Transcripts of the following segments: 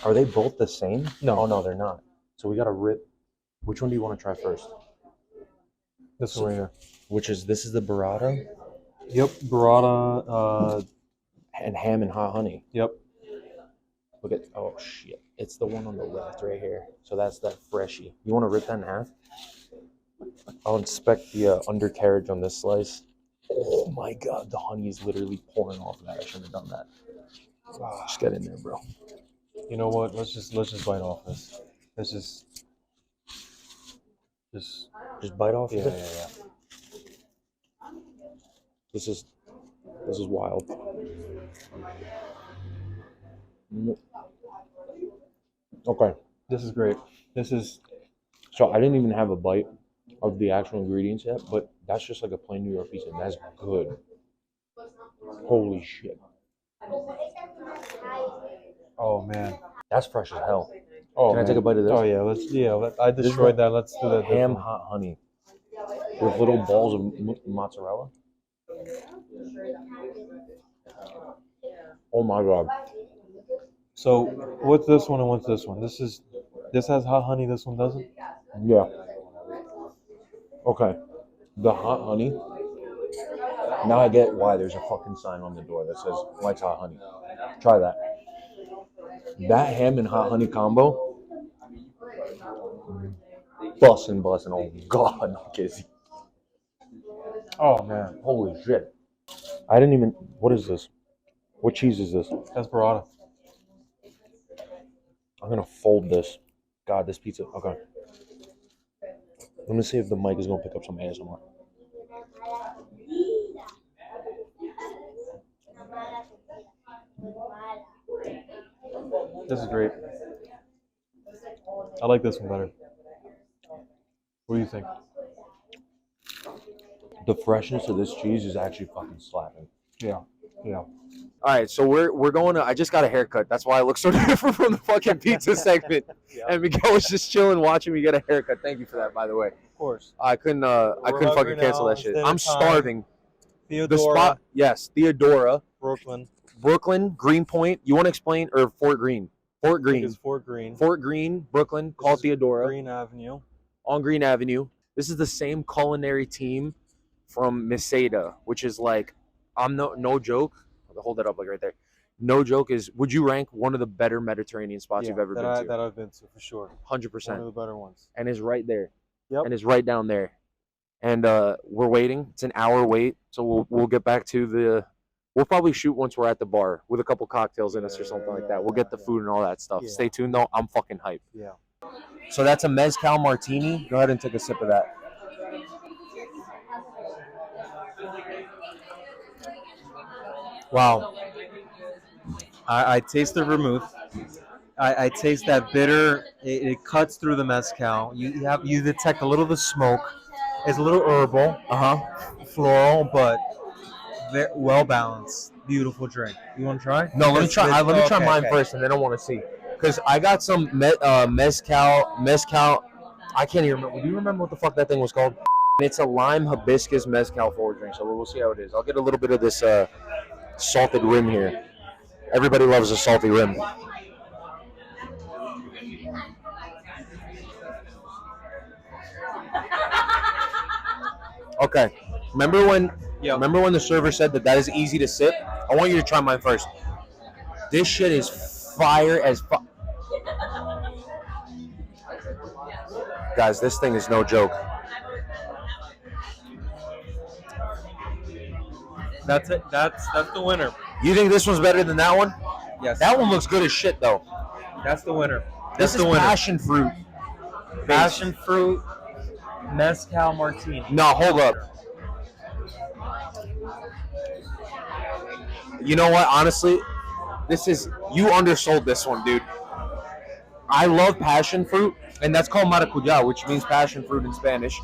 Are they both the same? No. Oh, no, they're not. So we got to rip. Which one do you want to try first? This one right here. This is the burrata? Yep, burrata. And ham and hot honey. Yep. Look at, oh shit. It's the one on the left right here. So that's that freshie. You want to rip that in half? I'll inspect the undercarriage on this slice. Oh my God, the honey is literally pouring off of that. I shouldn't have done that. Just get in there, bro. You know what? Let's just bite off this. Let's just bite off. Yeah. This is wild. Okay. This is great. This is. So I didn't even have a bite of the actual ingredients yet, but that's just like a plain New York pizza, and that's good. Holy shit. Oh man. That's fresh as hell. Oh, Can I take a bite of this? Oh yeah. I destroyed that. Let's do that. Ham hot honey with little balls of mozzarella. Oh my God. So what's this one and what's this one? This has hot honey. This one doesn't. Yeah. Okay. The hot honey. Now I get why there's a fucking sign on the door that says likes hot honey. Try that. That ham and hot honey combo. Bussin'. Oh God, Kizzy. Oh man. Holy shit. I didn't even. What is this? What cheese is this? That's burrata. I'm gonna fold this. God, this pizza. Okay. Let me see if the mic is gonna pick up some ASMR. This is great. I like this one better. What do you think? The freshness of this cheese is actually fucking slapping. Yeah. All right, so we're going to. I just got a haircut. That's why I look so different from the fucking pizza segment. And Miguel was just chilling, watching me get a haircut. Thank you for that, by the way. Of course. I couldn't fucking cancel that shit. I'm starving. Theodora. The spot, yes, Theodora. Brooklyn. Greenpoint. You want to explain or Fort Greene? Fort Greene. It's Fort Greene. Fort Greene, Brooklyn, called Theodora. Greene Avenue. On Greene Avenue. This is the same culinary team from Meseta, which is like, I'm no joke. I'll hold that up like right there. No joke is, would you rank one of the better Mediterranean spots you've ever been to? That I've been to for sure. 100%. One of the better ones. And is right there. Yep. And is right down there. And we're waiting. It's an hour wait. So we'll get back to the. We'll probably shoot once we're at the bar with a couple cocktails in us or something like that. We'll get the food and all that stuff. Yeah. Stay tuned though. I'm fucking hyped. Yeah. So that's a mezcal martini. Go ahead and take a sip of that. Wow. I taste the vermouth. I taste that bitter. It cuts through the mezcal. You detect a little of the smoke. It's a little herbal, floral, but very well balanced. Beautiful drink. You want to try? No, let me try. Let me try mine first, and then I want to see, because I got some mezcal. I can't even remember. Do you remember what the fuck that thing was called? It's a lime hibiscus mezcal forward drink. So we'll see how it is. I'll get a little bit of this salted rim here. Everybody loves a salty rim. Okay. Remember when the server said that is easy to sip? I want you to try mine first. This shit is fire as fuck. Guys, this thing is no joke. That's it. That's the winner. You think this one's better than that one? Yes. That one looks good as shit though. That's the winner. This is passion fruit. Passion fruit mezcal martini. No, hold up. You know what? Honestly, you undersold this one, dude. I love passion fruit, and that's called maracujá, which means passion fruit in Spanish,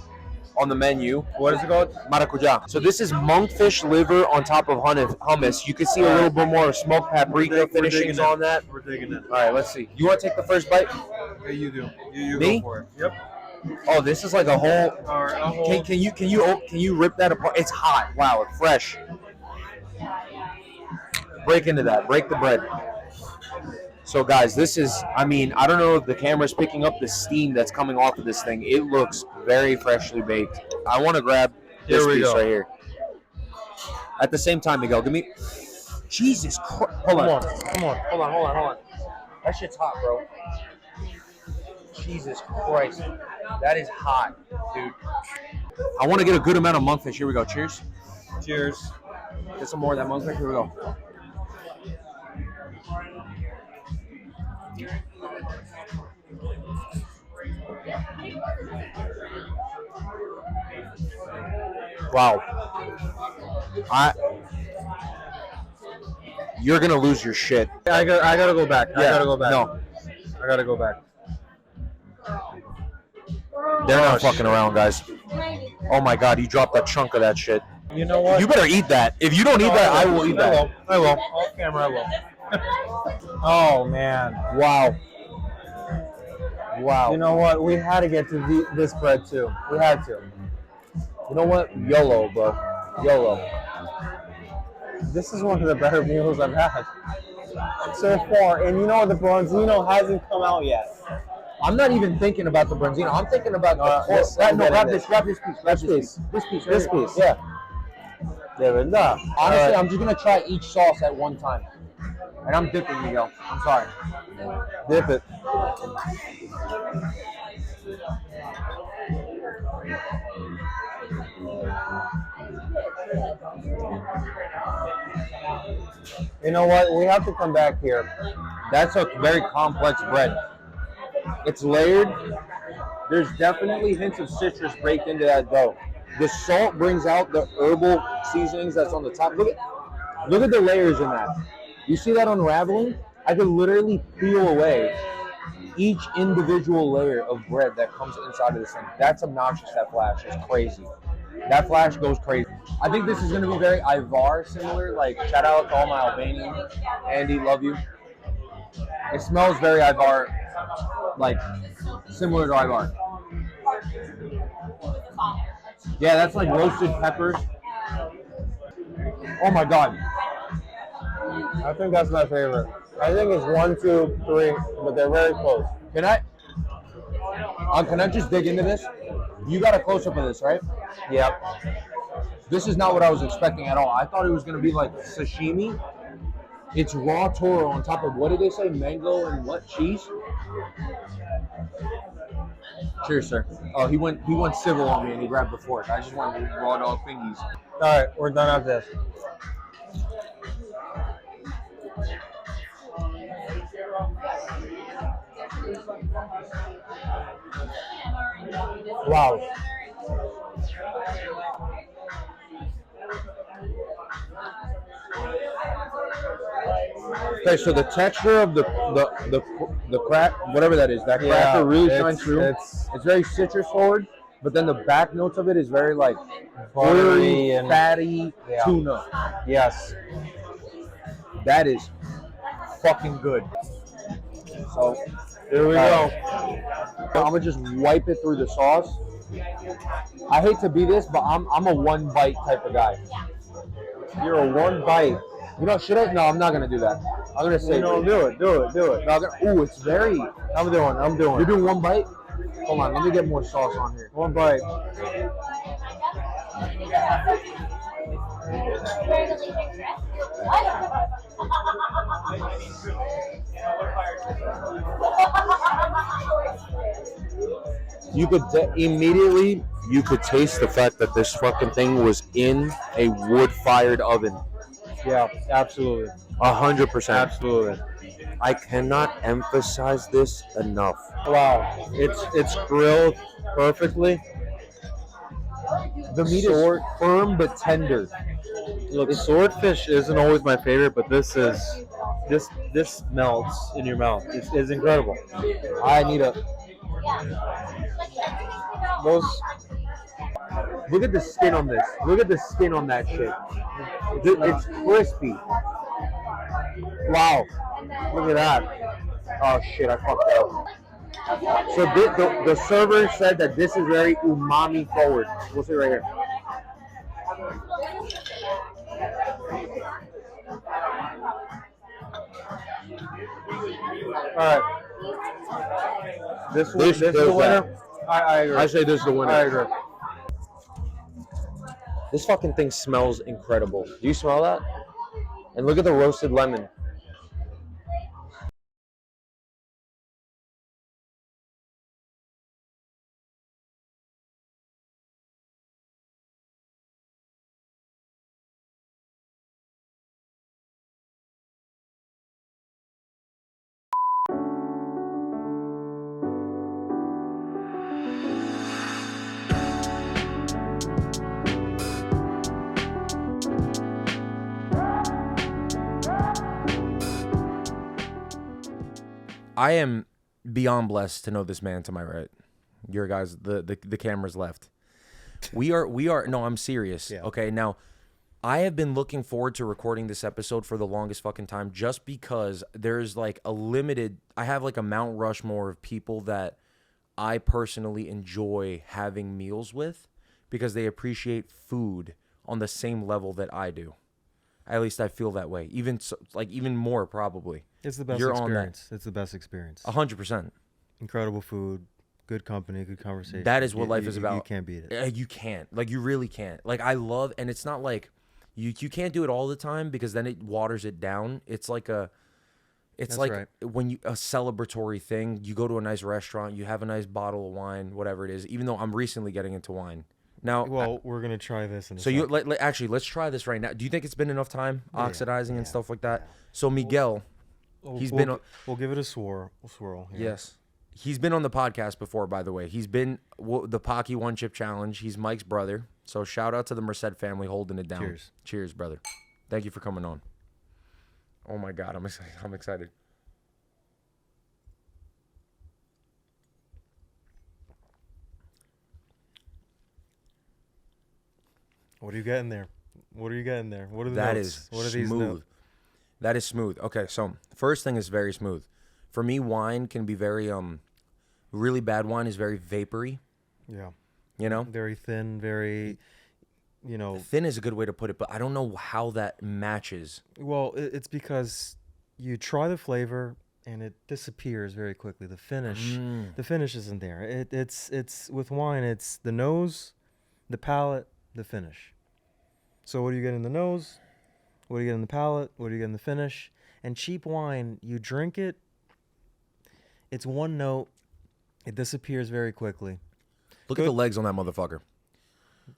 on the menu. What is it called? Maracujá. So this is monkfish liver on top of hummus. You can see a little bit more smoked paprika finishings on that. We're digging it. All right, let's see. You want to take the first bite? Yeah, you do. You Me? go for it. Yep. Oh, this is like a whole. All right, Can you rip that apart? It's hot. Wow, it's fresh. Break into that. Break the bread. So guys, this is, I mean, I don't know if the camera's picking up the steam that's coming off of this thing. It looks very freshly baked. I want to grab this piece right here. At the same time, Miguel, give me, Jesus Christ. Hold on. Hold on. That shit's hot, bro. Jesus Christ. That is hot, dude. I want to get a good amount of monkfish. Here we go. Cheers. Cheers. Get some more of that monkfish. Here we go. Wow. You're gonna lose your shit. I gotta go back. Yeah. I gotta go back. No. I gotta go back. They're not fucking around, guys. Oh my god, you dropped a chunk of that shit. You know what? You better eat that. If you don't eat that, I will eat that. I will. Off camera, I will. Oh man. Wow. Wow. You know what? We had to get to this bread too. We had to. You know what? YOLO, bro. YOLO. This is one of the better meals I've had so far. And you know, the Bronzino hasn't come out yet. I'm not even thinking about the Bronzino. I'm thinking about the this. No, grab this piece. This piece. Yeah. Honestly, I'm just gonna try each sauce at one time. And I'm dipping, Miguel. I'm sorry. Dip it. You know what? We have to come back here. That's a very complex bread. It's layered. There's definitely hints of citrus baked into that dough. The salt brings out the herbal seasonings that's on the top. Look at the layers in that. You see that unraveling? I could literally peel away each individual layer of bread that comes inside of this thing. That's obnoxious, that flash. It's crazy. That flash goes crazy. I think this is going to be very Ivar similar. Like, shout out to all my Albanian. Andy, love you. It smells very Ivar, like, similar to Ivar. Yeah, that's like roasted peppers. Oh my god. I think that's my favorite. I think it's 1, 2, 3, but they're very close. Can I just dig into this? You got a close-up of this, right? Yep. This is not what I was expecting at all. I thought it was going to be like sashimi. It's raw toro on top of, what did they say? Mango and what? Cheese? Cheers, sir. Oh, he went civil on me and he grabbed the fork. I just wanted raw dog fingies. All right, we're done after this. Wow. Okay, so the texture of the crack, whatever that is, that cracker really shines through. It's very citrus forward, but then the back notes of it is very like buttery and fatty tuna. Yes. That is fucking good. So here we go. I'm gonna just wipe it through the sauce. I hate to be this, but I'm a one bite type of guy. You're a one bite. You know, should I? No, I'm not gonna do that. I'm gonna say. No, do it. No, ooh, it's very. I'm doing. You're doing one bite? Hold on, let me get more sauce on here. One bite. You could immediately taste the fact that this fucking thing was in a wood-fired oven. Yeah, absolutely. 100%. Absolutely. I cannot emphasize this enough. Wow, it's grilled perfectly. The meat is firm but tender. Look, swordfish isn't always my favorite, but this melts in your mouth. It's incredible. I need a. Look at the skin on this. Look at the skin on that shit. It's crispy. Wow. Look at that. Oh shit, I fucked it up. So the server said that this is very umami forward. We'll see right here. All right. This is the winner. I agree. I say this is the winner. I agree. This fucking thing smells incredible. Do you smell that? And look at the roasted lemon. I am beyond blessed to know this man to my right. Your guys, the camera's left. We are. No, I'm serious. Yeah. Okay, now I have been looking forward to recording this episode for the longest fucking time, just because there's like a limited. I have like a Mount Rushmore of people that I personally enjoy having meals with because they appreciate food on the same level that I do. At least I feel that way. Even so, like even more probably. It's the best You're experience. It's the best experience. 100%. Incredible food, good company, good conversation. That is what life is about. You can't beat it. You can't. Like, you really can't. Like, I love, and it's not like you can't do it all the time because then it waters it down. It's like That's like right. when you a celebratory thing. You go to a nice restaurant, you have a nice bottle of wine, whatever it is. Even though I'm recently getting into wine now. Well, we're gonna try this in a so second. actually let's try this right now. Do you think it's been enough time oxidizing and stuff like that? Yeah. So Miguel, We'll give it a swirl. Yeah. Yes. He's been on the podcast before, by the way. He's been the Pocky One Chip Challenge. He's Mike's brother. So shout out to the Merced family holding it down. Cheers. Cheers, brother. Thank you for coming on. Oh my God, I'm excited. What are you getting there? What are you getting there? What are the That notes? is What are these smooth. notes? That is smooth. Okay, so first thing is very smooth. For me, wine can be very really bad wine is very vapory. Yeah. You know? Very thin, very, Thin is a good way to put it, but I don't know how that matches. Well, it's because you try the flavor and it disappears very quickly. The finish isn't there. It's with wine. It's the nose, the palate, the finish. So what do you get in the nose? What do you get in the palate? What do you get in the finish? And cheap wine, you drink it. It's one note. It disappears very quickly. Look at the legs on that motherfucker.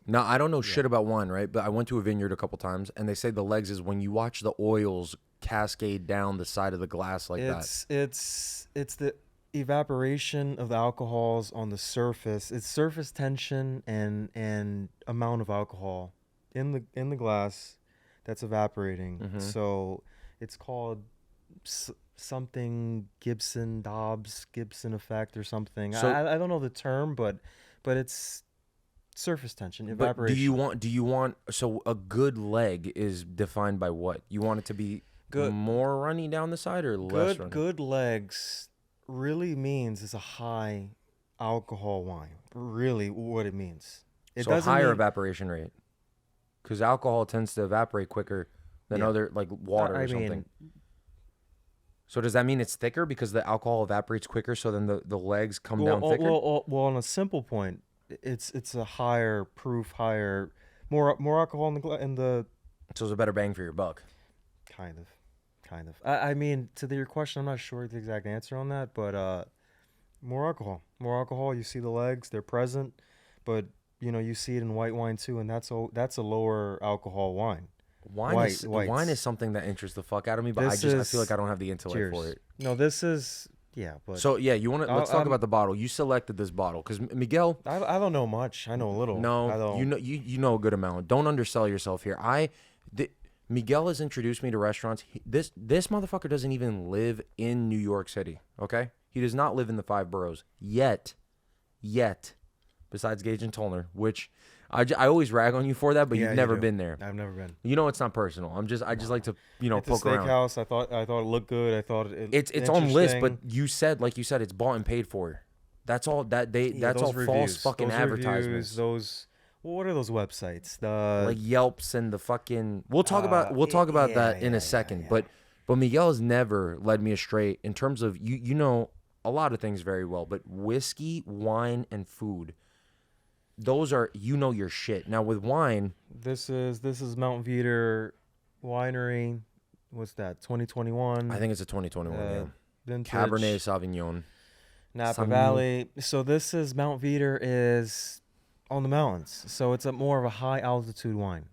Now, I don't know shit about wine, right? But I went to a vineyard a couple times, and they say the legs is when you watch the oils cascade down the side of the glass like that. It's the evaporation of the alcohols on the surface. It's surface tension and amount of alcohol in the glass that's evaporating. Mm-hmm. So it's called something Gibson effect or something. So, I don't know the term, but it's surface tension, evaporation. But do you want so a good leg is defined by what? You want it to be more runny down the side or less runny? Good legs really means it's a high alcohol wine. Really what it means. It so doesn't higher mean, evaporation rate. Because alcohol tends to evaporate quicker than other, like water or something. So does that mean it's thicker because the alcohol evaporates quicker, so then the legs come down thicker? Well, on a simple point, it's a higher proof, more alcohol in the. So it's a better bang for your buck. Kind of. I mean, to your question, I'm not sure the exact answer on that, but more alcohol. You see the legs; they're present, but you see it in white wine too, and that's a lower alcohol wine. Wine is something that interests the fuck out of me, but I feel like I don't have the intellect for it. No, this is but so you want to let's talk about the bottle. You selected this bottle because Miguel. I don't know much. I know a little. No, you know a good amount. Don't undersell yourself here. Miguel has introduced me to restaurants. This motherfucker doesn't even live in New York City. Okay, he does not live in the 5 boroughs yet. Besides Gage and Tollner, which I always rag on you for that, but you've never been there. I've never been. It's not personal. I just like to it's poke a around. Steakhouse. I thought it looked good. I thought it's on list, but you said it's bought and paid for. That's all that's all reviews, false fucking those advertisements. Reviews, what are those websites? The like Yelps and the fucking. We'll talk about that in a second. Yeah. But But Miguel has never led me astray in terms of you know a lot of things very well, but whiskey, wine, and food, those are your shit. Now with wine, This is Mount Veeder Winery. What's that? 2021. I think it's a 2021. Yeah. Vintage. Cabernet Sauvignon. Napa Valley. So this is Mount Veeder is on the mountains. So it's more of a high altitude wine.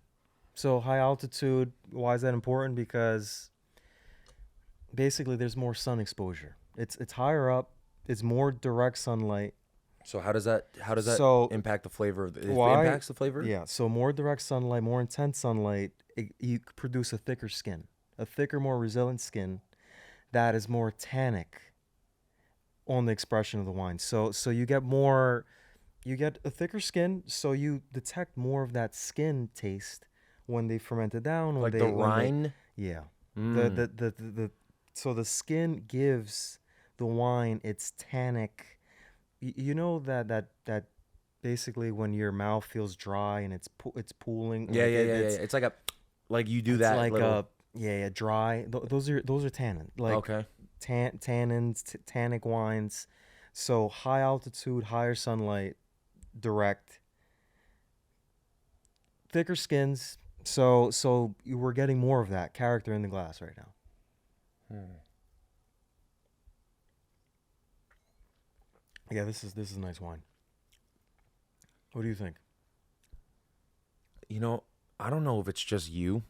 So high altitude, why is that important? Because basically there's more sun exposure. It's higher up. It's more direct sunlight. So how does that impact the flavor? It impacts the flavor? Yeah. So more direct sunlight, more intense sunlight, you produce a thicker skin, a thicker, more resilient skin that is more tannic on the expression of the wine. So you get a thicker skin, so you detect more of that skin taste when they ferment it down. Like the rind? Yeah. So the skin gives the wine its tannic. You know that basically when your mouth feels dry and it's pooling. Yeah. It's like you do that. Like dry. Those are tannin. Like okay. Tannins, tannic wines. So high altitude, higher sunlight, direct, thicker skins. So we're getting more of that character in the glass right now. Yeah, this is nice wine. What do you think? You know, I don't know if it's just you.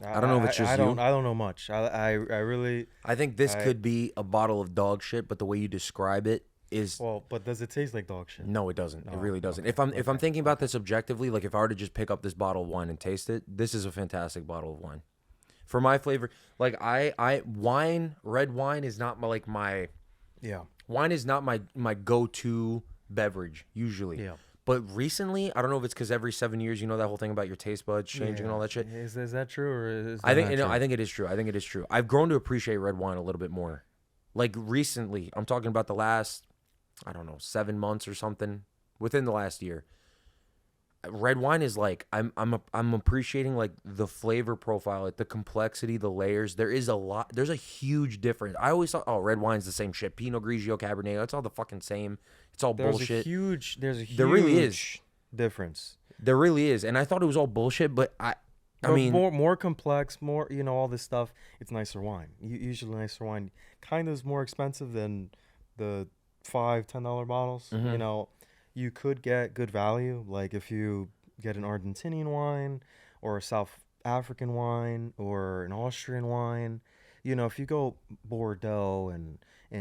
I don't know if it's just you. I don't know much. I really. I think this could be a bottle of dog shit, but the way you describe it is. Well, but does it taste like dog shit? No, it doesn't. It really doesn't. Okay. If I'm thinking about this objectively, like if I were to just pick up this bottle of wine and taste it, this is a fantastic bottle of wine. For my flavor, like red wine is not my. Yeah. Wine is not my go-to beverage usually. Yeah. But recently, I don't know if it's because every 7 years, you know that whole thing about your taste buds changing and all that shit. Is that true or is that I think not true? I think it is true. I think it is true. I've grown to appreciate red wine a little bit more. Like recently, I'm talking about the last, I don't know, 7 months or something within the last year. Red wine is like I'm appreciating like the flavor profile, like the complexity, the layers. There's a huge difference. I always thought, oh, red wine's the same shit. Pinot Grigio, Cabernet, it's all the fucking same. It's all bullshit. There really is difference. There really is, and I thought it was all bullshit, but I mean, more complex, more all this stuff. It's nicer wine. Usually nicer wine kind of is more expensive than the $5-10 bottles. Mm-hmm. You could get good value, like if you get an Argentinian wine or a South African wine or an Austrian wine. If you go Bordeaux and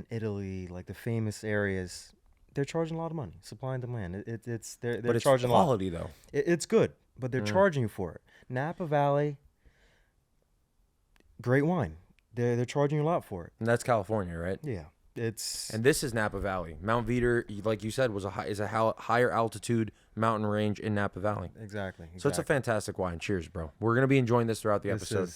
Italy, like the famous areas, they're charging a lot of money. Supply and demand. They're charging quality a lot. though. It's good, but they're charging you for it. Napa Valley, great wine. They're charging you a lot for it. And that's California, right? Yeah. And this is Napa Valley. Mount Veeder, like you said, is a higher altitude mountain range in Napa Valley. Exactly. So it's a fantastic wine. Cheers, bro. We're gonna be enjoying this throughout the episode.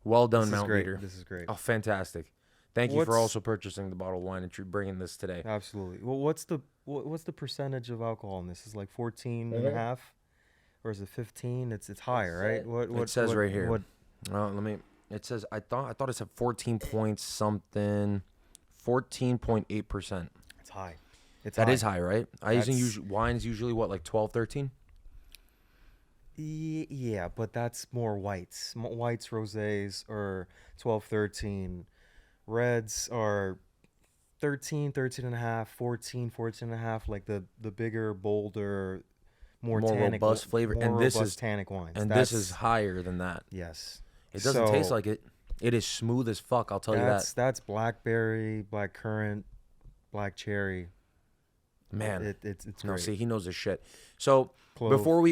Well done, Mount Veeder. This is great. Oh, fantastic! Thank you for also purchasing the bottle of wine and bringing this today. Absolutely. Well, what's the percentage of alcohol in this? Is like 14 and a half, or is it 15? It's higher, right? What it says right here? It says I thought it said 14 point something. 14.8%. It's high. That is high, right? Wine's usually what, like 12, 13? Yeah, but that's more whites. Whites, rosés are 12, 13. Reds are 13, 13 and a half, 14, 14 and a half, like the bigger, bolder, more tannic, robust flavor. And this is tannic wines. And this is higher than that. Yes. It doesn't taste like it. It is smooth as fuck, I'll tell you that. That's blackberry, blackcurrant, black cherry. Man, it's great. No, see, he knows his shit. So Clove.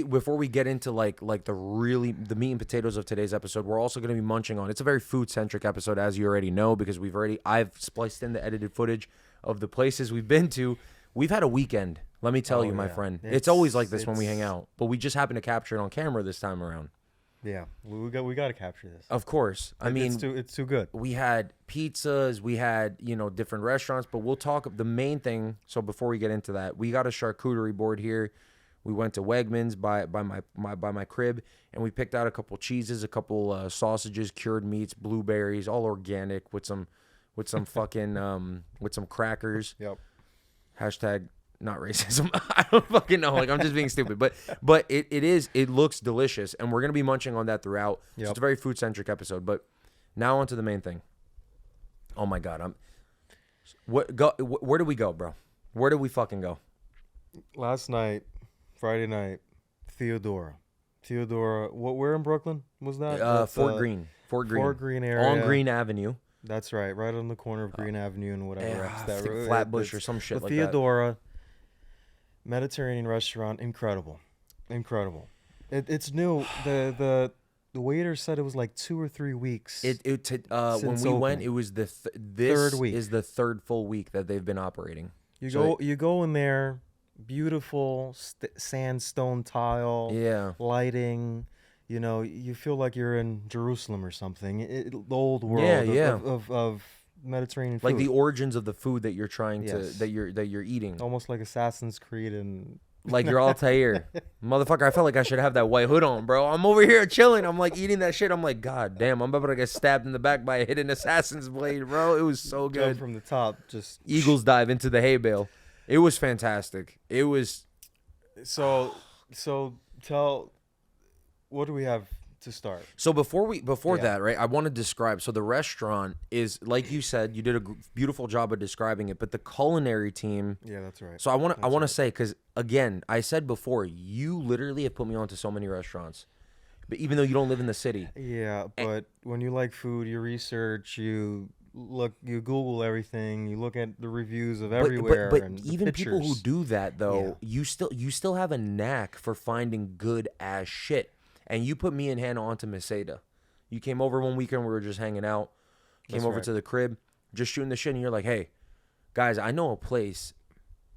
before we get into like the meat and potatoes of today's episode, we're also going to be munching on. It's a very food centric episode, as you already know, because I've spliced in the edited footage of the places we've been to. We've had a weekend. Let me tell you, my friend. It's always like this when we hang out, but we just happen to capture it on camera this time around. Yeah, we got to capture this. Of course. I mean, it's too good. We had pizzas, we had, different restaurants, but we'll talk the main thing. So before we get into that, we got a charcuterie board here. We went to Wegmans by my crib, and we picked out a couple cheeses, a couple sausages, cured meats, blueberries, all organic with some fucking with some crackers. Yep. Hashtag not racism. I don't fucking know. Like, I'm just being stupid. But it looks delicious, and we're gonna be munching on that throughout. Yep. So it's a very food centric episode. But now on to the main thing. Oh my God, where do we go, bro? Where do we fucking go? Last night, Friday night, Theodora. Where in Brooklyn was that? Fort Greene. Fort Greene area. On Green Avenue. That's right, right on the corner of Green Avenue and whatever. Flatbush or some shit like that. Theodora Mediterranean restaurant, incredible. It's new. The waiter said it was like 2 or 3 weeks. When we went, it was this third week. Is the third full week that they've been operating. You go in there, beautiful sandstone tile, lighting. You know, you feel like you're in Jerusalem or something. The old world of Mediterranean food. Like the origins of the food that you're trying to that you're eating. Almost like Assassin's Creed and like you're Altair. Motherfucker, I felt like I should have that white hood on, bro. I'm over here chilling. I'm like eating that shit. I'm like, God damn, I'm about to get stabbed in the back by a hidden assassin's blade, bro. It was so good. From the top, just Eagles dive into the hay bale. It was fantastic. It was so tell. What do we have to start? So before that, right? I want to describe. So the restaurant is, like you said, you did a beautiful job of describing it. But the culinary team. Yeah, that's right. So I want to say, because again, I said before, you literally have put me onto so many restaurants, but even though you don't live in the city. Yeah, but when you like food, you research, you Google everything, you look at the reviews of everywhere. But and even people who do that though, Yeah. you still have a knack for finding good ass shit. And you put me and Hannah onto Meseda. You came over one weekend, we were just hanging out. Came over to the crib, just shooting the shit, and you're like, hey, guys, I know a place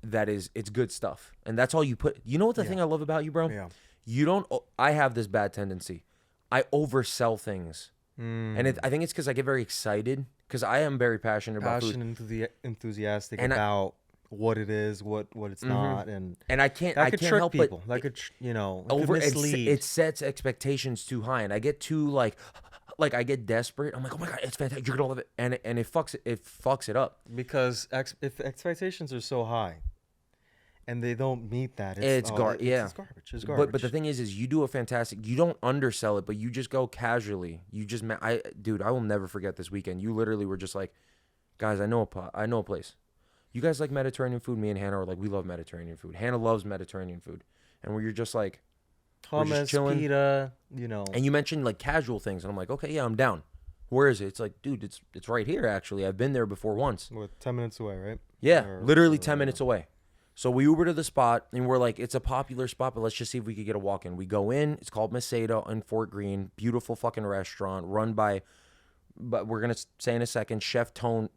that it's good stuff. And that's all you put. You know what the thing I love about you, bro? Yeah. You don't, I have this bad tendency. I oversell things. And I think it's because I get very excited, because I am very passionate about food. Enthusiastic about what it is, what it's not, and I can't trick help people. but That could could mislead. it sets expectations too high, and I get too like I get desperate. I'm like, oh my God, it's fantastic, you're gonna love it, and it fucks it up Because if expectations are so high, and they don't meet that, it's garbage. It's garbage. But the thing is you do a fantastic. You don't undersell it, but you just go casually. You just I will never forget this weekend. You literally were just like, guys, I know a place. You guys like Mediterranean food? Me and Hannah are like, we love Mediterranean food. Hannah loves Mediterranean food. And where you're just like, hummus, pita, And you mentioned like casual things. And I'm like, okay, yeah, I'm down. Where is it? It's like, dude, it's right here, actually. I've been there before once. 10 minutes away, right? Yeah, literally 10 minutes away. So we Uber to the spot, and we're like, it's a popular spot, but let's just see if we could get a walk-in. We go in. It's called Meseda in Fort Greene. Beautiful fucking restaurant run by... But we're going to say in a second, Chef Tomer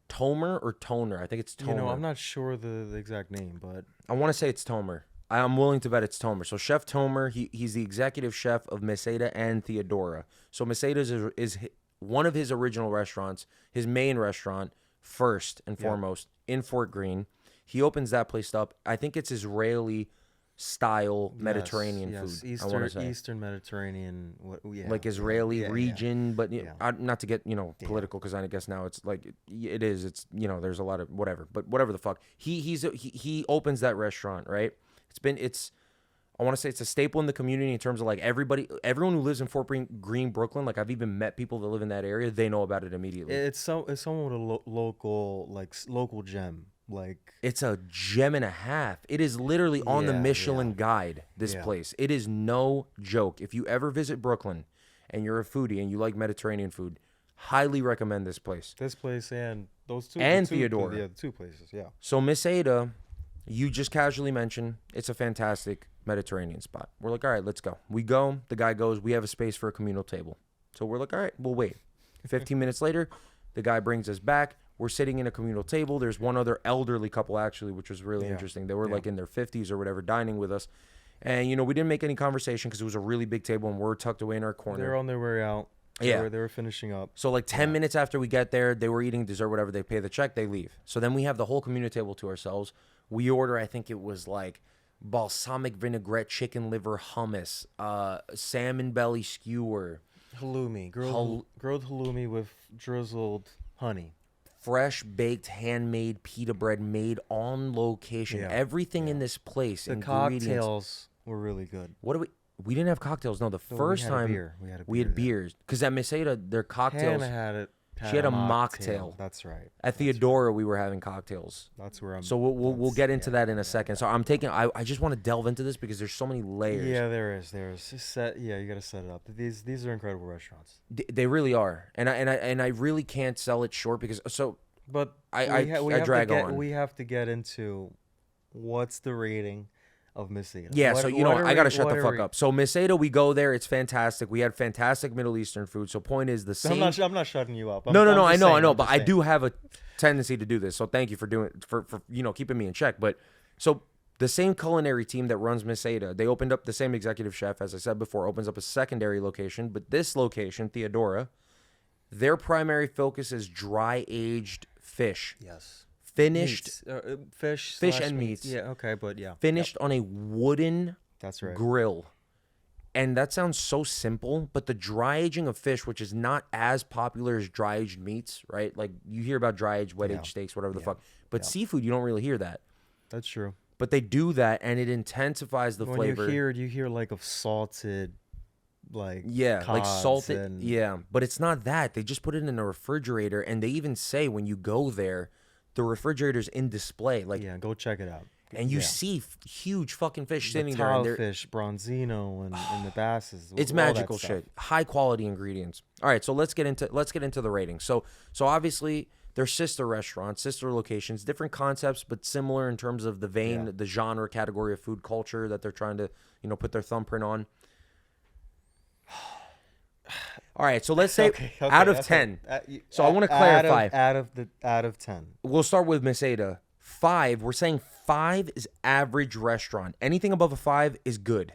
or Toner. I think it's Tomer. I'm not sure the exact name, but... I want to say it's Tomer. I'm willing to bet it's Tomer. So Chef Tomer, he's the executive chef of Meseda and Theodora. So Meseda is one of his original restaurants, his main restaurant, first and foremost, in Fort Greene. He opens that place up. I think it's Israeli... style Mediterranean food. Eastern Mediterranean, like Israeli region, but not to get political, because I guess now it's like it's there's a lot of whatever, but whatever the fuck. He opens that restaurant, right? I want to say it's a staple in the community in terms of like everyone who lives in Fort Greene, Brooklyn. Like I've even met people that live in that area. They know about it immediately. It's somewhat a local gem. Like it's a gem and a half. It is literally on the Michelin guide, this place. It is no joke. If you ever visit Brooklyn and you're a foodie and you like Mediterranean food, highly recommend this place. This place and those two. And Theodora. The 2 places, yeah. So Meseda, you just casually mentioned, it's a fantastic Mediterranean spot. We're like, all right, let's go. We go. The guy goes, we have a space for a communal table. So we're like, all right, we'll wait. 15 minutes later, the guy brings us back. We're sitting in a communal table. There's one other elderly couple, actually, which was really interesting. They were like in their 50s or whatever, dining with us. And, we didn't make any conversation because it was a really big table and we're tucked away in our corner. They're on their way out. They were finishing up. So like 10 minutes after we get there, they were eating dessert, whatever. They pay the check, they leave. So then we have the whole communal table to ourselves. We order, I think it was like balsamic vinaigrette chicken liver hummus, salmon belly skewer, halloumi, grilled halloumi with drizzled honey, fresh baked handmade pita bread made on location. Everything in this place. The cocktails were really good. What do we didn't have cocktails. No, the first time we had beers because at Meseta their cocktails. Hannah had it. She had a mocktail. That's right. At Theodora, we were having cocktails. That's where I'm. So we'll get into that in a second. So I'm taking. I just want to delve into this because there's so many layers. Yeah, there is. Just you got to set it up. These are incredible restaurants. They really are, and I really can't sell it short because so. But I drag on. We have to get into what's the rating of Meseta. Yeah, so I gotta shut the fuck up. So Meseta, we go there. It's fantastic. We had fantastic Middle Eastern food. So point is the same. I'm not shutting you up. No. I know. But I do have a tendency to do this. So thank you for doing for keeping me in check. But so the same culinary team that runs Meseta, they opened up the same executive chef, as I said before, opens up a secondary location. But this location, Theodora, their primary focus is dry aged fish. Yes. Finished fish and meats. Yeah, okay, but yeah. Finished on a wooden grill. And that sounds so simple, but the dry aging of fish, which is not as popular as dry aged meats, right? Like you hear about dry aged, wet aged steaks, whatever the fuck. But seafood, you don't really hear that. That's true. But they do that, and it intensifies the flavor. You hear like of salted, like like salted, and... But it's not that. They just put it in a refrigerator, and they even say when you go there, the refrigerator's in display. Like go check it out. And you see huge fucking fish sitting there. And fish, bronzino, and the basses. It's magical shit. High quality ingredients. All right, so let's get into the rating. So obviously they're sister restaurants, sister locations, different concepts, but similar in terms of the vein, the genre category of food culture that they're trying to put their thumbprint on. All right, so let's say out of 10. So I want to clarify. Out of 10. We'll start with Meseta. 5. We're saying 5 is average restaurant. Anything above a 5 is good.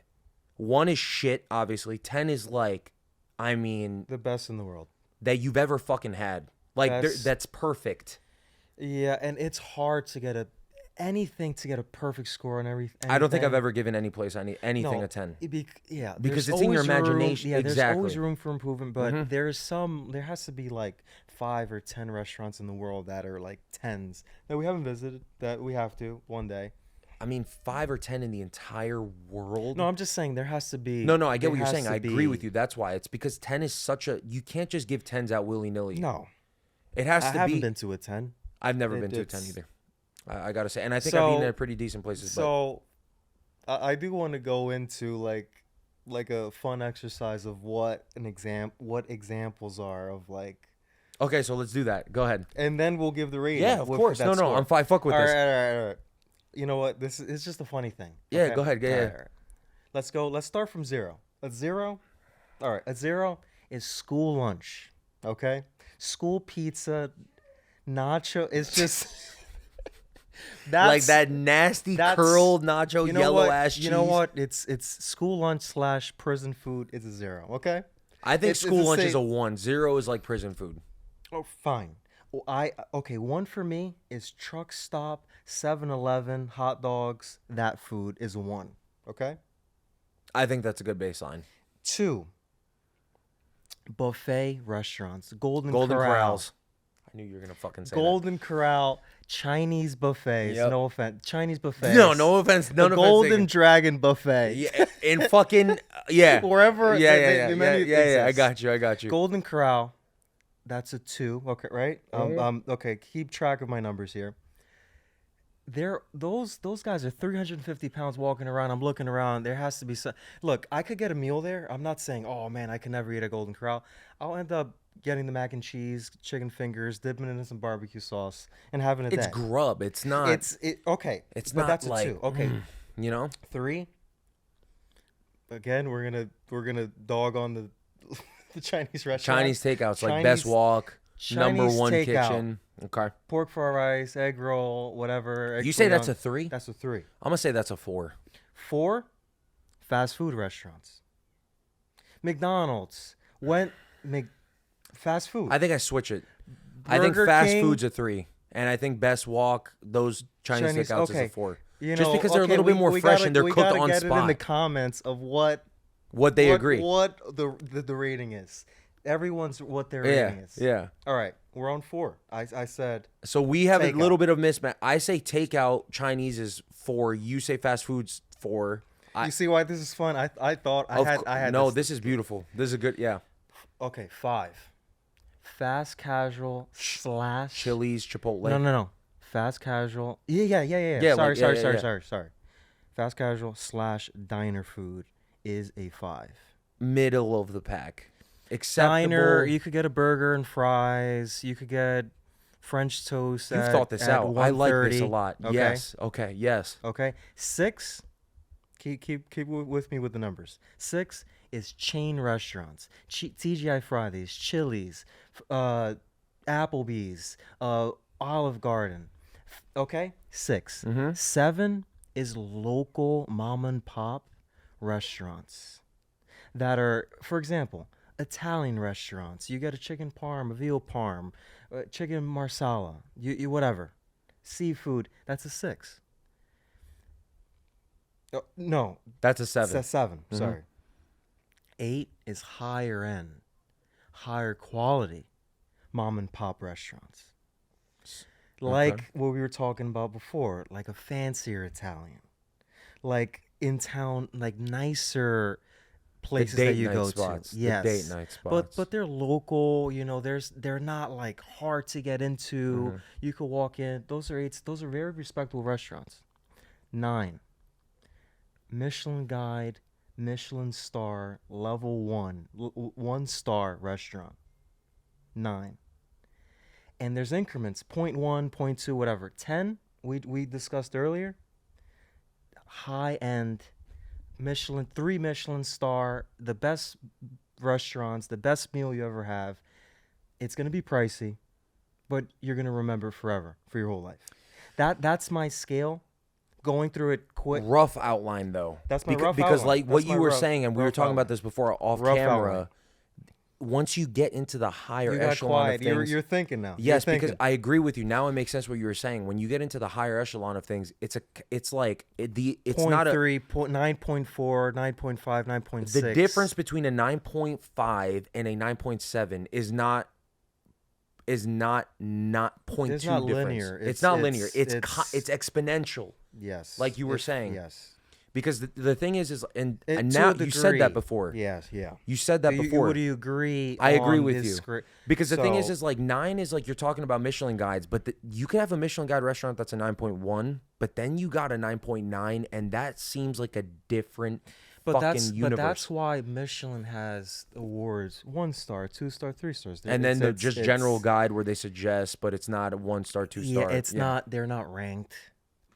1 is shit, obviously. 10 is like, the best in the world that you've ever fucking had. Like that's perfect. Yeah, and it's hard to get anything to get a perfect score on everything. I don't think I've ever given any place anything a 10. Because it's in your imagination. There's always room for improvement, but there has to be like 5 or 10 restaurants in the world that are like 10s that we haven't visited that we have to one day. 5 or 10 in the entire world. No, I'm just saying there has to be. No, I get what you're saying. I agree with you. That's why. It's because 10 is such a. You can't just give 10s out willy nilly. No, it has to be. I haven't been to a 10. I've never been to a 10 either. I gotta say, and I think I've eaten at pretty decent places. So, I do want to go into like a fun exercise of what examples are of like. Okay, so let's do that. Go ahead. And then we'll give the rating. Yeah, of course. No, I'm fine. Fuck with this. All right. You know what? It's just a funny thing. Yeah, okay? Go ahead. Yeah. All right. Let's go. Let's start from 0. At 0. All right. At 0 is school lunch. Okay. School pizza, nacho. It's just. That's, like that nasty curled nacho yellow ass cheese. You know what? It's school lunch / prison food. It's a 0. Okay. I think school lunch is a 1. 0 is like prison food. Oh, fine. 1 for me is truck stop, 7-Eleven, hot dogs. That food is a 1. Okay. I think that's a good baseline. 2. Buffet restaurants, Golden Corrals. I knew you were gonna fucking say Golden Corral, Chinese buffets. Yep. No offense, Chinese buffets. No offense. The Golden Dragon buffet. Yeah, in fucking wherever. Yeah. I got you. Golden Corral. That's a 2. Okay, right? Okay, keep track of my numbers here. Those guys are 350 pounds walking around. I'm looking around. There has to be some. Look, I could get a meal there. I'm not saying, oh man, I can never eat a Golden Corral. I'll end up getting the mac and cheese, chicken fingers, dipping it in some barbecue sauce, and having it. It's grub. It's not. Okay. It's but not that's like a 2. Okay. 3. Again, we're gonna dog on the Chinese restaurant. Chinese takeouts like Best Walk, Chinese number 1 takeout. kitchen. Okay. Pork fried rice, egg roll, whatever. You say that's a 3? That's a 3. I'm gonna say that's a 4. 4, fast food restaurants. McDonald's. Fast food. I think I switch it. Burger I think fast King, food's a 3, and I think Best Walk, those Chinese takeouts is a 4. Just because they're a little bit more fresh and they're cooked on spot. We gotta get it in the comments of what they agree. What the rating is. Everyone's what their rating is. Yeah. All right, we're on 4. I said. So we have a little bit of mismatch. I say takeout Chinese is 4. You say fast food's 4. You see why this is fun? I thought I had. No, this is beautiful. This is a good. Yeah. Okay, 5. Fast casual / Chili's, Chipotle. No. Fast casual. Yeah. Sorry. Fast casual / diner food is a 5. Middle of the pack. Acceptable. Diner, you could get a burger and fries. You could get French toast. You've thought this out. I like this a lot. Okay? Yes. Okay. Yes. Okay. 6. Keep with me with the numbers. 6 is chain restaurants. TGI Fridays, Chili's, Applebee's, Olive Garden. Okay. 6. 7 is local mom and pop restaurants that are, for example, Italian restaurants. You get a chicken parm, a veal parm, chicken marsala, you whatever. Seafood, that's a 6. No. That's a 7. That's a 7, sorry. 8 is higher end, higher quality mom and pop restaurants. Like what we were talking about before, like a fancier Italian. Like in town, like nicer places that you go spots. to. Yes. The date night spots. But they're local, they're not like hard to get into. You could walk in. Those are 8s. Those are very respectable restaurants. 9. Michelin Guide, Michelin Star, level 1, 1-star restaurant. 9. And there's increments, 0.1, 0.2, whatever. 10, we discussed earlier. High-end Michelin, 3 Michelin star, the best restaurants, the best meal you ever have. It's going to be pricey, but you're going to remember forever, for your whole life. That's my scale. Going through it quick. Rough outline, though. That's my rough because outline. like what you were saying, and we were talking about this before off camera. Outline. Once you get into the higher you got echelon quiet. of things, You're thinking now. Yes, because I agree with you. Now it makes sense what you were saying. When you get into the higher echelon of things, it's not a 9.4, 9.5, 9.6. The difference between a 9.5 and a 9.7 is not 0.2 It's not difference. linear. It's not linear. It's exponential. Yes. Like you were saying. Yes. Because the thing is and now you said that before. Yes, yeah. You said that before. Would you agree? I agree with you. Because the thing So- is like 9 is like you're talking about Michelin guides, but you can have a Michelin guide restaurant that's a 9.1, but then you got a 9.9, and that seems like a different fucking universe. But that's why Michelin has awards: 1-star, 2-star, 3 stars. And then the general guide where they suggest, but it's not a 1-star, 2-star. Yeah, it's not. They're not ranked,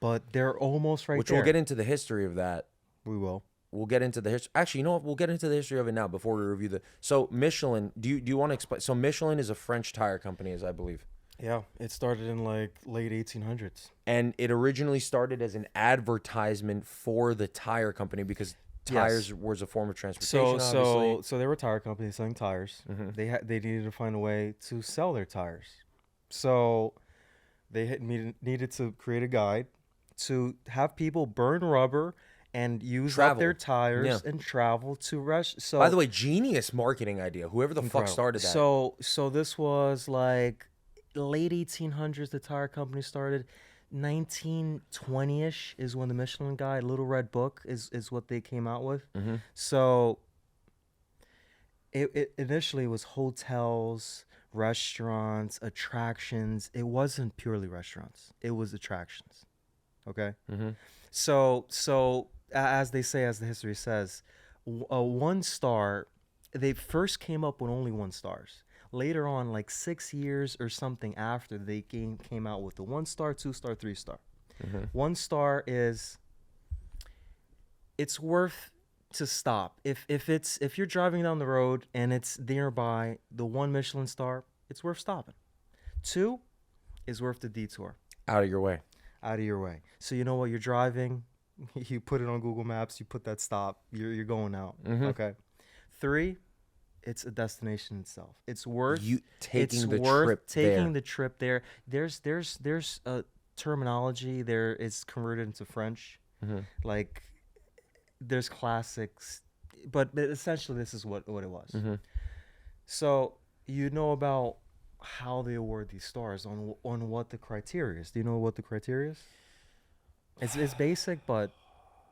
but they're almost right there. We'll get into the history of that. We will. We'll get into the history. Actually, you know what? We'll get into the history of it now before we review the. So Michelin, do you want to explain? So Michelin is a French tire company, as I believe. Yeah, it started in like late 1800s. And it originally started as an advertisement for the tire company because tires was a form of transportation. So they were a tire company selling tires. They needed to find a way to sell their tires. So they needed to create a guide to have people burn rubber and use up their tires and travel to rush. So by the way, genius marketing idea. Whoever the fuck started that. So this was like late 1800s. The tire company started. 1920-ish is when the Michelin Guide, Little Red Book, is what they came out with. So it initially was hotels, restaurants, attractions. It wasn't purely restaurants. It was attractions. Okay? So as they say, as the history says, a 1-star, they first came up with only 1-stars. Later on, like 6 years or something after, they came out with the 1-star, 2-star, 3-star. 1-star is, it's worth to stop. If you're driving down the road and it's nearby, the 1 Michelin star, it's worth stopping. 2 is worth the detour. Out of your way. Out of your way. So you know what, you're driving, you put it on Google Maps, you put that stop, you're going out. Okay. 3, it's a destination itself. It's worth you taking the trip the trip there. There's terminology there is converted into French. Like there's classics, but essentially this is what it was. So you know about how they award these stars on what the criteria is. Do you know what the criteria is? It's basic, but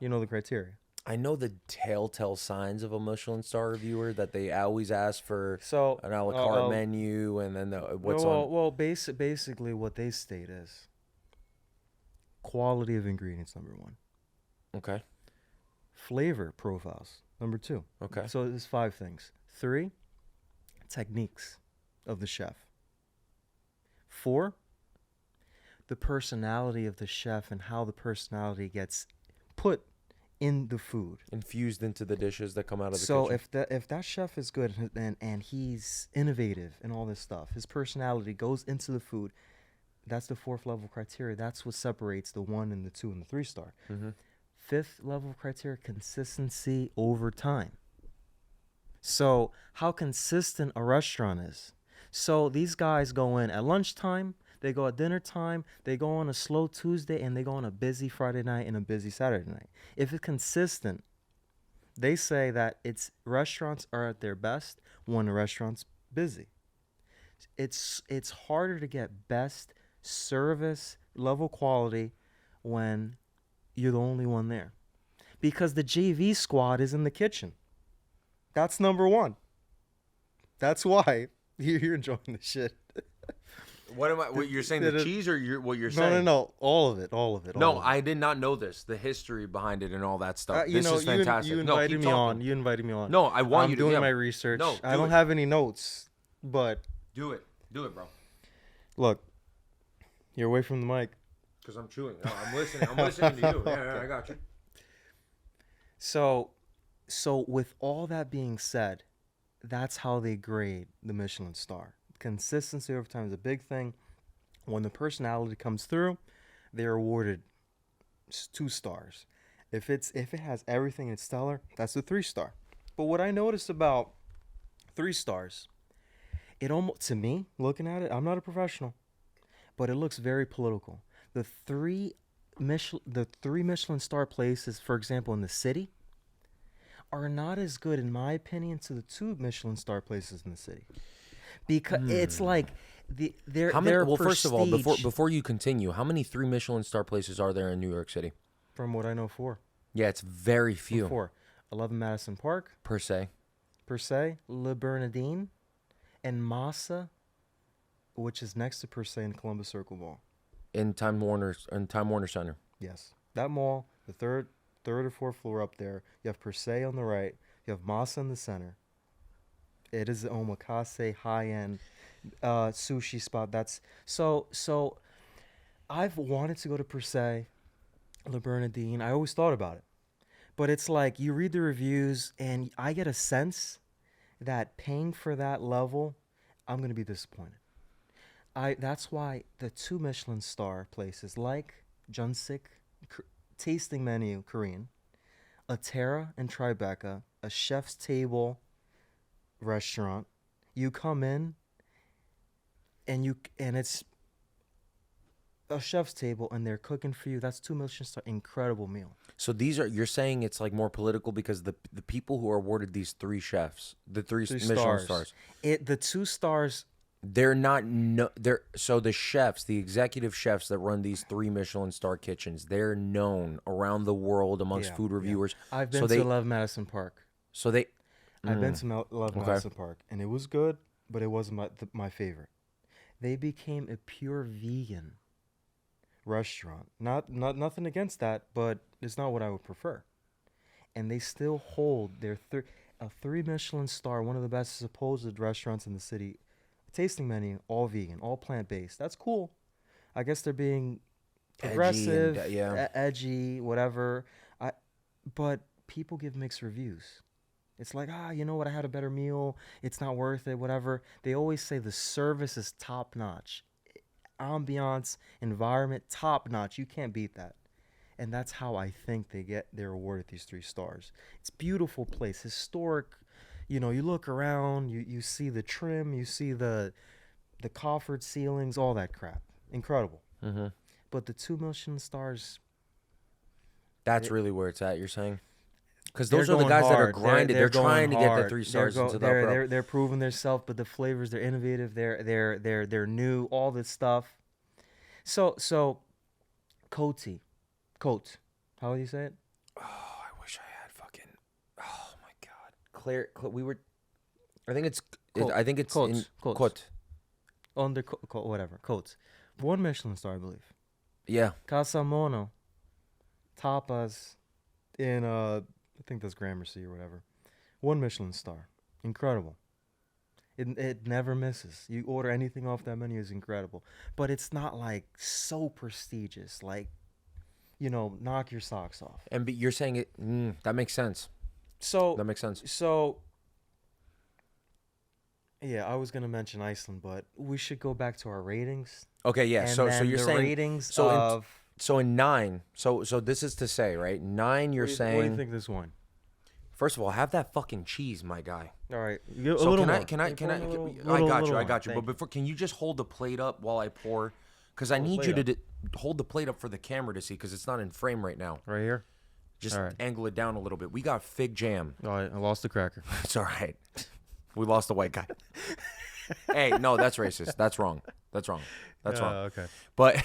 you know the criteria. I know the telltale signs of a Michelin star reviewer that they always ask for an a la carte menu, and then basically what they state is quality of ingredients, number 1. Okay. Flavor profiles, number 2. Okay. So there's 5 things. 3, techniques of the chef. 4, the personality of the chef and how the personality gets put in the food, infused into the dishes that come out of the kitchen. So if that chef is good and he's innovative and all this stuff, his personality goes into the food. That's the 4th level criteria. That's what separates the 1 and the 2 and the 3 star. 5th level criteria, consistency over time. So how consistent a restaurant is. So these guys go in at lunchtime, they go at dinner time, they go on a slow Tuesday, and they go on a busy Friday night and a busy Saturday night. If it's consistent, they say that restaurants are at their best when a restaurant's busy. It's harder to get best service level quality when you're the only one there, because the JV squad is in the kitchen. That's number 1. That's why you're enjoying the shit. What you're saying? The cheese, or what you're saying? No. All of it. No, I did not know this. The history behind it and all that stuff. This is fantastic. You invited me on. You invited me on. No, I want you to. I'm doing my research. No, I don't have any notes, but do it, bro. Look, you're away from the mic. Because I'm chewing. No, I'm listening. I'm listening to you. Yeah, I got you. So with all that being said, that's how they grade the Michelin star. Consistency over time is a big thing. When the personality comes through, they're awarded 2 stars. If it has everything, it's stellar, that's a 3 star. But what I noticed about 3 stars, it almost, to me, looking at it, I'm not a professional, but it looks very political. The 3 Michelin star places, for example, in the city, are not as good, in my opinion, to the 2 Michelin star places in the city. Because it's like their first of all, before you continue, how many 3 Michelin star places are there in New York City? From what I know, 4. Yeah, it's very few. 4. 11 Madison Park. Per se, Le Bernardine, and Massa, which is next to Per se in Columbus Circle Mall. In Time Warner Center. Yes, that mall, the third or 4th floor up there. You have Per se on the right. You have Massa in the center. It is the omakase high-end sushi spot. That's so. I've wanted to go to Per se, Le Bernardine. I always thought about it, but it's like you read the reviews, and I get a sense that paying for that level, I'm gonna be disappointed. That's why the 2 Michelin star places like Junsik, tasting menu Korean, Atera and Tribeca, a chef's table restaurant, you come in and it's a chef's table and they're cooking for you. That's 2 Michelin star, incredible meal. So you're saying it's like more political because the people who are awarded these 3 chefs, the 3 Michelin stars, the 2 stars, so the chefs, the executive chefs that run these 3 Michelin star kitchens, they're known around the world amongst food reviewers. Yeah. I've been to Love Madison Park. I've been to Love Madison Park, and it was good, but it wasn't my favorite. They became a pure vegan restaurant. Nothing against that, but it's not what I would prefer. And they still hold their 3 Michelin star, one of the best supposed restaurants in the city, tasting menu, all vegan, all plant-based. That's cool. I guess they're being progressive, edgy, whatever. But people give mixed reviews. It's like, you know what, I had a better meal. It's not worth it, whatever. They always say the service is top-notch. Ambiance, environment, top-notch. You can't beat that. And that's how I think they're awarded these 3 stars. It's a beautiful place, historic. You know, you look around, you see the trim, you see the coffered ceilings, all that crap. Incredible. But the 2 Michelin stars, That's really where it's at. You're saying, because they're those are the going guys that are hard. grinded. They're trying to going get the hard. 3 stars into the They're proving themselves, but the flavors, they're innovative. They're new. All this stuff. So, Cote. How would you say it? Oh, I wish I had fucking. Oh my god, Claire. We were. I think it's. I think it's in Cote. Under whatever Cote. 1 Michelin star, I believe. Yeah. Casa Mono. Tapas. In I think that's Gramercy or whatever. 1 Michelin star. Incredible. It never misses. You order anything off that menu is incredible. But it's not like so prestigious, like, knock your socks off. And you're saying it, that makes sense. So that makes sense. So yeah, I was gonna mention Iceland, but we should go back to our ratings. Okay, yeah. And so you're the saying ratings so of in 9. So this is to say, right? 9. You're saying. What do you think this one? First of all, have that fucking cheese, my guy. All right. So can I? I got you. But before, can you just hold the plate up while I pour? Because I need you to hold the plate up for the camera to see, because it's not in frame right now. Right here. Just angle it down a little bit. We got fig jam. All right, I lost the cracker. It's all right. We lost the white guy. Hey, no, that's racist. That's wrong. That's wrong. Okay. But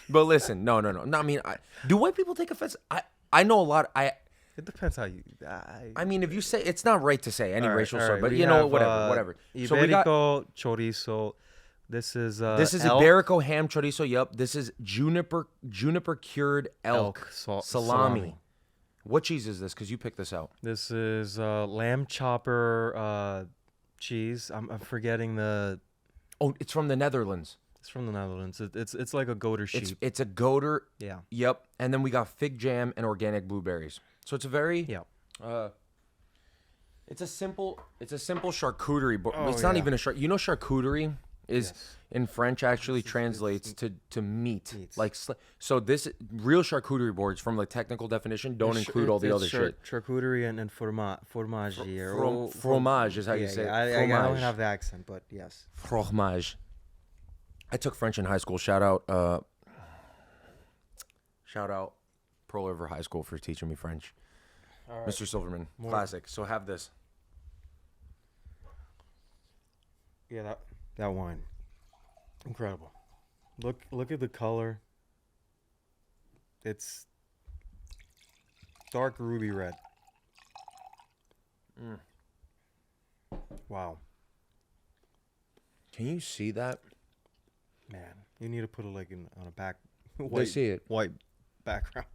listen, no. I mean, do white people take offense? I know a lot. It depends how you. I mean, if you say, it's not right to say any racial slur, but whatever. Iberico So we got chorizo. This is elk. Iberico ham chorizo. Yup. This is juniper cured elk salami. What cheese is this? Because you picked this out. This is lamb chopper cheese. I'm forgetting the. Oh, it's from the Netherlands. It's from the Netherlands. It's like a goater sheep. It's a goater. Yeah. Yep. And then we got fig jam and organic blueberries. So it's a very it's a simple charcuterie, but it's not even a charcuterie is in French actually translates to meat. Like so this real charcuterie boards from the technical definition don't include all the other shit. Charcuterie and fromage. Fromage is how you say it. I don't have the accent, but yes. Fromage. I took French in high school. Shout out Pearl River High School for teaching me French. All right. Mr. Silverman, classic. So have this. Yeah, that wine, incredible. Look at the color. It's dark ruby red. Wow. Can you see that? Man, you need to put it like on a back. They see it. White background.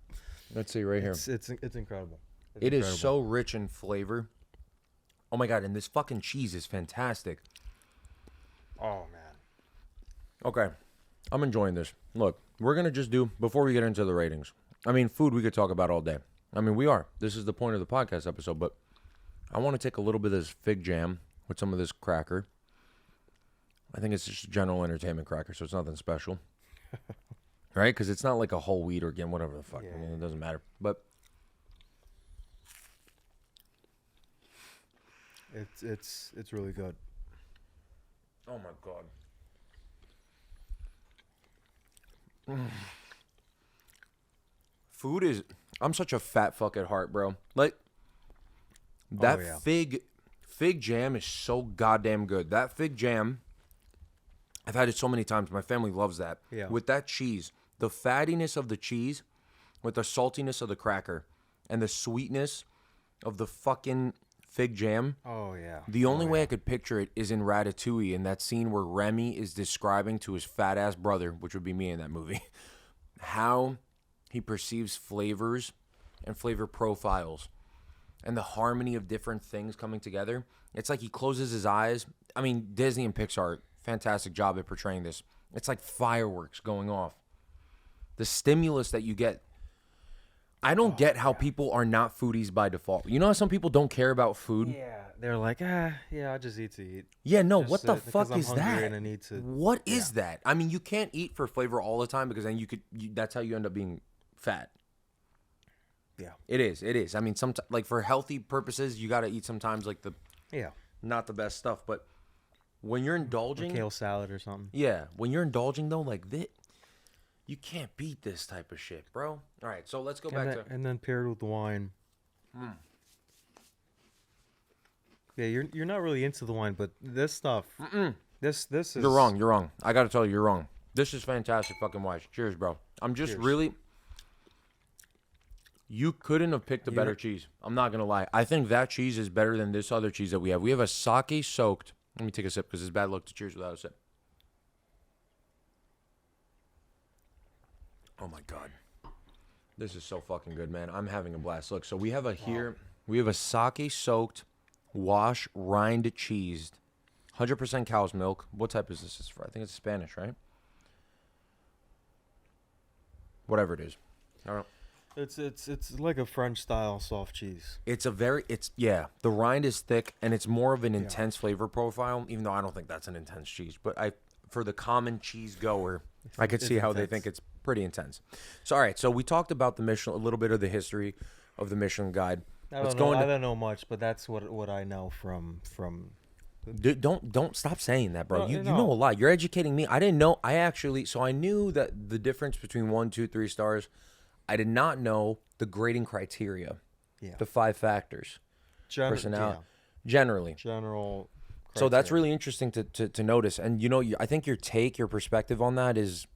Let's see right here. It's incredible. It is so rich in flavor. Oh my god, and this fucking cheese is fantastic. Oh man. Okay. I'm enjoying this. Look, we're going to just do, before we get into the ratings, I mean, food we could talk about all day. I mean, we are. This is the point of the podcast episode, but I want to take a little bit of this fig jam with some of this cracker. I think it's just a general entertainment cracker, so it's nothing special. Right? Because it's not like a whole wheat or again, whatever the fuck. Yeah. I mean, it doesn't matter. But it's really good. Oh my god. Food is. I'm such a fat fuck at heart, bro. Like that fig jam is so goddamn good. That fig jam, I've had it so many times. My family loves that. Yeah. With that cheese, the fattiness of the cheese, with the saltiness of the cracker, and the sweetness of the fucking fig jam. Oh yeah. The only way I could picture it is in Ratatouille, in that scene where Remy is describing to his fat ass brother, which would be me in that movie, how he perceives flavors and flavor profiles and the harmony of different things coming together. It's like he closes his eyes. I mean, Disney and Pixar, fantastic job at portraying this. It's like fireworks going off. The stimulus that you get. I don't get how people are not foodies by default. You know how some people don't care about food? Yeah. They're like, yeah, I just eat to eat. Yeah, no, Just, what the fuck is that? And I need to, What is that? I mean, you can't eat for flavor all the time because then that's how you end up being fat. Yeah. It is. I mean, sometimes, like for healthy purposes, you got to eat sometimes like not the best stuff. But when you're indulging, kale salad or something. Yeah, when you're indulging though, like this, You can't beat this type of shit, bro. All right, so let's go back to... And then paired with the wine. Yeah, you're not really into the wine, but this stuff... This is... You're wrong. You're wrong. I got to tell you, you're wrong. This is fantastic fucking wine. Cheers, bro. I'm just really... You couldn't have picked a better cheese. I'm not going to lie. I think that cheese is better than this other cheese that we have. We have a sake soaked. Let me take a sip because it's bad luck to cheers without a sip. Oh my God. This is so fucking good, man. I'm having a blast. Look, so we have we have a sake soaked, wash rind cheesed, 100% cow's milk. What type is this? I think it's Spanish, right? Whatever it is. I don't know. It's like a French style soft cheese. The rind is thick and it's more of an intense flavor profile, even though I don't think that's an intense cheese. But for the common cheese goer, I could see how they think it's pretty intense. So all right, so we talked about the Michelin, a little bit of the history of the Michelin Guide. I don't know much, but that's what I know from Dude, don't stop saying that, bro. You know a lot. You're educating me. I didn't know. I knew that the difference between 1, 2, 3 stars. I did not know the grading criteria. Yeah. The 5 factors. Personality. Yeah. General criteria. So that's really interesting to notice. And I think your perspective on that is,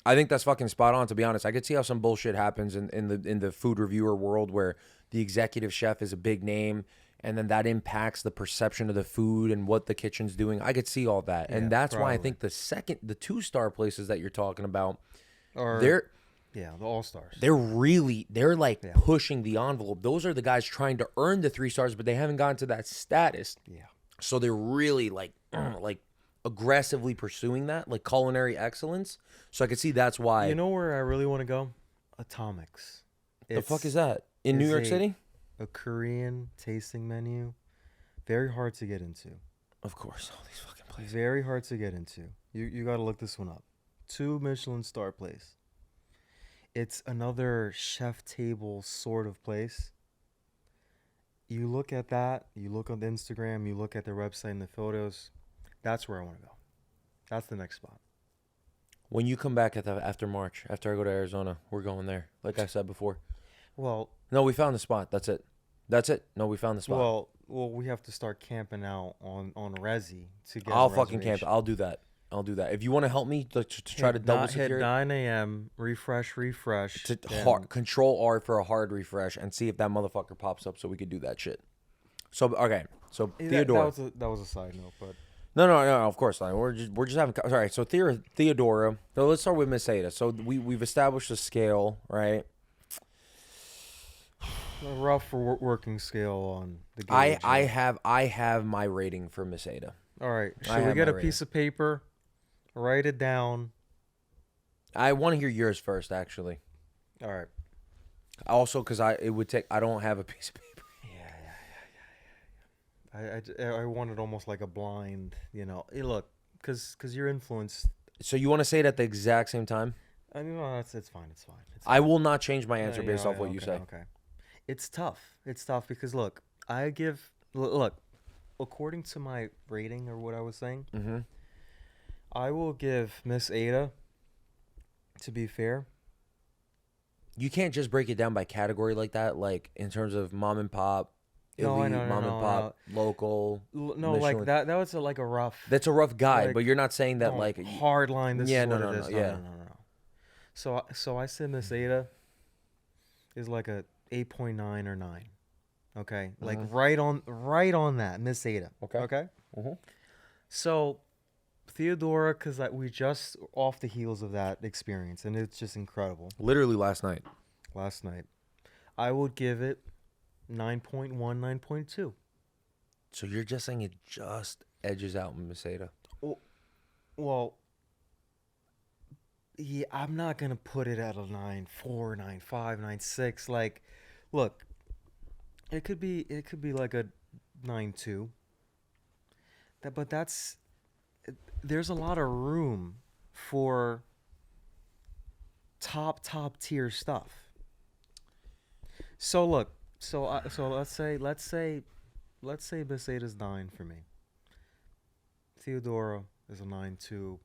I think that's fucking spot on, to be honest. I could see how some bullshit happens in the food reviewer world where the executive chef is a big name and then that impacts the perception of the food and what the kitchen's doing. I could see all that. And that's why I think the 2-star places that you're talking about, the all-stars. They're pushing the envelope. Those are the guys trying to earn the 3 stars, but they haven't gotten to that status. Yeah. So they're really like aggressively pursuing that, like culinary excellence. So I could see that's why. You know where I really want to go? Atomics. The fuck is that? In New York City? A Korean tasting menu. Very hard to get into. Of course, all these fucking places. Very hard to get into. You got to look this one up. 2 Michelin star place. It's another chef table sort of place. You look at that, you look on the Instagram, you look at their website and the photos. That's where I want to go. That's the next spot. When you come back after March, after I go to Arizona, we're going there. Like I said before. Well, no, we found the spot. That's it. No, we found the spot. Well, we have to start camping out on Resi to get. I'll fucking camp. I'll do that. If you want to help me to try to double secure, hit 9 a.m. refresh. Control R for a hard refresh and see if that motherfucker pops up so we could do that shit. So okay, so Theodora. That was a side note, but no, of course not. We're just having. All right, so Theodora. So let's start with Miss Ada. So we've established a scale, right? A rough working scale on the gauge. I have my rating for Miss Ada. All right, should we get a piece of paper? Write it down. I want to hear yours first, actually. All right. Also, because I don't have a piece of paper. Yeah. I want it almost like a blind, Hey, look, because you're influenced. So you want to say it at the exact same time? It's fine. I will not change my answer based off what you say. Okay. It's tough. Because look, according to my rating or what I was saying. Mm-hmm. I will give Miss Ada, to be fair. You can't just break it down by category like that, like in terms of mom and pop, elite, mom and pop, local. No, Michelin. like that was like a rough. That's a rough guide, but you're not saying that like hard line. This is what it is. No. So I say Miss Ada is like a 8.9 or 9. Okay, like right on that Miss Ada. Okay. Mm-hmm. So Theodora, because we just off the heels of that experience, and it's just incredible. Literally last night. I would give it 9.1, 9.2. So you're just saying it just edges out Miss Ada? Well, yeah, I'm not going to put it at a 9.4, 9.5, 9.6. Like, look, it could be like a 9.2. But there's a lot of room for top tier stuff. So look, let's say Miss Ada's 9 for me. Theodora is a 9.2,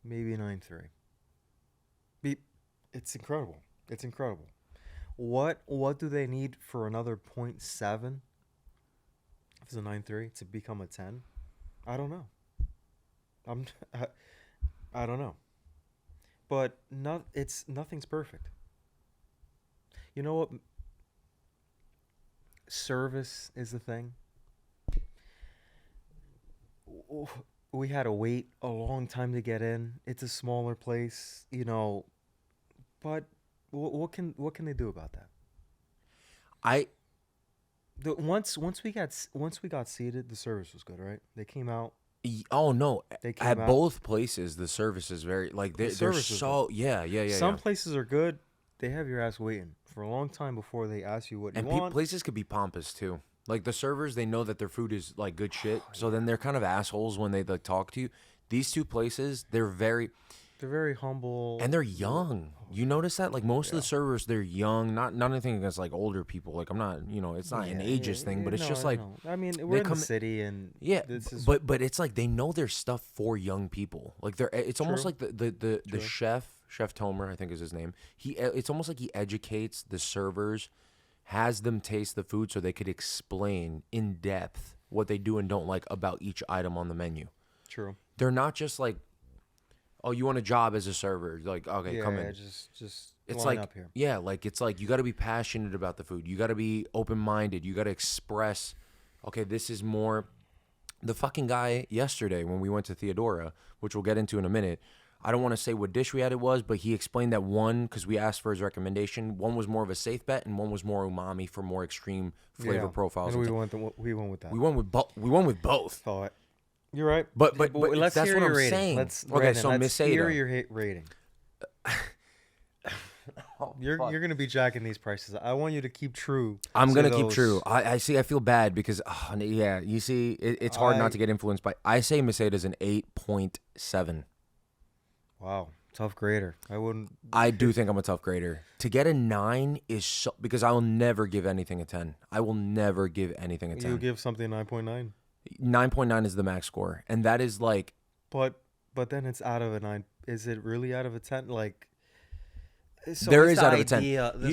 maybe a 9.3. It's incredible. It's incredible. What do they need for another 0.7? If it's a 9.3 to become a 10? I don't know. I'm I don't know. But nothing's perfect. You know what? Service is the thing. We had to wait a long time to get in. It's a smaller place, but what can they do about that? I Once we got seated, the service was good, right? They came out. Oh no! They came At out. both places, the service is very they're so yeah. Some places are good. They have your ass waiting for a long time before they ask you what you want. Places could be pompous too. Like the servers, they know that their food is like good shit, so then they're kind of assholes when they like talk to you. These two places, they're very humble and they're young. You notice that? Like most of the servers, they're young. Not anything against like older people. Like I'm not, it's not an ageist thing, but it's just like I mean, we're in the city and this is but it's like they know their stuff for young people. Like it's almost like the Chef Tomer, I think is his name. It's almost like he educates the servers, has them taste the food so they could explain in depth what they do and don't like about each item on the menu. True. They're not just like, oh, you want a job as a server? Like, okay, come in. Yeah, just it's line like, up here. yeah, like it's like you got to be passionate about the food. You got to be open-minded. You got to express, okay, this is more. The fucking guy yesterday when we went to Theodora, which we'll get into in a minute, I don't want to say what dish we had it was, but he explained that one, because we asked for his recommendation, one was more of a safe bet and one was more umami for more extreme flavor profiles. And we went with that. We went with both. Oh, you're right. But let's that's hear what your I'm rating. saying. Let's hear your rating. You're gonna be jacking these prices. I want you to keep true. I'm gonna keep true. I see. I feel bad because yeah. You see, it's hard not to get influenced by. I say Mercedes an 8.7. Wow, tough grader. I wouldn't. I do think I'm a tough grader. To get a 9 is so because I will never give anything a 10. I will never give anything a 10. You give something 9.9. 9.9 is the max score, and that is like. But then it's out of a 9. Is it really out of a 10? Like. So there is out of a 10.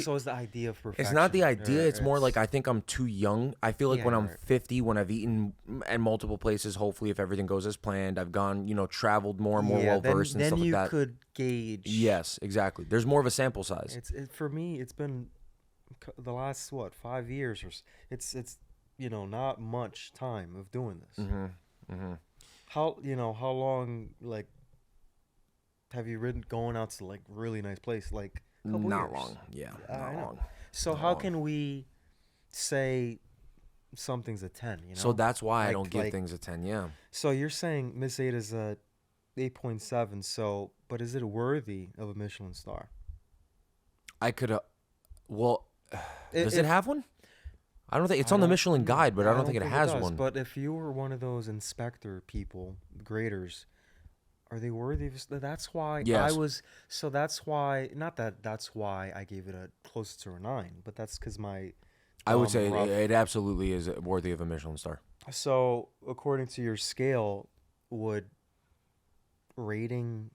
So is the idea of perfection. It's not the idea. It's more like I think I'm too young. I feel like when I'm 50, when I've eaten at multiple places, hopefully if everything goes as planned, I've gone, traveled more and more well-versed and stuff like that. Then you could gauge. Yes, exactly. There's more of a sample size. For me, it's been the last, 5 years or it's not much time of doing this. How long, like, have you going out to like really nice place like a couple not years? Long, yeah, not long. So not how long. Can we say something's a 10? So that's why I don't give things a 10. Yeah. So you're saying Miss 8 is a 8.7. So, but is it worthy of a Michelin star? I could. Well, does it have one? I don't think it's on the Michelin guide, but I don't think it has one. But if you were one of those inspector people, graders. Are they worthy? That's why yes. I was. So that's why. Not that. That's why I gave it a close to a 9. But that's because my. I would say it absolutely is worthy of a Michelin star. So according to your scale, would rating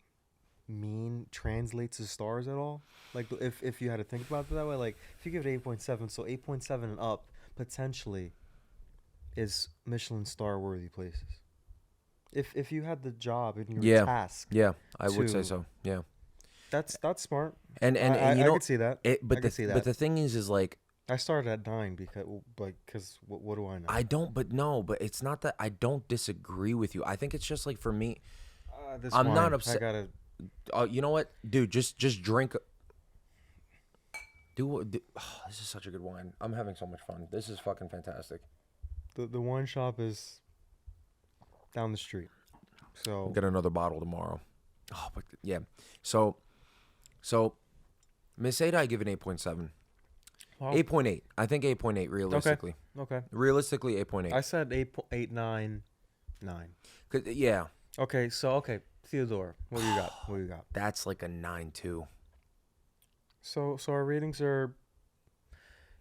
translate to stars at all? Like if you had to think about it that way, like if you give it 8.7, so 8.7 and up potentially is Michelin star worthy places. If you had the job and you were tasked, I would say so. Yeah, that's smart. And I could see that. But the thing is like I started at 9 because what do I know? I don't, but it's not that I don't disagree with you. I think it's just like for me, I'm not upset. I gotta. You know what, dude? Just drink. This is such a good wine. I'm having so much fun. This is fucking fantastic. The wine shop is down the street, so we'll get another bottle tomorrow. Oh, but yeah. So Miss Ada, I give it 8.7. Wow. 8.8. I think 8.8 realistically. Okay. Realistically, 8.8. I said 8.8, 9. Yeah. Okay. Theodora, what do you got? That's like a 9 too. So our ratings are.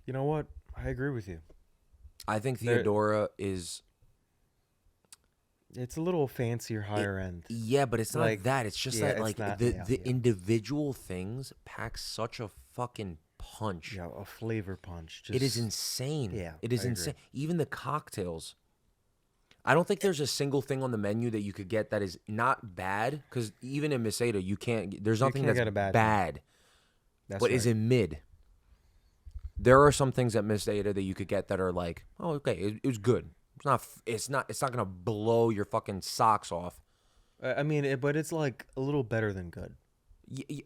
You know what? I agree with you. I think Theodora is. It's a little fancier, higher end. Yeah, but it's not that. It's just that like the yeah. individual things pack such a fucking punch. Yeah, a flavor punch. It is insane. Yeah, it is insane. Even the cocktails. I don't think there's a single thing on the menu that you could get that is not bad. Because even in Meseta, you can't. There's nothing that's bad. But right. Is in mid. There are some things at Meseta that you could get that are like, oh, okay, it was good. It's not gonna blow your fucking socks off. I mean, but it's like a little better than good.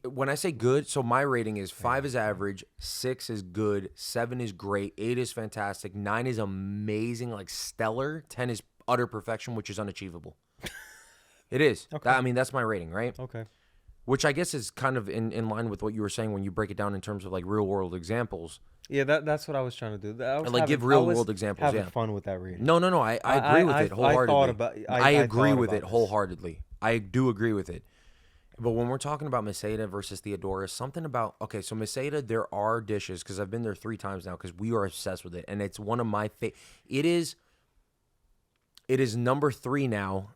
When I say good, so my rating is 5 is average, 6 is good, 7 is great, 8 is fantastic, 9 is amazing, like stellar, 10 is utter perfection, which is unachievable. It is. Okay. I mean, that's my rating, right? Okay. Which I guess is kind of in line with what you were saying when you break it down in terms of like real world examples. Yeah, that's what I was trying to do. I was like give real world examples. Having fun with that rating. No. I agree with it wholeheartedly. I agree with it this. wholeheartedly. I do agree with it. But when we're talking about Meseta versus Theodora, something about so Meseta, there are dishes because I've been there 3 times now because we are obsessed with it, and it's one of my favorite. It is number 3 now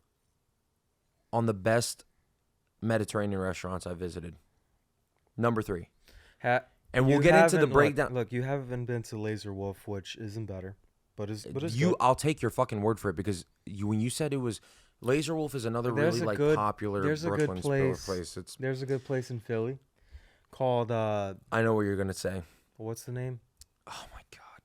on the best Mediterranean restaurants I've visited. Number 3. And we'll get into the breakdown. Look, you haven't been to Laser Wolf, which isn't better, but it's good. I'll take your fucking word for it because when you said it was Laser Wolf is another really popular Brooklyn place. There's a good place in Philly called I know what you're gonna say. What's the name? Oh my god.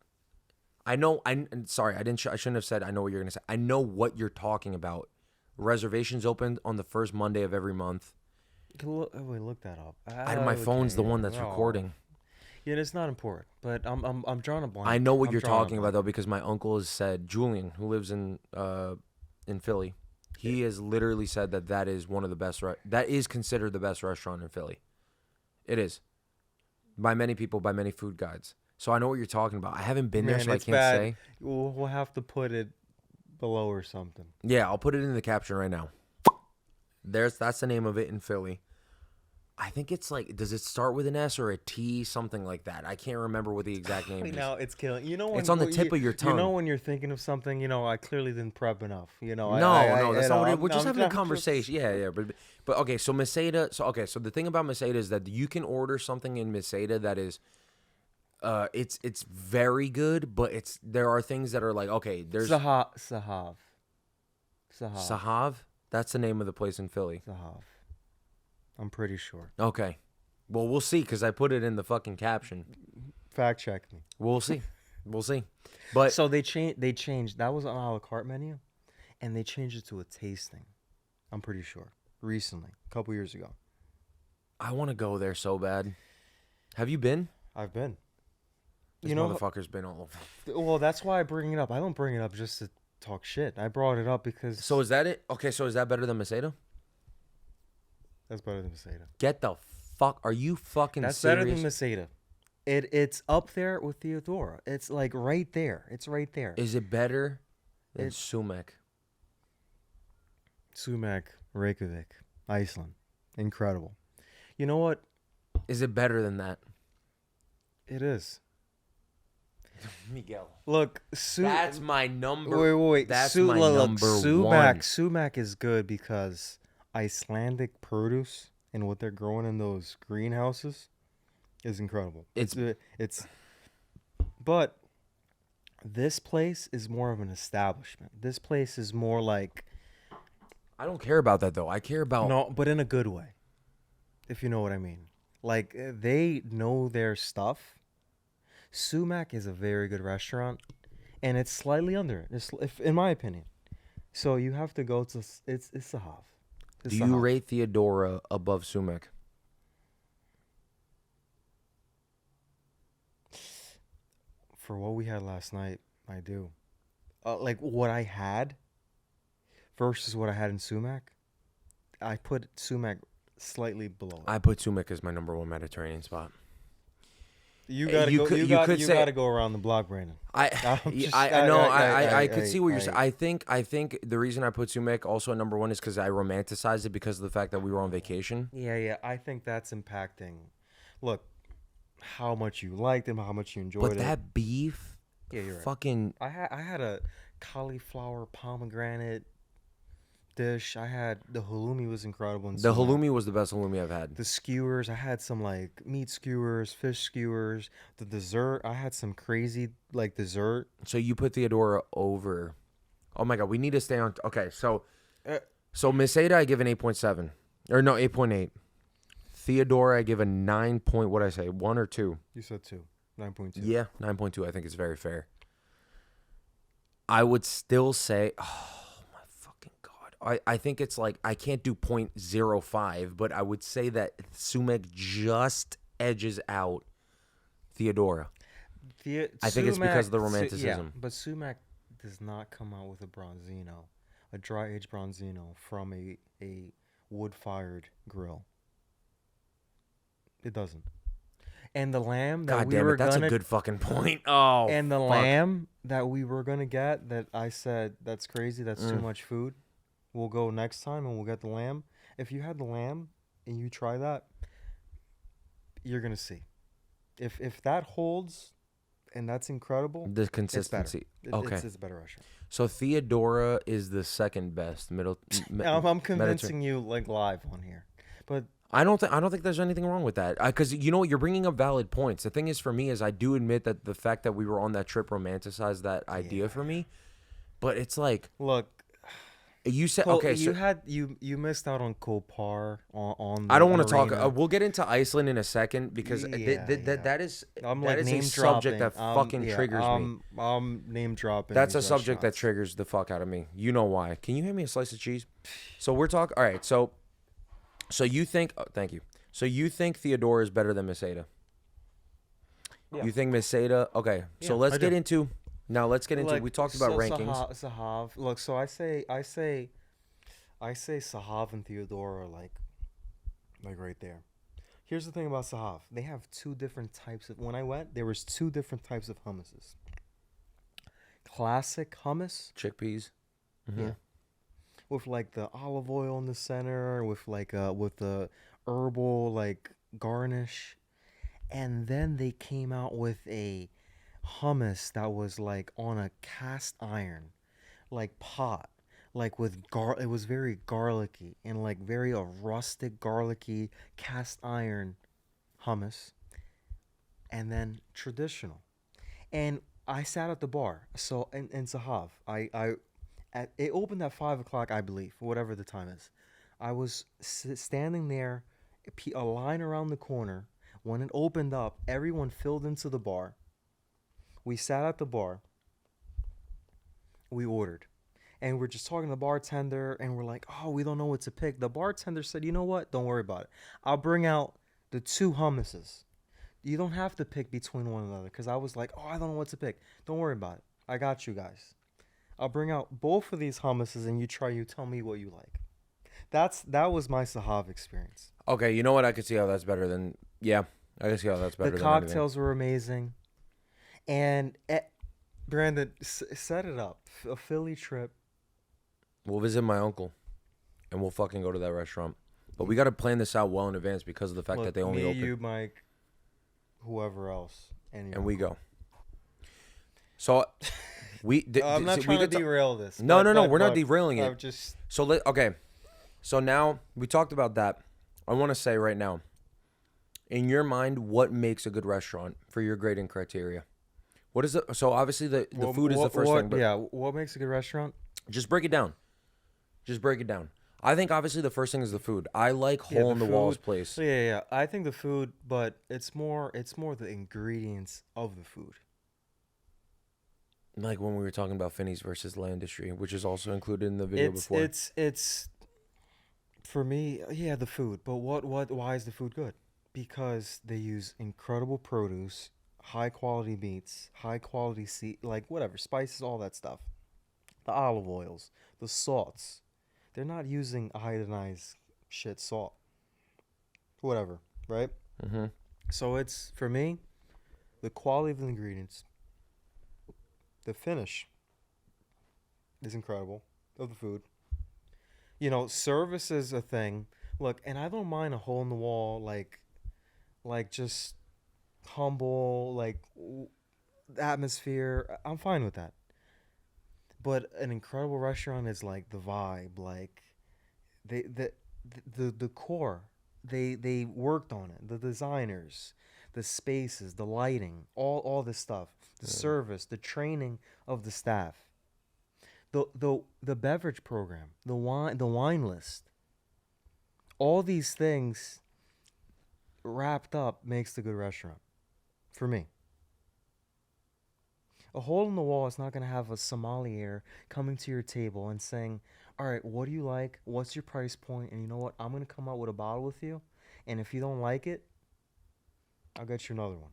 I know. Sorry. I shouldn't have said. I know what you're gonna say. I know what you're talking about. Reservations open on the first Monday of every month. Look that up. My phone's the one that's recording. Yeah, it's not important, but I'm drawing a blank. I know what you're talking about though because my uncle has said Julian, who lives in Philly. He has literally said that is one of the best. That is considered the best restaurant in Philly. It is, by many people, by many food guides. So I know what you're talking about. I haven't been there, so I can't say. We'll have to put it below or something. Yeah, I'll put it in the caption right now. That's the name of it in Philly. I think it's like, does it start with an S or a T, something like that? I can't remember what the exact name is. No, it's killing. You know, when, it's on the tip of your tongue. You know when you're thinking of something. I clearly didn't prep enough. No, that's not what we're just having a conversation. Yeah, but okay. So Meseta. So the thing about Meseta is that you can order something in Meseta that is, it's very good, but there are things that are like there's Sahav. That's the name of the place in Philly. Sahav. I'm pretty sure. Okay. Well, we'll see because I put it in the fucking caption. Fact check me. We'll see. But so they changed. That was an a la carte menu, and they changed it to a tasting. I'm pretty sure. Recently, a couple years ago. I want to go there so bad. Have you been? I've been. This motherfucker's been all over. Well, that's why I bring it up. I don't bring it up just to talk shit. I brought it up because. So is that it? Okay, so is that better than Meseta? That's better than Meseta. Get the fuck. Are you fucking That's serious? Better than Meseta. It's up there with Theodora. It's like right there. It's right there. Is it better than Sumac? Sumac, Reykjavik, Iceland. Incredible. You know what? Is it better than that? It is. Miguel. Look, that's my number. Wait. That's my number one. Sumac is good because Icelandic produce and what they're growing in those greenhouses is incredible. But this place is more of an establishment. This place is more like. I don't care about that though. I care about but in a good way, if you know what I mean. Like they know their stuff. Sumac is a very good restaurant, and it's slightly under it, in my opinion. So you have to go to it's Sahav. Do you rate Theodora above Sumac? For what we had last night, I do. Like what I had versus what I had in Sumac, I put Sumac slightly below it. I put Sumac as my number 1 Mediterranean spot. You gotta go around the block, Brandon. I could see what you're saying. I think the reason I put Sumac also at number 1 is because I romanticized it because of the fact that we were on vacation. Yeah. I think that's impacting. Look, how much you liked him, how much you enjoyed it. But that beef, yeah, you're fucking. Right. I had a cauliflower pomegranate dish. I had the halloumi was incredible. In The sumac. halloumi was the best halloumi I've had. The skewers, I had some like meat skewers, fish skewers. The dessert, I had some crazy like dessert. So you put Theodora over. Oh my god, we need to stay on. Okay, so Uh, Miss Ada I give an 8.7, or no 8.8. Theodora I give a 9 point. What did I say? 1 or 2? You said 2, 9.2. Yeah, 9.2. I think it's very fair. I would still say, oh my fucking god. I think it's like I can't do 0.05, but I would say that sumac just edges out Theodora. I think it's because of the romanticism. Yeah, but sumac does not come out with a bronzino, a dry aged bronzino from a wood fired grill. It doesn't. And the lamb that God we damn were it, that's gonna a good fucking point. Oh, and the fuck. lamb that we were gonna get that I said that's crazy, that's too much food. We'll go next time and we'll get the lamb. If you had the lamb and you try that, you're gonna see. If that holds and that's incredible, The consistency. Okay. It's a better restaurant. So Theodora is the second best I'm convincing you like live on here, but I don't think there's anything wrong with that. Because you know what, you're bringing up valid points. The thing is, for me, is I do admit that the fact that we were on that trip romanticized that idea for me. But it's like, look, you said Cole, okay. You missed out on Kopar on. I don't want to marina. talk. We'll get into Iceland in a second because that is I'm that like is name a subject that dropping. fucking triggers me. I'm name dropping. That's a these subject that restaurants. triggers the fuck out of me. You know why? Can you hand me a slice of cheese? So we're talking. All right. So you think? Oh, thank you. So you think Theodora is better than Miss Ada? Yeah. You think Miss Ada? Okay. So Yeah, let's I get do. into. Now let's get into. Like, We talked about rankings. Sahav. Look, so I say Sahav and Theodora like right there. Here's the thing about Sahav. They have two different types of. When I went, there was two different types of hummuses. Classic hummus, Chickpeas. yeah, with like the olive oil in the center, with the herbal like garnish, and then they came out with a hummus that was like on a cast iron, like pot, like with it was very garlicky and like very a rustic garlicky cast iron hummus, and then traditional. And I sat at the bar, so in Sahav, it opened at 5 o'clock, I believe, whatever the time is. I was standing there, a line around the corner. When it opened up, everyone filled into the bar. We sat at the bar. We ordered. And we're just talking to the bartender, and we're like, oh, we don't know what to pick. The bartender said, you know what? Don't worry about it. I'll bring out the two hummuses. You don't have to pick between one another. Because I was like, oh, I don't know what to pick. Don't worry about it. I got you guys. I'll bring out both of these hummuses, and you tell me what you like. That was my Sahav experience. Okay, you know what? I could see how that's better than. Yeah, I can see how that's better. The than cocktails were amazing, and Brandon, set it up. A Philly trip. We'll visit my uncle, and we'll fucking go to that restaurant. But we got to plan this out well in advance because of the fact that they only open. You, Mike, whoever else, and we go. So I'm not trying to derail this. No, we're not derailing it. Just okay. So now we talked about that. I want to say right now, in your mind, what makes a good restaurant for your grading criteria? What is it? So obviously the food is the first thing. But yeah, what makes a good restaurant? Just break it down. I think obviously the first thing is the food. I like hole in the walls place. Yeah. I think the food, but it's more the ingredients of the food. Like when we were talking about Finney's versus Landistry, which is also included in the video before. It's for me, yeah, the food. But why is the food good? Because they use incredible produce, high quality meats, high quality spices, all that stuff. The olive oils, the salts. They're not using iodinized shit salt. Whatever, right? Mm-hmm. So it's, for me, the quality of the ingredients. The finish is incredible of the food. Service is a thing. Look, and I don't mind a hole in the wall, like just humble, like atmosphere. I'm fine with that. But an incredible restaurant is like the vibe, like they the core. They worked on it. The designers, the spaces, the lighting, all this stuff, the service, the training of the staff, the beverage program, the wine list. All these things wrapped up makes the good restaurant for me. A hole in the wall is not going to have a sommelier coming to your table and saying, all right, what do you like? What's your price point? And you know what? I'm going to come out with a bottle with you. And if you don't like it, I'll get you another one.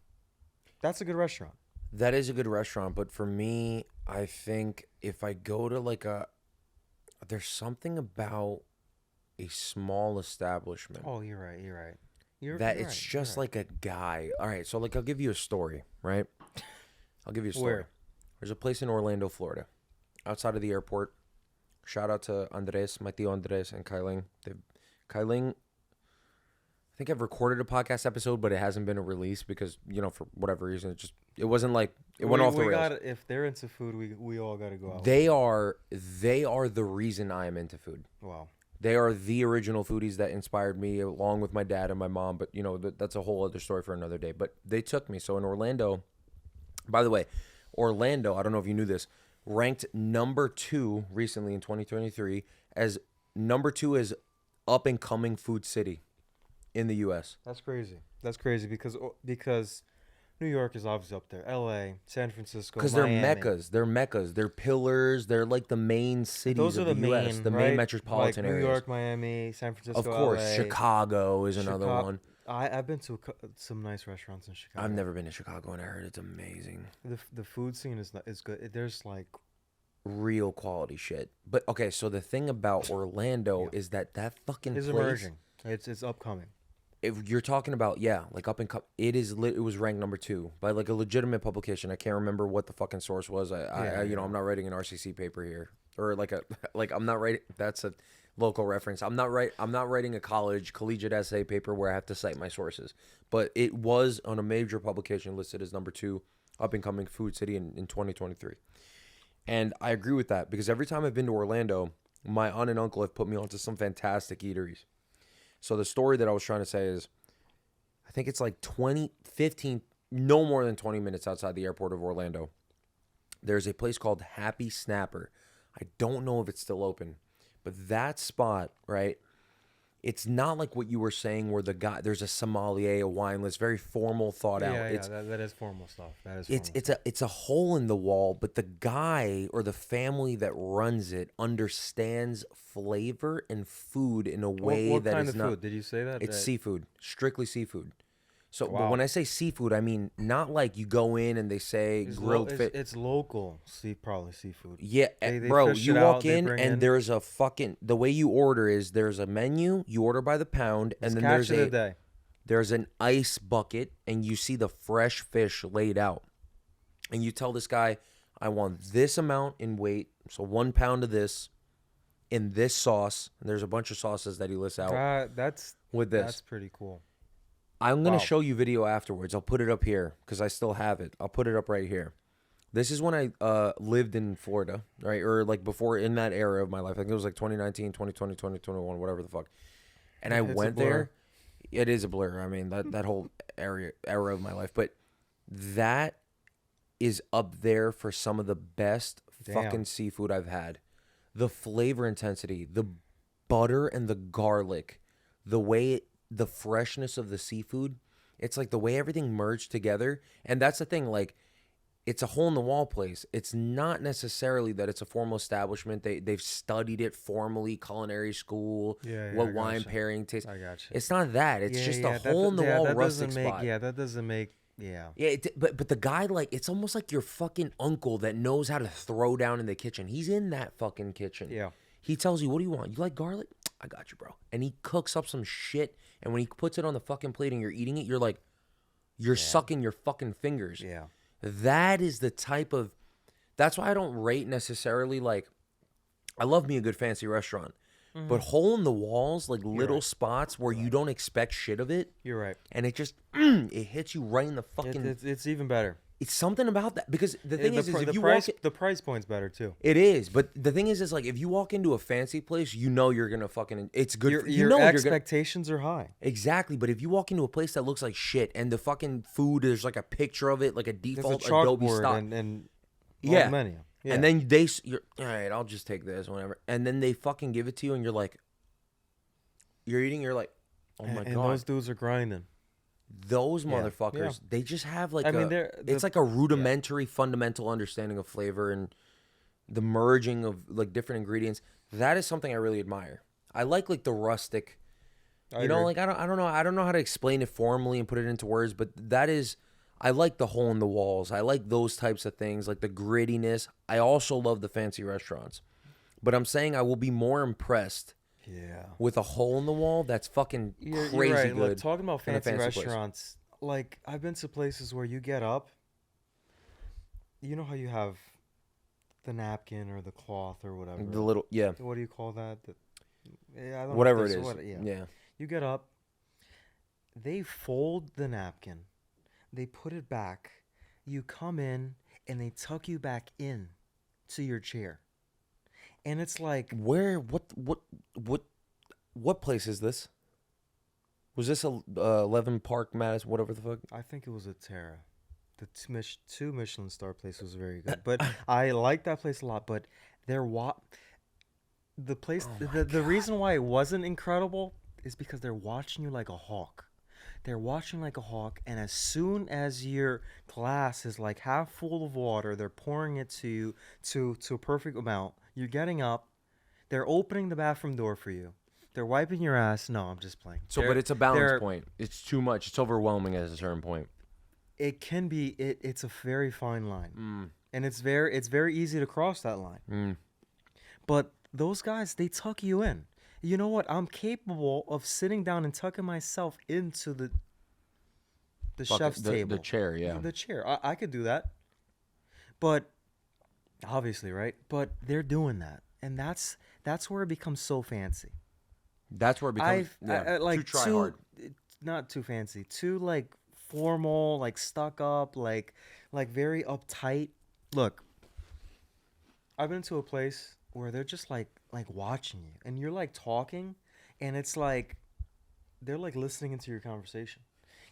That's a good restaurant. That is a good restaurant, but for me, I think if I go to there's something about a small establishment. Oh, you're right. You're right. It's just like a guy. All right, so I'll give you a story, right? I'll give you a story. Where? There's a place in Orlando, Florida, outside of the airport. Shout out to Andres, my tío Andres, and Kailing. Kailing, I think I've recorded a podcast episode, but it hasn't been released because, for whatever reason, it wasn't like it went off the rails. If they're into food, we all got to go out. They are the reason I am into food. Wow. They are the original foodies that inspired me, along with my dad and my mom. But that's a whole other story for another day. But they took me. So in Orlando, by the way, Orlando, I don't know if you knew this, ranked number 2 recently in 2023 as number 2 as up and coming food city in the U.S. That's crazy. That's crazy because New York is obviously up there. L.A., San Francisco, because they're meccas. They're meccas. They're pillars. They're like the main cities Those are of the U.S. main, The right? main metropolitan like areas. New York, Miami, San Francisco, of course, LA. Chicago is another one. I've been to some nice restaurants in Chicago. I've never been to Chicago, and I heard it's amazing. The food scene is good. There's like real quality shit. But okay, so the thing about Orlando is that fucking is place, emerging. It's upcoming. If you're talking about like up and come, it was ranked number 2 by like a legitimate publication. I can't remember what the fucking source was. I'm not writing an RCC paper here, or I'm not writing. That's a local reference. I'm not writing a collegiate essay paper where I have to cite my sources. But it was on a major publication listed as number 2 up and coming food city in 2023. And I agree with that because every time I've been to Orlando, my aunt and uncle have put me onto some fantastic eateries. So the story that I was trying to say is, I think it's like 15, no more than 20 minutes outside the airport of Orlando. There's a place called Happy Snapper. I don't know if it's still open, but that spot, right? It's not like what you were saying where there's a sommelier, a wine list, very formal, thought out. That is formal stuff. It's a hole in the wall, but the guy or the family that runs it understands flavor and food in a way what that kind is of not. Food? Did you say that? It's seafood, strictly seafood. So, Wow. but when I say seafood, I mean not like you go in and they say grilled fish. It's local, probably seafood. Yeah, They bro, fish you it walk out, they in bring and in- there's a fucking, the way you order is there's a menu, you order by the pound, and then Catch of the day. there's an ice bucket, and you see the fresh fish laid out. And you tell this guy, I want this amount in weight, so 1 pound of this in this sauce. And there's a bunch of sauces that he lists out That's pretty cool. I'm going to Wow. show you video afterwards. I'll put it up here because I still have it. I'll put it up right here. This is when I lived in Florida, right? Or like before, in that era of my life. I think it was like 2019, 2020, 2021, whatever the fuck. And I went there. It is a blur. I mean, that whole era of my life. But that is up there for some of the best fucking seafood I've had. The flavor intensity, the butter and the garlic, the freshness of the seafood. It's like the way everything merged together. And that's the thing, like, it's a hole in the wall place. It's not necessarily that it's a formal establishment. They've studied it formally, culinary school, what wine pairing tastes. I got you. It's not that. It's just a hole in the wall rustic spot. That doesn't make. Yeah. Yeah, but the guy, like, it's almost like your fucking uncle that knows how to throw down in the kitchen. He's in that fucking kitchen. Yeah. He tells you, what do you want? You like garlic? I got you, bro. And he cooks up some shit. And when he puts it on the fucking plate and you're eating it, you're like, you're sucking your fucking fingers. Yeah. That is the type of, that's why I don't rate necessarily, like, I love me a good fancy restaurant. but hole in the walls, like little right. spots where you don't expect shit of it, You're right. and it just it hits you right in the fucking. It's even better. It's something about that because the thing is if you price, walk, the price point's better too. it is. But the thing is like if you walk into a fancy place, you know you're gonna fucking. It's good. Your expectations are high. Exactly, but if you walk into a place that looks like shit and the fucking food, there's like a picture of it, like a default Adobe stock, and yeah. the menu. Yeah. And then you're all right. I'll just take this, whatever. And then they fucking give it to you, and you're like, you're eating, you're like, oh my and god, those dudes are grinding. those motherfuckers, they just have like it's like a rudimentary, fundamental understanding of flavor and the merging of like different ingredients. That is something I really admire. I like the rustic. I don't know how to explain it formally and put it into words, but that is, I like the hole in the walls. I like those types of things, like the grittiness. I also love the fancy restaurants, but I'm saying I will be more impressed with a hole in the wall that's fucking crazy you're right. good. Like, talking about fancy restaurants, place. like I've been to places where you get up, you know how you have the napkin or the cloth or whatever. The little, yeah. What do you call that? I don't whatever know it is. Yeah. You get up, they fold the napkin, they put it back, you come in, and they tuck you back in to your chair. And it's like, what place is this? Was this a 11 Park Madison, whatever the fuck? I think it was a Terra. The two Michelin star place was very good, but I like that place a lot. But the place, the reason why it wasn't incredible is because they're watching you like a hawk. They're watching like a hawk, and as soon as your glass is like half full of water, they're pouring it to you to a perfect amount. You're getting up. They're opening the bathroom door for you. They're wiping your ass. No, I'm just playing. So, but it's a balance point. It's too much. It's overwhelming at a certain point. It can be. It's a very fine line, and it's very easy to cross that line. But those guys, they tuck you in. You know what? I'm capable of sitting down and tucking myself into the chef's table. The chair, yeah. The chair. I could do that. But obviously, right? But they're doing that. And that's where it becomes so fancy. That's where it becomes like too try hard. Not too fancy. Too like formal, like stuck up, like very uptight. Look, I've been to a place where they're just like watching you, and you're like talking, and it's like they're like listening into your conversation.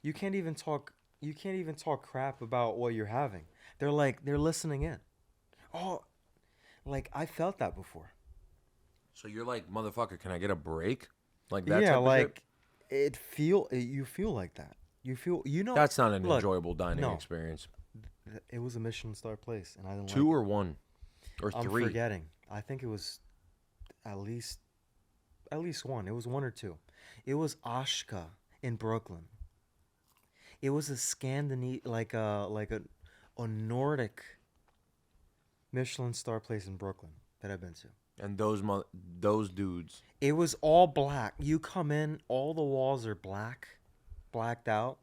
You can't even talk crap about what you're having. They're listening in. Oh, like I felt that before. So you're like, motherfucker, can I get a break? Like that. Yeah, type like of shit? you feel like that. You feel, that's not an enjoyable dining experience. It was a Michelin star place, and I didn't. Two like or one, or three. I'm forgetting. I think it was at least one. It was one or two. It was Ashka in Brooklyn. It was a Scandinavian, like a Nordic Michelin star place in Brooklyn that I've been to. And those dudes. It was all black. You come in, all the walls are blacked out.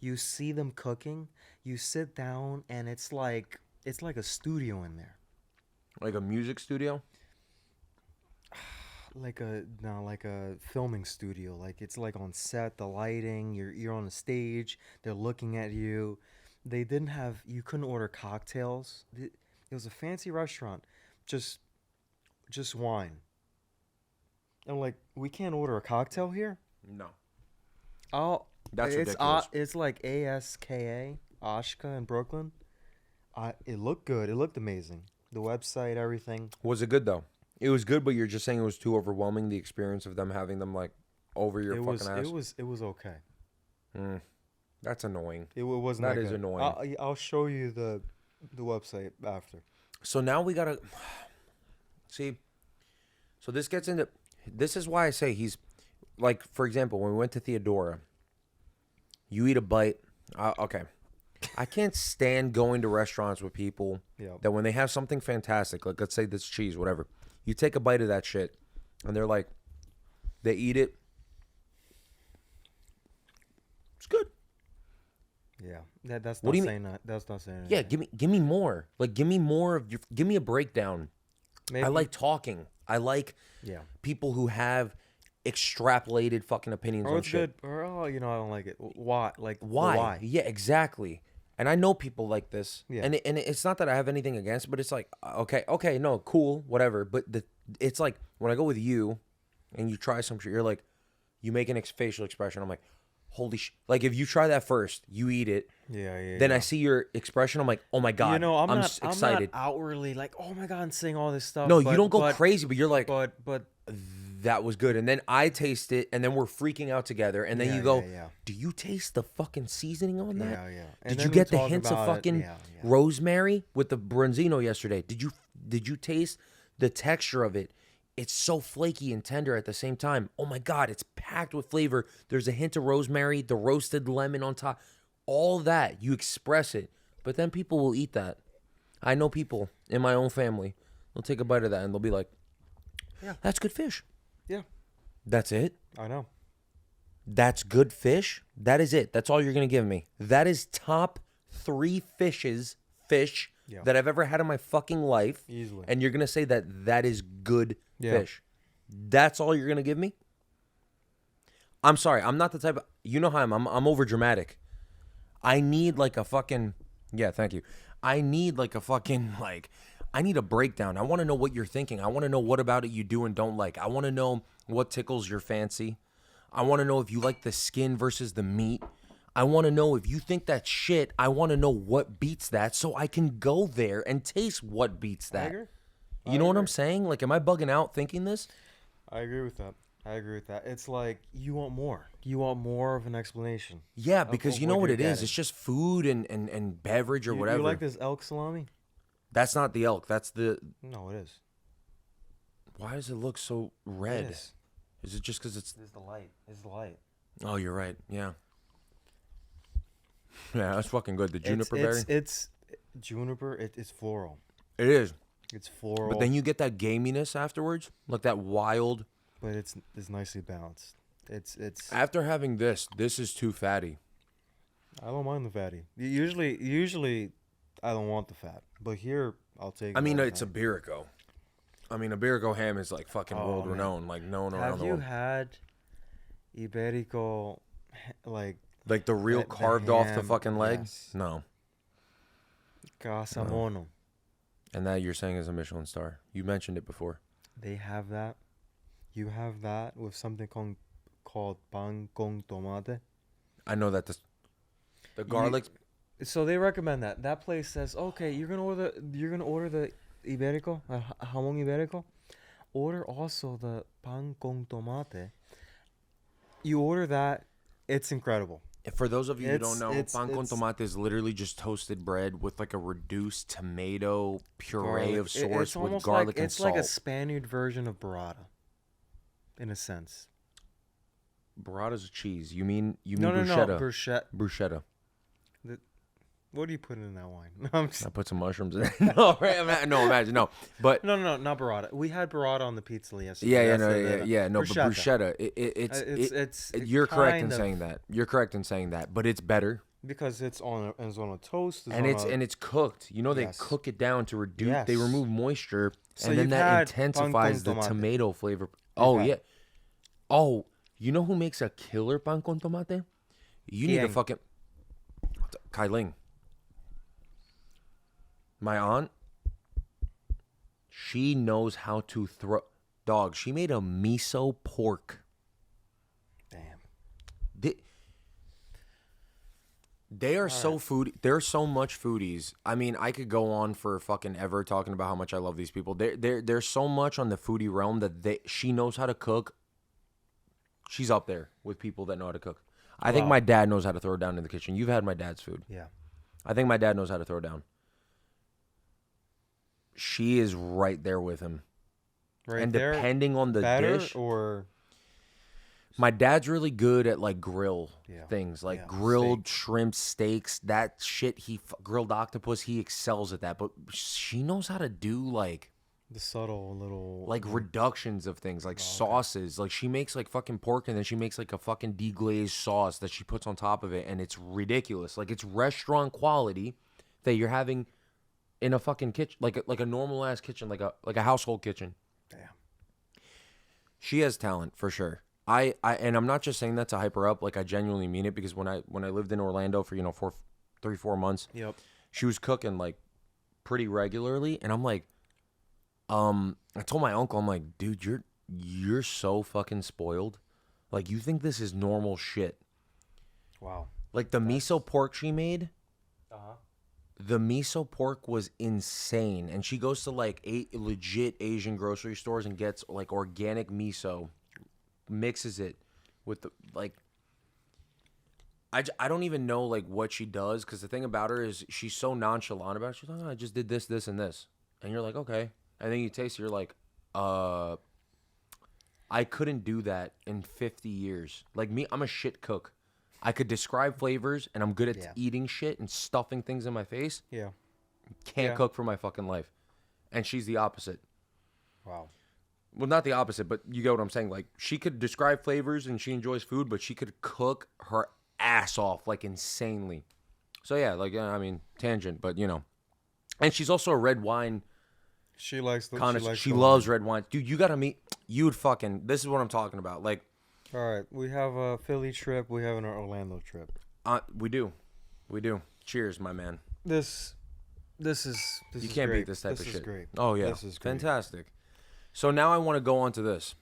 You see them cooking. You sit down, and it's like a studio in there. Like a music studio? Like a filming studio. Like it's like on set, the lighting, you're on a stage, they're looking at you. You couldn't order cocktails. It was a fancy restaurant. Just wine. I'm like, we can't order a cocktail here? No. Oh, that's ridiculous. It's like ASKA, Ashka in Brooklyn. It looked good. It looked amazing. The website, everything. Was it good though? It was good, but you're just saying it was too overwhelming. The experience of them having them like over your fucking ass. It was okay. That's annoying. It wasn't. That is good. Annoying. I'll show you the website after. So now we gotta see. So this gets into. This is why I say he's like, for example, when we went to Theodora. You eat a bite. Okay. I can't stand going to restaurants with people that when they have something fantastic, like let's say this cheese, whatever, you take a bite of that shit, and they're like, they eat it. It's good. Yeah, that's not saying that. That's not saying. Yeah, give me more. Like, give me more of your. Give me a breakdown. Maybe, I like talking. I like people who have extrapolated fucking opinions on shit. Good. Or, I don't like it. Why? Like, Why? Why? Yeah, exactly. And I know people like this. Yeah. And it's not that I have anything against, but it's like, okay, no, cool, whatever. But it's like when I go with you and you try some shit, you're like, you make an facial expression. I'm like, holy shit. Like, if you try that first, you eat it. Yeah. Then I see your expression. I'm like, oh my God. I'm excited. I'm not outwardly like, oh my God, and saying all this stuff. No, you don't go crazy, but you're like, but that was good. And then I taste it, and then we're freaking out together. And then you go, do you taste the fucking seasoning on that? Yeah. Did you get the hints of fucking rosemary with the branzino yesterday? Did you taste the texture of it? It's so flaky and tender at the same time. Oh my God, it's packed with flavor. There's a hint of rosemary, the roasted lemon on top. All that, you express it. But then people will eat that. I know people in my own family. They'll take a bite of that and they'll be like, yeah, that's good fish. Yeah. That's it? I know. That's good fish? That is it. That's all you're going to give me. That is top 3 fish that I've ever had in my fucking life. Easily. And you're going to say that is good fish. That's all you're going to give me? I'm sorry. I'm not the type of... You know how I'm over dramatic. I need like a fucking... Yeah, thank you. I need like a fucking I need a breakdown. I want to know what you're thinking. I want to know what about it you do and don't like. I want to know what tickles your fancy. I want to know if you like the skin versus the meat. I want to know if you think that shit. I want to know what beats that so I can go there and taste what beats that. You know what I'm saying? Like, am I bugging out thinking this? I agree with that. It's like you want more. You want more of an explanation. Yeah, because you know what it is? It's just food and beverage or whatever. You like this elk salami? That's not the elk. That's the... No, it is. Why does it look so red? Is it just because it's... It's the light. It's the light. Oh, you're right. Yeah. Yeah, that's fucking good. The juniper berry? It's juniper. It's floral. It is. It's floral. But then you get that gaminess afterwards. Like that wild... But it's nicely balanced. It's After having this is too fatty. I don't mind the fatty. Usually I don't want the fat. But here I'll take it. I mean, it's Iberico. I mean, Iberico ham is like fucking world renowned, like known around the world. Have you had Iberico like the real carved off the fucking leg? Yes. No. Casamono. No. And that you're saying is a Michelin star. You mentioned it before. They have that. You have that with something called pan con tomate. I know that the garlic. So they recommend that. That place says, okay, you're gonna order the Iberico, jamón Iberico. Order also the pan con tomate. You order that, it's incredible. For those of you who don't know, pan con tomate is literally just toasted bread with like a reduced tomato puree of sorts with garlic and salt. It's like a Spaniard version of burrata, in a sense. Burrata's a cheese. You mean bruschetta? No, bruschetta. What do you put in that wine? I put some mushrooms in it. No, imagine. No, but no, not burrata. We had burrata on the pizza yesterday. No, but bruschetta. It's you're correct in saying that. You're correct in saying that, but it's better because it's on a toast, and it's cooked. You know, they cook it down to reduce. Yes. They remove moisture, and then that intensifies the tomato flavor. Yeah. Oh, you know who makes a killer pan con tomate? You need a fucking Kai Ling. My aunt, she knows how to throw... Dog, she made a miso pork. Damn. They are so foodie. They're so much foodies. I mean, I could go on for fucking ever talking about how much I love these people. They're so much on the foodie realm that she knows how to cook. She's up there with people that know how to cook. I think my dad knows how to throw down in the kitchen. You've had my dad's food. Yeah. I think my dad knows how to throw down. She is right there with him. Right and there, depending on the dish. Or my dad's really good at like grill things, like grilled shrimp steaks. That shit, grilled octopus, he excels at that. But she knows how to do like the subtle little like reductions of things, like sauces. Like she makes like fucking pork and then she makes like a fucking deglazed sauce that she puts on top of it, and it's ridiculous. Like it's restaurant quality that you're having in a fucking kitchen, like a normal ass kitchen, like a household kitchen. Damn. She has talent for sure. And I'm not just saying that to hype her up. Like I genuinely mean it because when I lived in Orlando for 4 months, Yep. she was cooking like pretty regularly, and I'm like, I told my uncle, I'm like, dude, you're so fucking spoiled. Like you think this is normal shit. Wow. Like the miso pork she made. Uh-huh. The miso pork was insane, and she goes to like legit Asian grocery stores and gets like organic miso, mixes it with the like. I don't even know like what she does because the thing about her is she's so nonchalant about it. She's like, oh, I just did this, this, and this, and you're like, okay, and then you taste it, you're like, I couldn't do that in 50 years. Like me, I'm a shit cook. I could describe flavors, and I'm good at eating shit and stuffing things in my face. Yeah. Can't cook for my fucking life. And she's the opposite. Wow. Well, not the opposite, but you get what I'm saying. Like, she could describe flavors and she enjoys food, but she could cook her ass off, like, insanely. So, yeah, like, I mean, tangent, but, you know. And she's also a red wine She likes the connoisseur. She loves red wine. Dude, you gotta meet. You would fucking. This is what I'm talking about. Like, all right, we have a Philly trip. We have an Orlando trip. we do. Cheers, my man. This is You can't great. beat this type of This is shit. great. Oh, yeah. This is great. Fantastic. So now I want to go on to this.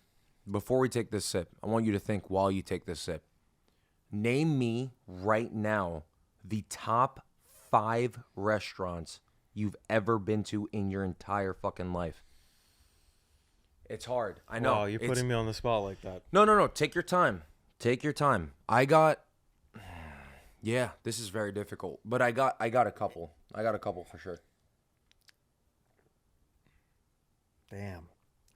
Before we take this sip, I want you to think while you take this sip. Name me right now the top 5 restaurants you've ever been to in your entire fucking life. It's hard. I know. Wow, you're putting me on the spot like that. No. Take your time. Take your time. Yeah, this is very difficult, but I got a couple. I got a couple for sure. Damn.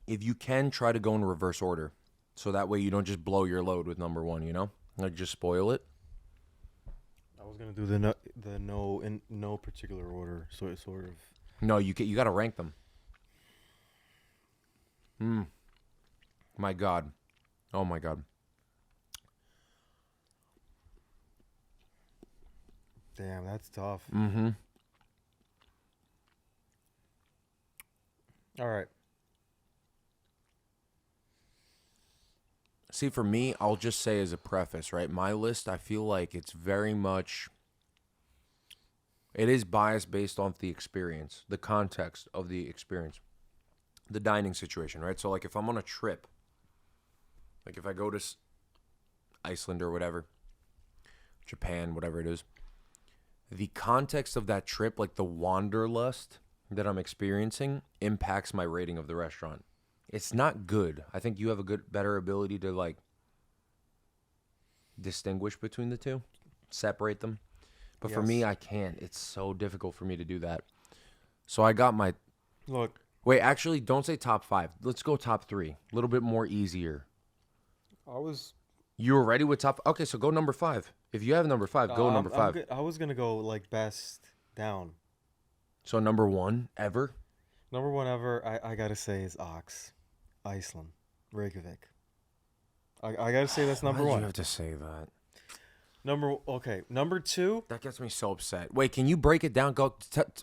If you can, try to go in reverse order, so that way you don't just blow your load with number 1. You know, like just spoil it. I was gonna do the no in no particular order, sort of. No, you got to rank them. My God. Oh my God. Damn, that's tough. Mm-hmm. All right. See, for me, I'll just say as a preface, right? My list, I feel like it's very much. It is biased based off the experience, the context of the experience, the dining situation, right? So, like, if I'm on a trip, like if I go to Iceland or whatever, Japan, whatever it is, the context of that trip, like the wanderlust that I'm experiencing, impacts my rating of the restaurant. It's not good. I think you have a better ability to, like, distinguish between the two, separate them. But for me, I can't. It's so difficult for me to do that. So I got my... Look. Wait, actually, don't say top 5. Let's go top 3. A little bit more easier. You were ready with top... Okay, so go number 5. If you have number 5, go number 5. I was going to go, like, best down. So number 1 ever? Number 1 ever, I got to say, is Ox. Iceland. Reykjavik. I got to say that's number 1. Why did you have to say that? Number 2. That gets me so upset. Wait, can you break it down? Go.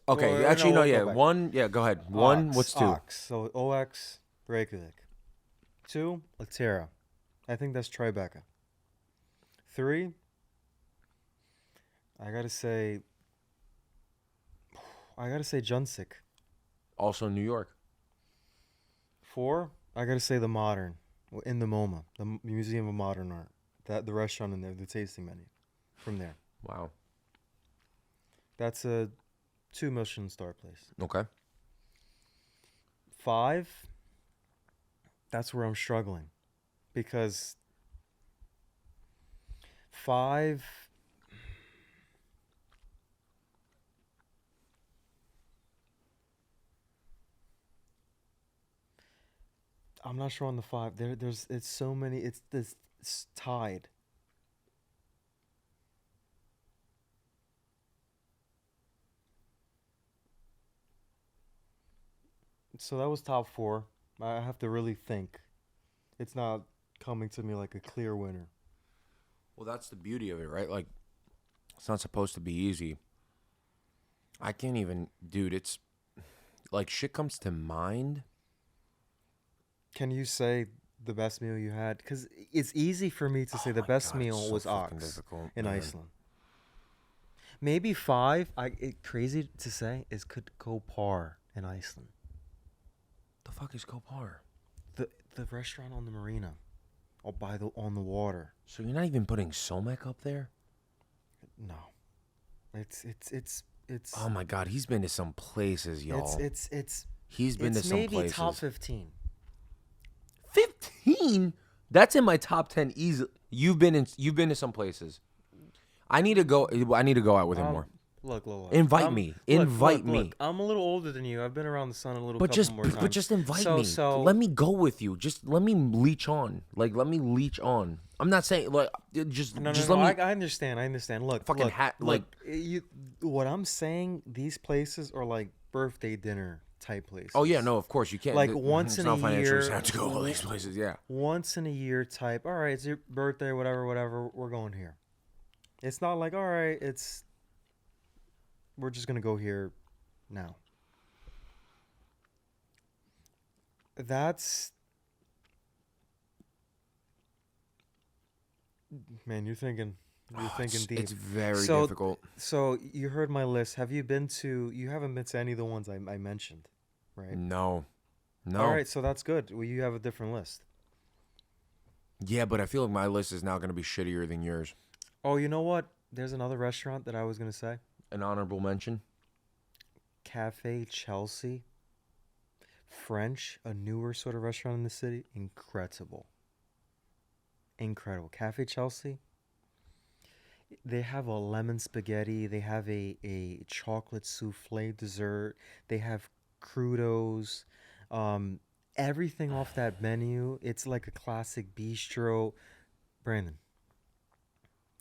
Okay, Well, actually, no, we'll yeah. go back. 1, yeah, go ahead. 1, what's 2? Ox. So OX, Reykjavik. 2, Latera. I think that's Tribeca. 3, I gotta say Junsik. Also New York. 4, I gotta say the Modern in the MoMA, the Museum of Modern Art. That the restaurant in there, the tasting menu, from there. Wow. That's a 2 Michelin star place. Okay. 5, that's where I'm struggling, because 5. I'm not sure on the 5. It's so many. It's tied. So that was top 4. I have to really think. It's not coming to me like a clear winner. Well, that's the beauty of it, right? Like, it's not supposed to be easy. I can't even, dude, it's like shit comes to mind. Can you say The best meal you had? Because it's easy for me to say the best meal was ox in Iceland. Maybe 5. Crazy to say is could go par in Iceland. The fuck is Kopar? The restaurant on the marina, on the water. So you're not even putting Somek up there? No, it's. Oh my god, he's been to some places, y'all. He's been to some maybe places. top 15. 15? That's in my top 10 easily. You've been to some places. I need to go out with him more. Look. Invite me. Invite me. Look, I'm a little older than you. I've been around the sun a little more times. But just invite me. Let me go with you. Just let me leech on. Like, let me leech on. I'm not saying, like, just let me. I understand. Look, what I'm saying, these places are like birthday dinner type places. Oh, yeah, no, of course, you can't. Like, once in a year. Have to go to all these places, yeah. Once in a year type. All right, it's your birthday, whatever, we're going here. It's not like, all right, we're just going to go here now. Man, you're thinking deep. It's very difficult. So you heard my list. You haven't been to any of the ones I mentioned, right? No. All right, so that's good. Well, you have a different list. Yeah, but I feel like my list is now going to be shittier than yours. Oh, you know what? There's another restaurant that I was going to say. An honorable mention? Cafe Chelsea. French, a newer sort of restaurant in the city. Incredible. Cafe Chelsea. They have a lemon spaghetti. They have a chocolate souffle dessert. They have crudos. Everything off that menu. It's like a classic bistro. Brandon,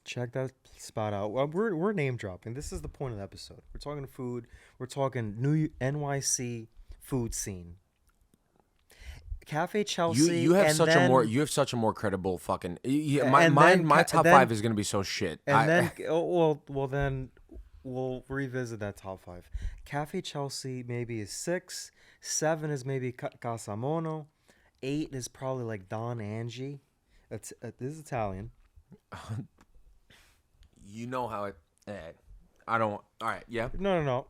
check that spot out. Well, we're name dropping. This is the point of the episode. We're talking food. We're talking new NYC food scene. Cafe Chelsea. You have such a more credible fucking. My top 5 is gonna be so shit. Then we'll revisit that top 5. Cafe Chelsea maybe is 6. 7 is maybe Casamono. 8 is probably like Don Angie. This is Italian. You know how it. I don't. All right. Yeah. No.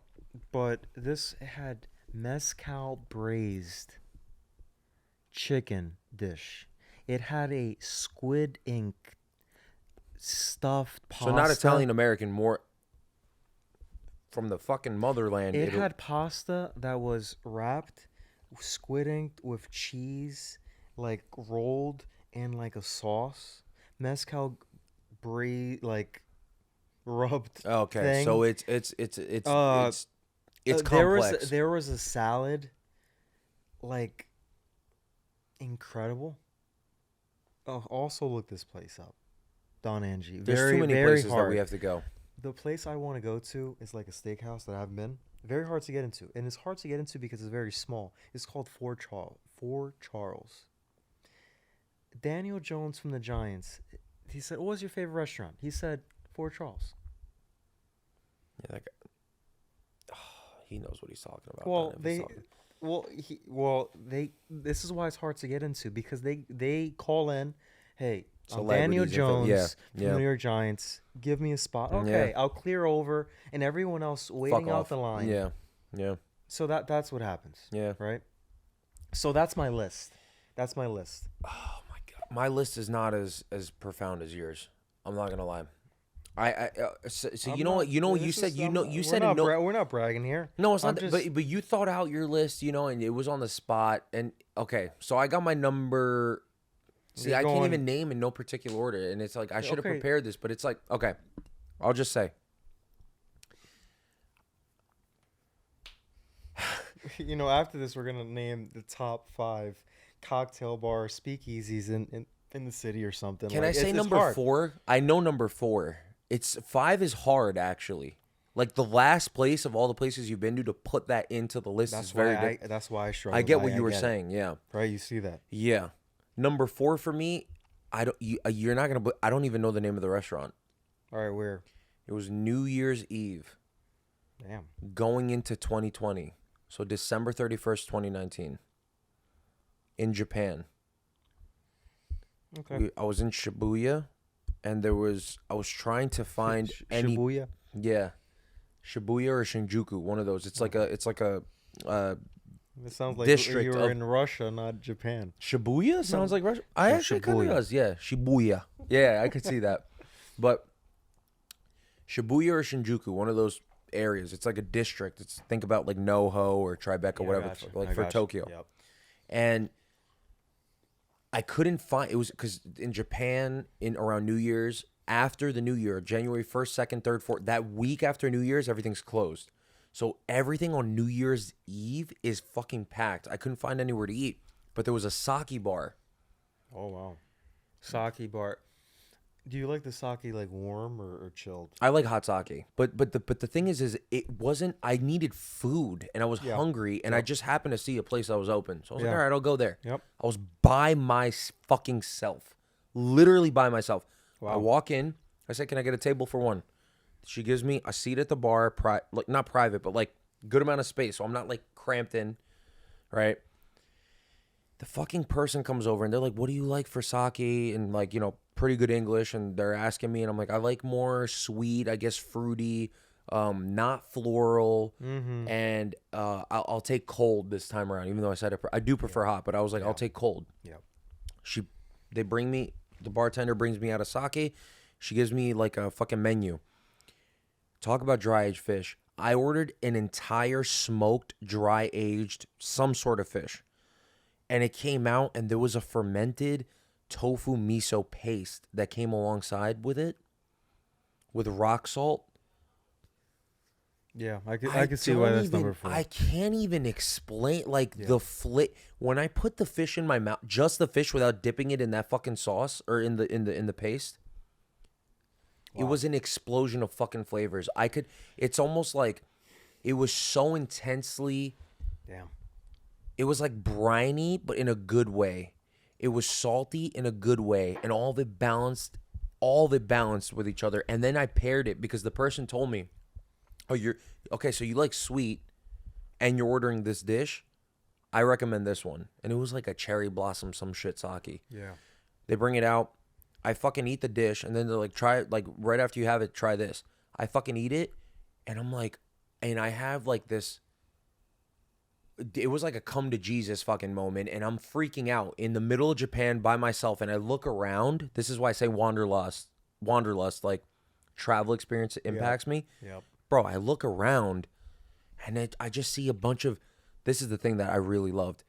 But this had mezcal braised chicken dish. It had a squid ink stuffed pasta. So not Italian American, more from the fucking motherland. It had pasta that was wrapped squid inked with cheese, like rolled in like a sauce. Mezcal rubbed. Okay, thing. so it's complex. There was a salad, like incredible. Oh, also look this place up, Don Angie. There's too many places that we have to go. The place I want to go to is like a steakhouse that I've been. Very hard to get into, and it's hard to get into because it's very small. It's called Fort Charles. Daniel Jones from the Giants. He said, "What was your favorite restaurant?" He said, Fort Charles. Yeah, that guy. He knows what he's talking about. This is why it's hard to get into because they call in, hey, I'm Daniel Jones from the New York Giants. Give me a spot. Okay, I'll clear over, and everyone else waiting out the line. Yeah. So that's what happens. Yeah. Right. So that's my list. Oh my god, my list is not as profound as yours. I'm not gonna lie. You said no. We're not bragging here. No, it's not. But you thought out your list, and it was on the spot. And okay, so I got my number. See, I can't even name in no particular order, and it's like I should have prepared this, but it's like okay, I'll just say. After this, we're gonna name the top 5 cocktail bar speakeasies in the city or something. Can I say number 4? I know number 4. 5 is hard actually. Like the last place of all the places you've been to put that into the list is very good. That's why I struggle. I get what you were saying. Yeah. Right. You see that. Yeah. Number 4 for me. You're not gonna. I don't even know the name of the restaurant. All right. Where? It was New Year's Eve. Damn. Going into 2020. So December 31st, 2019. In Japan. Okay. I was in Shibuya, and I was trying to find any. Shibuya. Yeah, Shibuya or Shinjuku, one of those. It's like a It sounds like district you were of in Russia, not Japan. Shibuya. Sounds like Russia. I actually kind of Shibuya. does. Yeah, Shibuya. Yeah, I could see that. But Shibuya or Shinjuku, one of those areas. It's like a district. It's think about like NoHo or Tribeca, whatever, Gotcha. like I for gotcha. Tokyo. Yep. And I couldn't find it was because in Japan in around New Year's after the New Year, January 1st, 2nd, 3rd, 4th, that week after New Year's, everything's closed. So everything on New Year's Eve is fucking packed. I couldn't find anywhere to eat, but there was a sake bar. Oh wow. Sake bar. Do you like the sake like warm or chilled? I like hot sake, but the thing is it wasn't. I needed food and I was hungry, and I just happened to see a place that was open, so I was like, all right, I'll go there. Yep. I was by my fucking self, literally by myself. Wow. I walk in. I say, "Can I get a table for one?" She gives me a seat at the bar, like not private, but like good amount of space, so I'm not like cramped in, right? The fucking person comes over and they're like, "What do you like for sake?" And like, pretty good English, and they're asking me, and I'm like, I like more sweet, I guess fruity, not floral, and I'll take cold this time around, even though I said I do prefer hot, but I was like, I'll take cold. Yeah. The bartender brings me out a sake. She gives me like a fucking menu. Talk about dry aged fish. I ordered an entire smoked, dry aged, some sort of fish. And it came out, and there was a fermented tofu miso paste that came alongside with it, with rock salt. Yeah, I can see why that's number 4. I can't even explain the when I put the fish in my mouth, just the fish without dipping it in that fucking sauce or in the paste. Wow. It was an explosion of fucking flavors. It's almost like it was so intensely. Damn. It was like briny, but in a good way. It was salty in a good way, and all of it balanced with each other. And then I paired it because the person told me, "Oh, so you like sweet, and you're ordering this dish. I recommend this one." And it was like a cherry blossom, some shit sake. Yeah. They bring it out. I fucking eat the dish, and then they're like, "Try it, like right after you have it, try this." I fucking eat it, and I'm like, and I have like this. It was like a come to Jesus fucking moment, and I'm freaking out in the middle of Japan by myself, and I look around. This is why I say wanderlust, like travel experience impacts me. Yep. Bro, I look around, and I just see a bunch of, this is the thing that I really loved.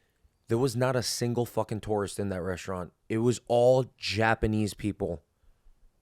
There was not a single fucking tourist in that restaurant. It was all Japanese people.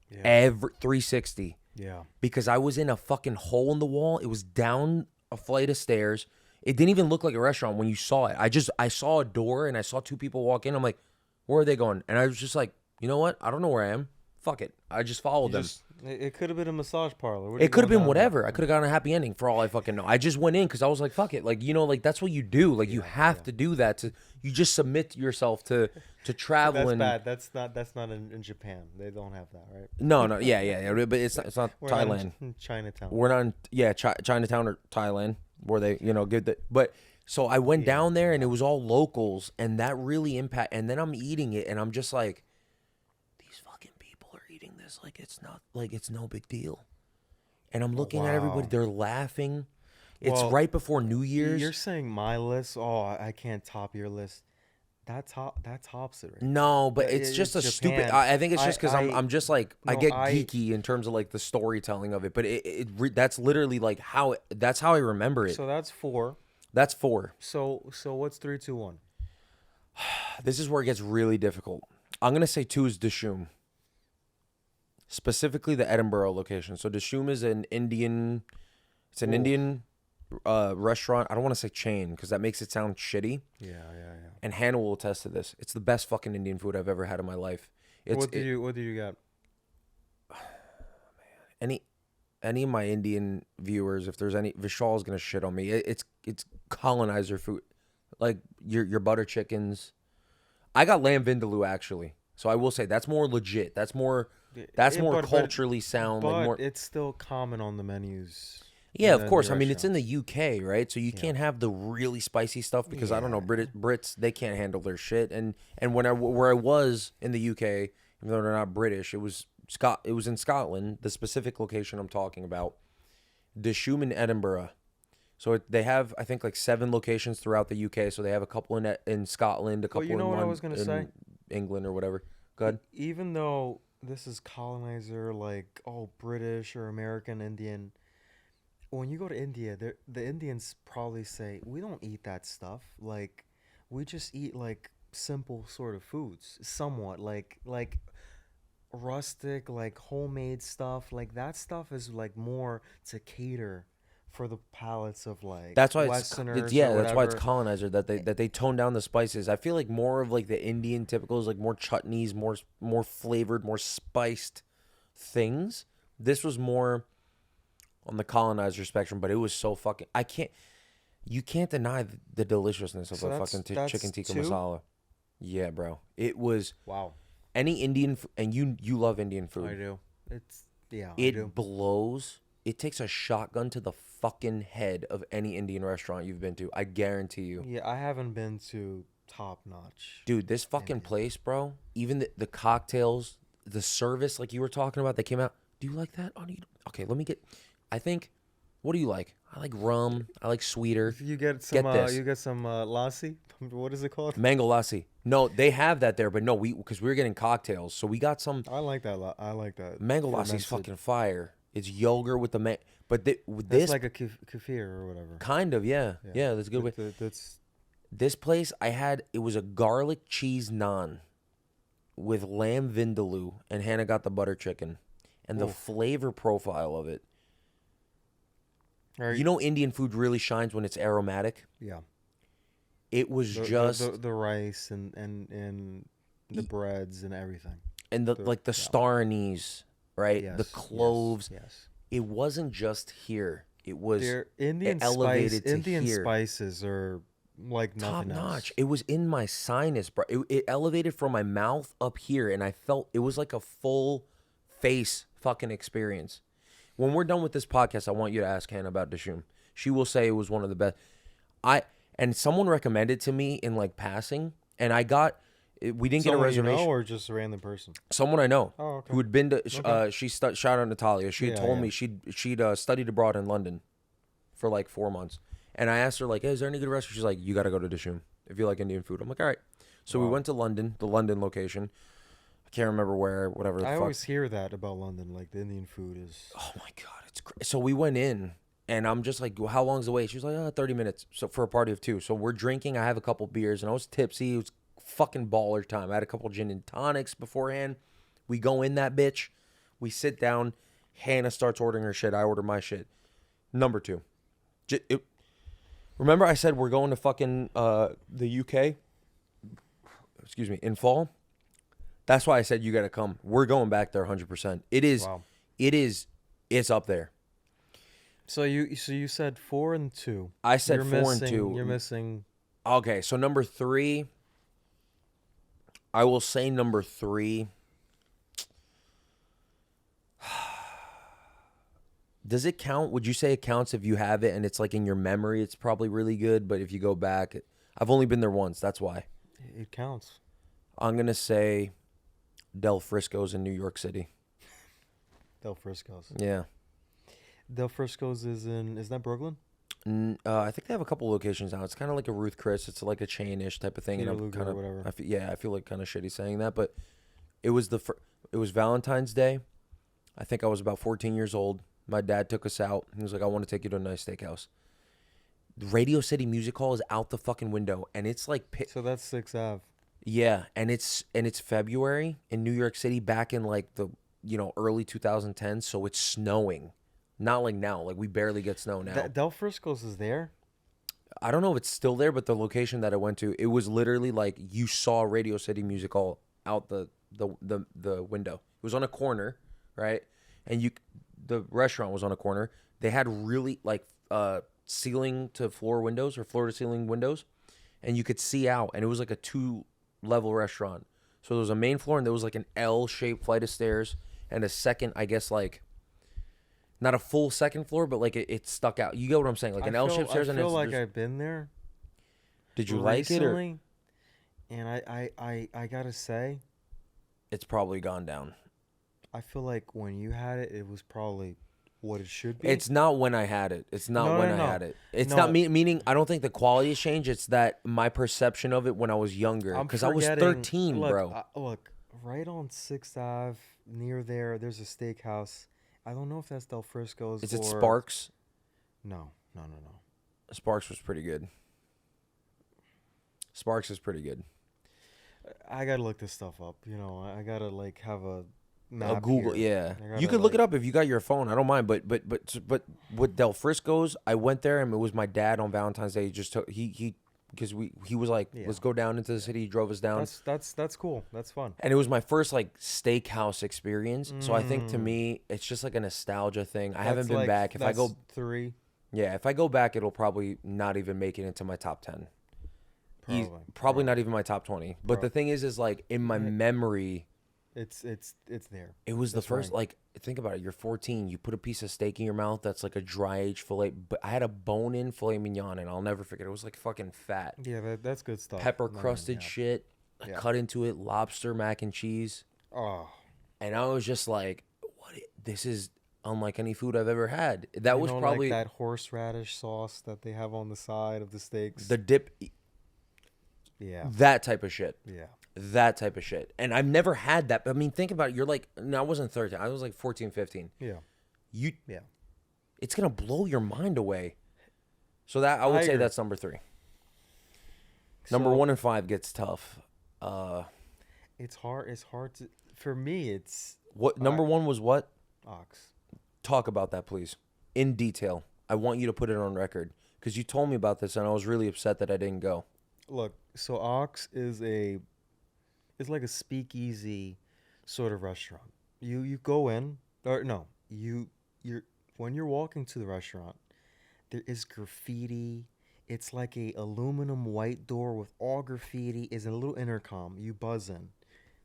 Yeah. Every 360. Yeah. Because I was in a fucking hole in the wall. It was down a flight of stairs. It didn't even look like a restaurant when you saw it. I saw a door and I saw 2 people walk in. I'm like, where are they going? And I was just like, you know what? I don't know where I am. Fuck it. I just followed them. It could have been a massage parlor. It could have been whatever. I could have gotten a happy ending for all I fucking know. I just went in because I was like, fuck it. Like, that's what you do. Like, you have to do that. You just submit yourself to travel. That's bad. That's not in Japan. They don't have that, right? No. Yeah. But it's not We're Thailand. Not in Chinatown. We're not in, Chinatown or Thailand where they, get that. But so I went down there and it was all locals, and that really and then I'm eating it and I'm just like, these fucking people are eating this like it's no big deal. And I'm looking at everybody, they're laughing. It's right before New Year's. You're saying my list? Oh, I can't top your list. That tops it. Right? No, but it's just a Japan. Stupid. I think it's just because I'm just like, I get geeky in terms of like the storytelling of it. But that's literally like that's how I remember it. So that's 4. That's 4. So what's 3, 2, 1? This is where it gets really difficult. I'm gonna say 2 is Dishoom. Specifically the Edinburgh location. So Dishoom is an Indian. It's an Indian restaurant. I don't want to say chain because that makes it sound shitty. Yeah. And Hannah will attest to this. It's the best fucking Indian food I've ever had in my life. What did you get? Any of my Indian viewers, if there's any, Vishal's gonna shit on me. It's colonizer food, like your butter chickens. I got lamb vindaloo actually, so I will say that's more legit. That's more culturally sound. But like more. It's still common on the menus. Yeah, of the course. new I mean, it's in the restaurants. UK, right? So you Yeah. can't have the really spicy stuff because I don't know, Yeah. Brits they can't handle their shit. And when where I was in the UK, even though they're not British, it was in Scotland, the specific location I'm talking about, Dishoom in Edinburgh. So they have I think like 7 locations throughout the UK. So they have a couple in Scotland, a Well, you couple know in what I London, was gonna say. in England or whatever. Go ahead. Even though this is colonizer, like British or American Indian, when you go to India, the Indians probably say we don't eat that stuff. Like, we just eat like simple sort of foods, somewhat like rustic, like homemade stuff. Like that stuff is like more to cater for the palates of like That's why Westerners or yeah, that's why it's whatever. colonizer that they tone down the spices. I feel like more of like the Indian typicals, like more chutneys, more flavored, more spiced things. This was more on the colonizer spectrum, but it was so fucking. You can't deny the deliciousness of So a that's fucking that's chicken tikka two. masala. Yeah, bro. It was Wow, any Indian, and you love Indian I food. do. It's yeah, I do. It blows. It takes a shotgun to the fucking head of any Indian restaurant you've been to. I guarantee you. Yeah, I haven't been to top notch Dude, this fucking Indian. place, bro. Even the cocktails, the service, like you were talking about, they came out. Do you like that? Okay, let me get. I think. What do you like? I like rum. I like sweeter. If you get some, Get this. you get some lassi. What is it called? Mango lassi. No, they have that there, but no, because we were getting cocktails, so we got some I like that. I like that. mango lassi's fermented. fucking fire. It's yogurt with but with That's this like a kefir or whatever. kind of yeah, that's a good way. That's This place it was a garlic cheese naan with lamb vindaloo, and Hannah got the butter chicken, and the Oof. flavor profile of it. Are You know, Indian food really shines when it's aromatic. yeah. It was just The rice and the breads and everything. and the like the yeah. star anise, right? Yes. The cloves. Yes. It wasn't just here. It was Their Indian elevated to Indian here. spices are like top nothing else. notch. It was in my sinus, bro. It elevated from my mouth up here, and I felt it was like a full face fucking experience. When we're done with this podcast, I want you to ask Hannah about Dishoom. She will say it was one of the best. And someone recommended to me in like passing, and we didn't get a Someone reservation. you know or just a random person? Someone I know Oh, okay. who had been to. Okay. Shout out Natalia. She had Yeah, told yeah. me she'd studied abroad in London for like 4 months, and I asked her like, hey, is there any good restaurant? She's like, you got to go to Dishoom if you like Indian food. I'm like, all right. So we Wow. went to London, the London location. I can't remember where, whatever. The I fuck. always hear that about London. Like the Indian food is. Oh my god, it's crazy. So we went in, and I'm just like, well, how long's the wait? She was like, 30 minutes. So for a party of 2. So we're drinking. I have a couple beers, and I was tipsy. It was fucking baller time. I had a couple gin and tonics beforehand. We go in that bitch. We sit down. Hannah starts ordering her shit. I order my shit. Number 2. Remember I said we're going to fucking the UK? Excuse me, in fall? That's why I said you got to come. We're going back there 100%. Wow. It's up there. So you said 4 and 2. I said You're 4 and missing- 2. You're missing. Okay, so number 3, I will say number 3. Does it count? Would you say it counts if you have it and it's like in your memory? It's probably really good, but if you go back, I've only been there once. That's why. It counts. I'm gonna say Del Frisco's in New York City. Del Frisco's. Yeah. Del Frisco's is that Brooklyn? I think they have a couple locations now. It's kind of like a Ruth Chris. It's like a chain-ish type of thing. Peter And I'm Luger kind or of, whatever. I feel like kind of shitty saying that, but it was it was Valentine's Day. I think I was about 14 years old. My dad took us out. He was like, I want to take you to a nice steakhouse. The Radio City Music Hall is out the fucking window, and it's like So that's 6th Ave. yeah, and it's February in New York City back in like the early 2010s, so it's snowing. Not like now, like we barely get snow now. Del Frisco's is there? I don't know if it's still there, but the location that I went to, it was literally like you saw Radio City Music Hall out the window. It was on a corner, right? And the restaurant was on a corner. They had really like ceiling to floor windows or floor to ceiling windows, and you could see out. And it was like a 2-level restaurant. So there was a main floor, and there was like an L-shaped flight of stairs, and a second, I guess, like Not a full second floor, but like it stuck out. You get what I'm saying? Like an L-shaped stairs. I feel like I've been there. Did you like it? Or? And I gotta say, It's probably gone down. I feel like when you had it, it was probably what it should be. It's not when I had it. It's not when I had it. It's not meaning I don't think the quality has changed. It's that my perception of it when I was younger. Because I was 13, bro. Look, right on 6th Ave, near there's a steakhouse. I don't know if that's Del Frisco's. Is it Sparks? No. Sparks was pretty good. Sparks is pretty good. I gotta look this stuff up. You know, I gotta like have a map Google. here. Yeah, you could look it up if you got your phone. I don't mind. But with Del Frisco's, I went there and it was my dad on Valentine's Day. He just took because he was like, let's go down into the city. He drove us down. That's cool. That's fun. And it was my first like steakhouse experience. So I think to me, it's just like a nostalgia thing. I haven't been back. If I go 3, yeah, if I go back, it'll probably not even make it into my top 10. Probably not even my top 20. But the thing is like in my memory, it's there. it was the first, like, think about it. You're 14. You put a piece of steak in your mouth that's like a dry aged filet. But I had a bone-in filet mignon, and I'll never forget. It was like fucking fat. Yeah, that's good stuff. Pepper crusted shit. I cut into it. Lobster, mac and cheese. Oh. And I was just like, this is unlike any food I've ever had. That was probably like that horseradish sauce that they have on the side of the steaks. The dip. Yeah. That type of shit. Yeah. That type of shit. And I've never had that. I mean, think about it. You're like, no, I wasn't 13. I was like 14, 15. Yeah. Yeah. It's going to blow your mind away. So that I would say that's number 3. Number 1 and 5 gets tough. It's hard to, for me, it's. What number 1 was what? Ox. Talk about that, please. In detail. I want you to put it on record. Because you told me about this and I was really upset that I didn't go. Look, so Ox is like a speakeasy sort of restaurant. You go in, or no, you're when you're walking to the restaurant, there is graffiti. It's like a aluminum white door with all graffiti. Is a little intercom. You buzz in,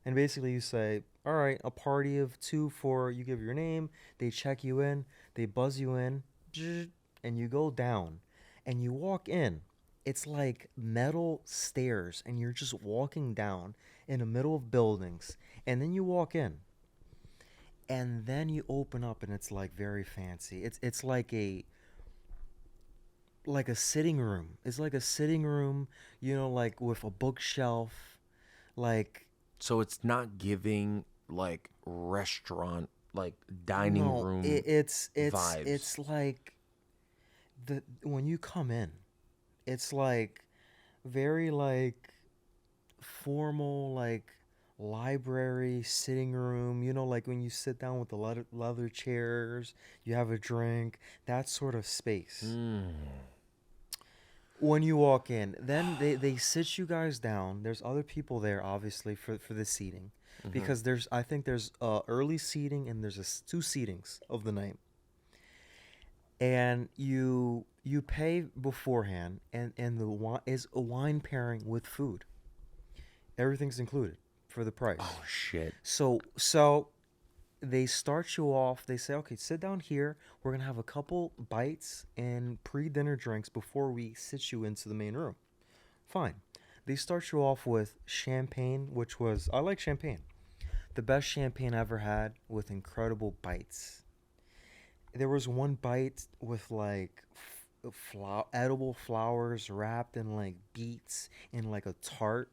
and basically you say, "All right, a party of 2 for." You give your name. They check you in. They buzz you in, and you go down, and you walk in. It's like metal stairs, and you're just walking down in the middle of buildings, and then you walk in, and then you open up, and it's like very fancy. It's like a sitting room. It's like a sitting room, you know, like with a bookshelf, like. So it's not giving like restaurant, like dining room. It's vibes. It's like when you come in. It's like very like formal, like library sitting room, you know, like when you sit down with the leather chairs, you have a drink, that sort of space. When you walk in, then they sit you guys down. There's other people there, obviously, for the seating. Because I think there's early seating and there's 2 seatings of the night. And you pay beforehand, and the wine is a wine pairing with food. Everything's included for the price. Oh shit! So they start you off. They say, okay, sit down here. We're gonna have a couple bites and pre-dinner drinks before we sit you into the main room. Fine. They start you off with champagne, which was, I like champagne, the best champagne I ever had, with incredible bites. There was one bite with like edible flowers wrapped in like beets in like a tart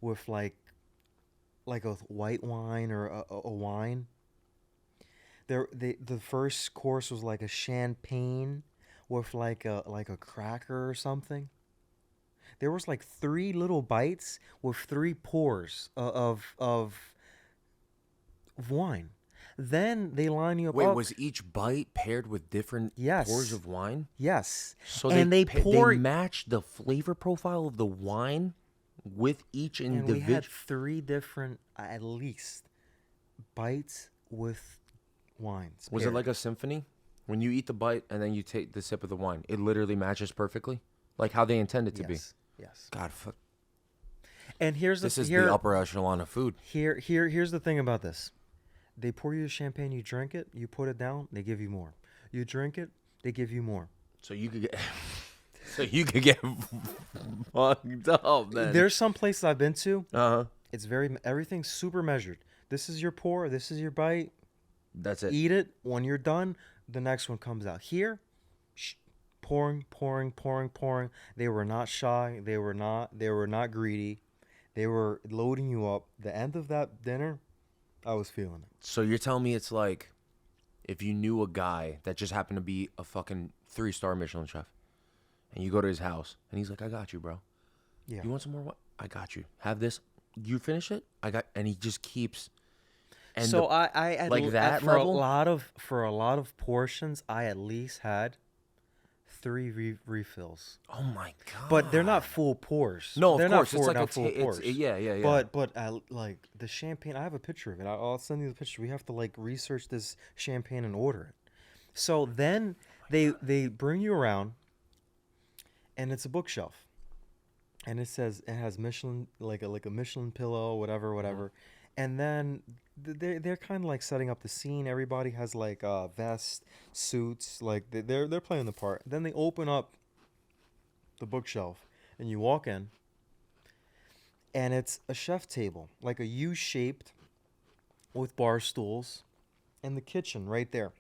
with like a white wine or a wine. The first course was like a champagne with like a cracker or something. There was like 3 little bites with 3 pours of wine. Then they line you up. Wait, was each bite paired with different pours of wine? Yes. So and they matched the flavor profile of the wine with each individual. And we had 3 different, at least, bites with wines. Was it like a symphony? When you eat the bite and then you take the sip of the wine, it literally matches perfectly, like how they intend it to be. Yes. God, fuck. And here's the upper echelon of food. Here's the thing about this. They pour you the champagne, you drink it, you put it down, they give you more. You drink it, they give you more. So you could get, so you could get fucked up, man. There's some places I've been to. Uh-huh. It's everything's super measured. This is your pour, this is your bite. That's it. Eat it. When you're done, the next one comes out. Here, pouring. They were not shy. They were not greedy. They were loading you up. The end of that dinner, I was feeling it. So you're telling me it's like if you knew a guy that just happened to be a fucking 3-star Michelin chef, and you go to his house, and he's like, I got you, bro. Yeah. You want some more? What? I got you. Have this. You finish it? And he just keeps. And so I like that for level? a lot of portions, I at least had 3 refills. Oh my god! But they're not full pours. No, they're of course. not It's like full pours. Yeah. But like the champagne, I have a picture of it. I'll send you the picture. We have to like research this champagne and order it. So then they bring you around, and it's a bookshelf, and it has Michelin, like a Michelin pillow, whatever. And then they're kind of like setting up the scene. Everybody has like vests, suits, like they're playing the part. Then they open up the bookshelf, and you walk in, and it's a chef table, like a U-shaped, with bar stools, and the kitchen right there.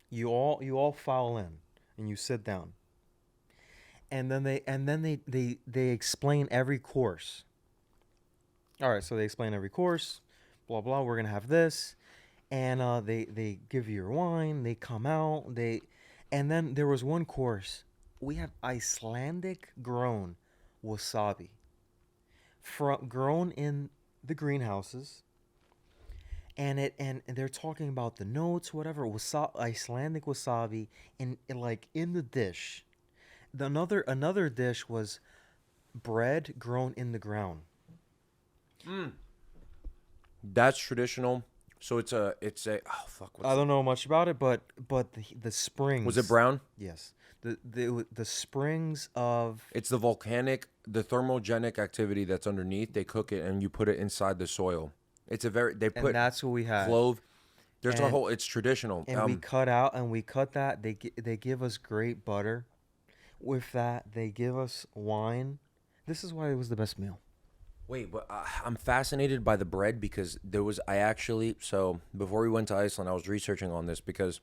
You all file in, and you sit down. And then they explain every course. All right, so they explain every course, blah blah. We're gonna have this, and they give you your wine. They come out. And then there was one course. We have Icelandic grown wasabi, grown in the greenhouses. And they're talking about the notes, whatever. Icelandic wasabi in like in the dish. Another dish was bread grown in the ground. That's traditional. So it's a oh fuck. I don't know much about it, but the springs. Was it brown? Yes. The springs of. It's the thermogenic activity that's underneath. They cook it and you put it inside the soil. It's And that's what we had. Clove. There's a whole. It's traditional. And we cut that. They give us great butter. With that, they give us wine. This is why it was the best meal. Wait, but I'm fascinated by the bread because so before we went to Iceland, I was researching on this because,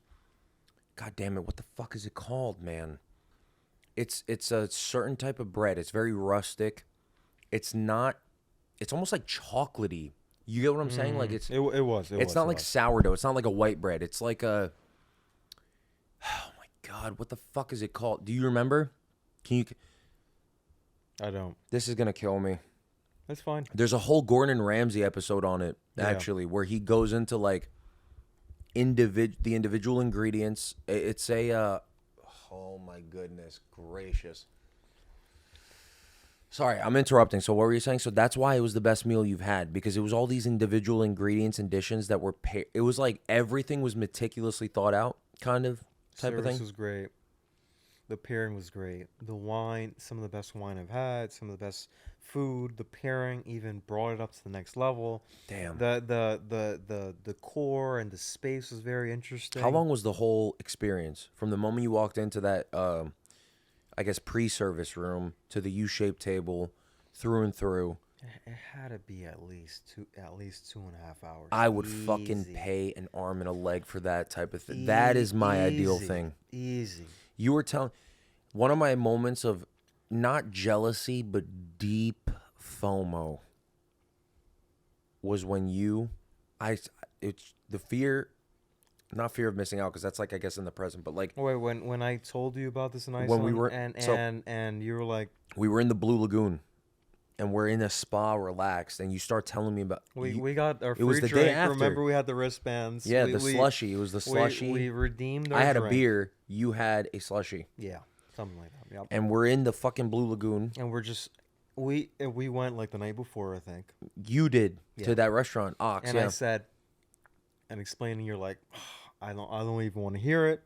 god damn it, what the fuck is it called, man? It's a certain type of bread. It's very rustic. It's almost like chocolatey. You get what I'm saying? Like it's not like sourdough. It's not like a white bread. It's like a, oh my god, what the fuck is it called? Do you remember? I don't. This is gonna kill me. That's fine. There's a whole Gordon Ramsay episode on it, actually, where he goes into like the individual ingredients. It's oh my goodness gracious. Sorry, I'm interrupting. So what were you saying? So that's why it was the best meal you've had, because it was all these individual ingredients and dishes that were it was like everything was meticulously thought out, kind of type of thing. Service was great. The pairing was great. The wine, some of the best wine I've had, some of the best food. The pairing even brought it up to the next level. Damn. The decor and the space was very interesting. How long was the whole experience from the moment you walked into that I guess pre-service room to the U-shaped table, through and through? It had to be at least 2.5 hours. I would fucking pay an arm and a leg for that type of thing. That is my ideal thing. Easy. You were telling one of my moments of not jealousy but deep FOMO was when it's the fear. Not fear of missing out, because that's like I guess in the present, but like wait, when I told you about this in Iceland, when we were and you were like, we were in the Blue Lagoon, and we're in a spa, relaxed, and you start telling me about we got our free it was the drink. day after. Remember, we had the wristbands. Yeah, the slushy. It was the slushy. We redeemed. I had drink. a beer. You had a slushy. Yeah, something like that. Yep. And we're in the fucking Blue Lagoon. And we're just we went like the night before, I think. You did to that restaurant, Ox. And I said, and explaining, you're like, oh, I don't even want to hear it.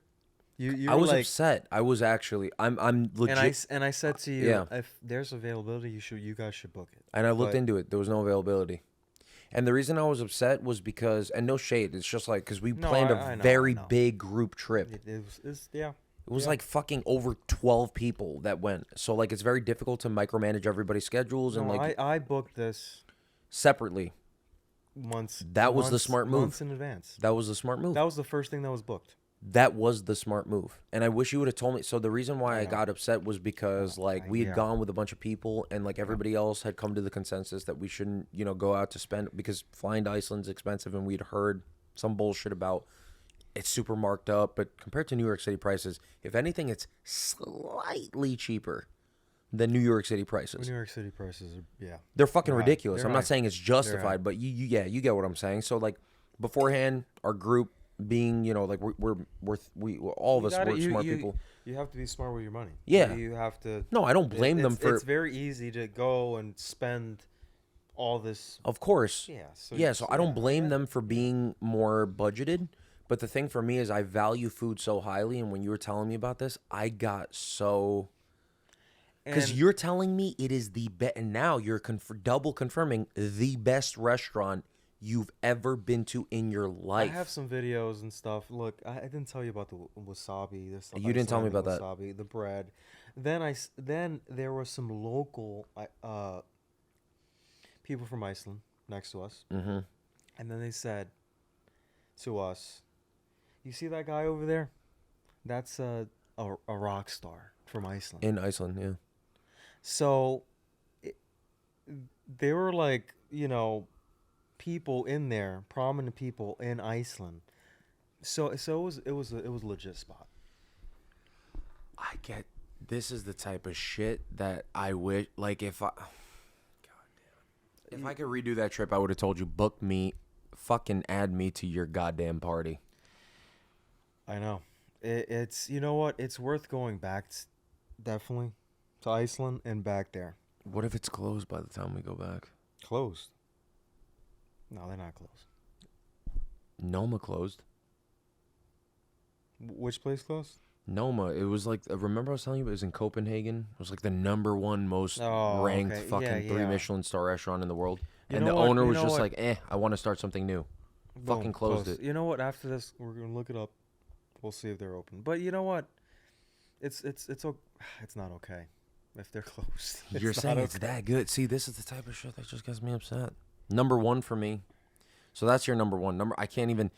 I was like, upset. I was actually. I'm legit. And I said to you, if there's availability, you guys should book it. And I looked into it. There was no availability. And the reason I was upset was because, and no shade, it's just like because we No, planned I a know, very I know. big group trip. Yeah. It was Yeah. like fucking over 12 people that went. So like it's very difficult to micromanage everybody's schedules and No, like I booked this separately. months. That was the smart move. Months in advance. That was the smart move. That was the first thing that was booked. That was the smart move. And I wish you would have told me. So the reason why I know. got upset was because like we had yeah. gone with a bunch of people and like everybody else had come to the consensus that we shouldn't, go out to spend because flying to Iceland's expensive and we'd heard some bullshit about it's super marked up, but compared to New York City prices, if anything, it's slightly cheaper than New York City prices. New York City prices are, They're fucking They're high. ridiculous. They're I'm high. not saying it's justified, but you get what I'm saying. So like beforehand, our group being, like we all of us were smart people. You have to be smart with your money. Yeah. You have to. No, I don't blame them for. It's very easy to go and spend all this. Of course. Yeah. So I don't blame them for being more budgeted. But the thing for me is I value food so highly, and when you were telling me about this, I got so. Because you're telling me it is the best, and now you're double confirming the best restaurant you've ever been to in your life. I have some videos and stuff. Look, I didn't tell you about the wasabi. You didn't tell me about that. Wasabi, the bread. Then there was some local people from Iceland next to us, Mm-hmm. and then they said to us, "You see that guy over there? That's a rock star from Iceland." In Iceland, yeah. So they were like, people in there, prominent people in Iceland. So it was a legit spot. I get this is the type of shit that I wish like if I if I could redo that trip I would have told you book me, fucking add me to your goddamn party. I know. It's you know what? It's worth going back definitely to Iceland and back there. What if it's closed by the time we go back? Closed. No, they're not closed. Noma closed. Which place closed? Noma. It was like remember I was telling you it was in Copenhagen. It was like the #1 most ranked fucking 3 Michelin star restaurant in the world. And the owner was just like, I want to start something new. Boom, fucking closed it. You know what? After this, we're gonna look it up. We'll see if they're open. But you know what? It's not okay if they're closed. You're saying it's that good. See, this is the type of shit that just gets me upset. #1 for me. So that's your #1. I can't even.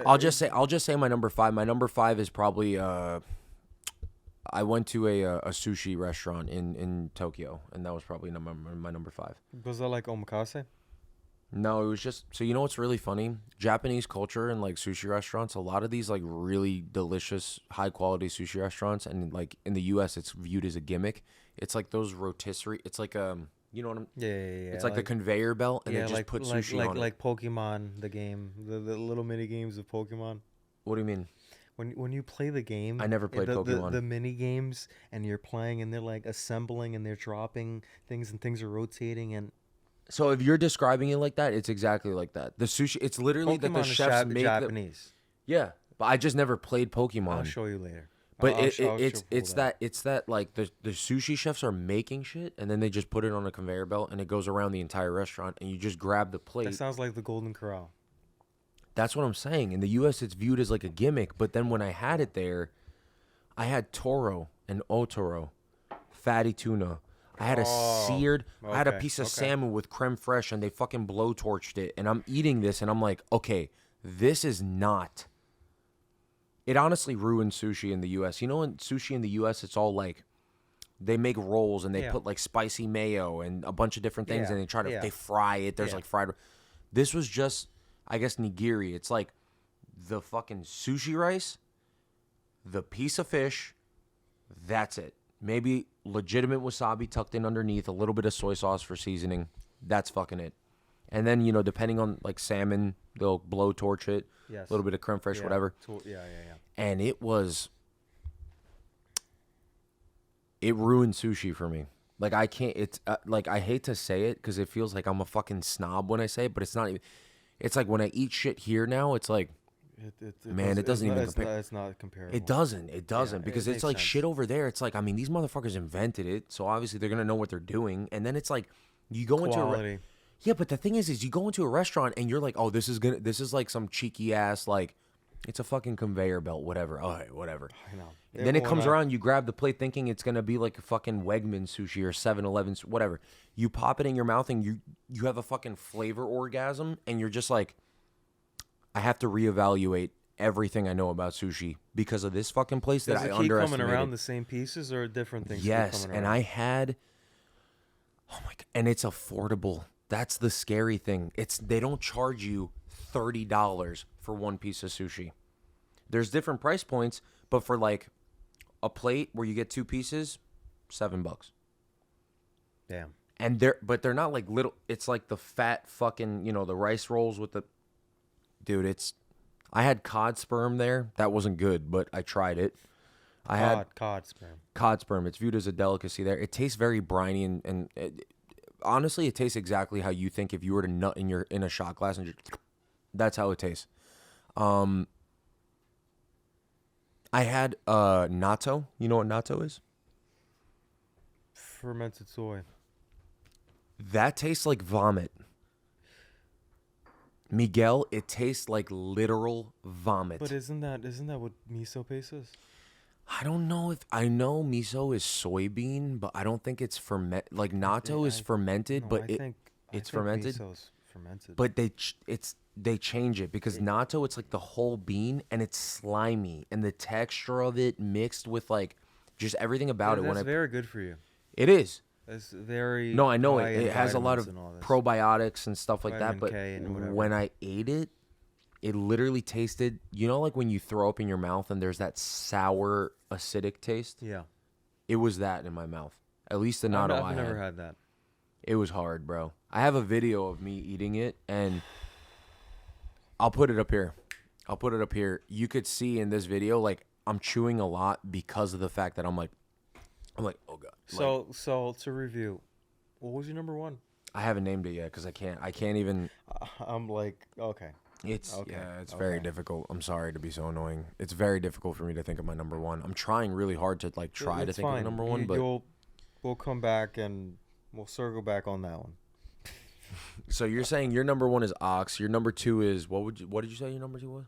I'll just say my #5. My #5 is probably I went to a sushi restaurant in Tokyo, and that was probably my #5. Was that like omakase? No, it was just so you know what's really funny? Japanese culture and like sushi restaurants, a lot of these like really delicious, high quality sushi restaurants, and like in the US it's viewed as a gimmick. It's like those rotisserie it's like you know what I'm Yeah. It's like the conveyor belt and they just put sushi on it. Like Pokemon, the game, the little mini games of Pokemon. What do you mean? When you play the game, I never played Pokemon. The mini games, and you're playing, and they're like assembling, and they're dropping things, and things are rotating, and so if you're describing it like that, it's exactly like that. The sushi, it's literally Pokemon that the is chefs make Japanese. Yeah, but I just never played Pokemon. I'll show you later. But it's that like the sushi chefs are making shit and then they just put it on a conveyor belt and it goes around the entire restaurant and you just grab the plate. That sounds like the Golden Corral. That's what I'm saying. In the U.S., it's viewed as like a gimmick, but then when I had it there, I had toro and otoro, fatty tuna. I had I had a piece of salmon with creme fraiche, and they fucking blowtorched it. And I'm eating this, and I'm like, okay, this is not. It honestly ruined sushi in the U.S. You know, in sushi in the U.S., it's all like, they make rolls, and they put like spicy mayo and a bunch of different things, and they try to, they fry it. There's like fried. This was just, I guess, nigiri. It's like the fucking sushi rice, the piece of fish, that's it. Maybe legitimate wasabi tucked in underneath, a little bit of soy sauce for seasoning. That's fucking it. And then, you know, depending on like salmon, they'll blowtorch it. Yes. A little bit of creme fraiche, whatever. Yeah. And it ruined sushi for me. Like I can't, it's like, I hate to say it because it feels like I'm a fucking snob when I say it, but it's not even, it's like when I eat shit here now, it's like, it doesn't even compare. It's not comparable. It doesn't because it's like sense. Shit over there. It's like, I mean, these motherfuckers invented it, so obviously they're gonna know what they're doing. And then it's like, you go into Yeah, but the thing is you go into a restaurant and you're like, oh, this is like some cheeky ass, like, it's a fucking conveyor belt, whatever. All right, whatever. I know. And then it comes around, you grab the plate thinking it's gonna be like a fucking Wegman sushi or 7-Eleven, whatever. You pop it in your mouth and you have a fucking flavor orgasm, and you're just like, I have to reevaluate everything I know about sushi because of this fucking place that I underestimated. Does it keep coming around the same pieces or different things? Yes, and I had, oh my god, and it's affordable. That's the scary thing. They don't charge you $30 for one piece of sushi. There's different price points, but for like a plate where you get 2 pieces, $7. Damn. And they're not like little. It's like the fat fucking, the rice rolls with the. Dude, I had cod sperm there. That wasn't good, but I tried it. I had cod sperm. Cod sperm. It's viewed as a delicacy there. It tastes very briny and honestly, it tastes exactly how you think if you were to nut in a shot glass and just. That's how it tastes. I had natto. You know what natto is? Fermented soy. That tastes like vomit. Miguel, it tastes like literal vomit. But isn't that what miso paste is? I don't know I know miso is soybean, but I don't think it's like natto is fermented, No, but it's fermented. Miso's fermented. But they change it because natto, it's like the whole bean and it's slimy, and the texture of it mixed with like just everything about it. That's very good for you. It is. It's very No, I know high in it has a lot of vitamins and all this. probiotics and stuff like that. Vitamin But K and whatever. when I ate it, it literally tasted, like when you throw up in your mouth and there's that sour, acidic taste. Yeah, It was that in my mouth. At least the natto I've never had that. It was hard, bro. I have a video of me eating it, and I'll put it up here. You could see in this video, like, I'm chewing a lot because of the fact that I'm like, oh god. So to review, what was your number one? I haven't named it yet because I can't even. I'm like, okay. It's very difficult. I'm sorry to be so annoying. It's very difficult for me to think of my number one. I'm trying really hard to like try to think of number one, but we'll come back and we'll circle back on that one. So you're saying your number one is ox. Your number two is what did you say your number two was?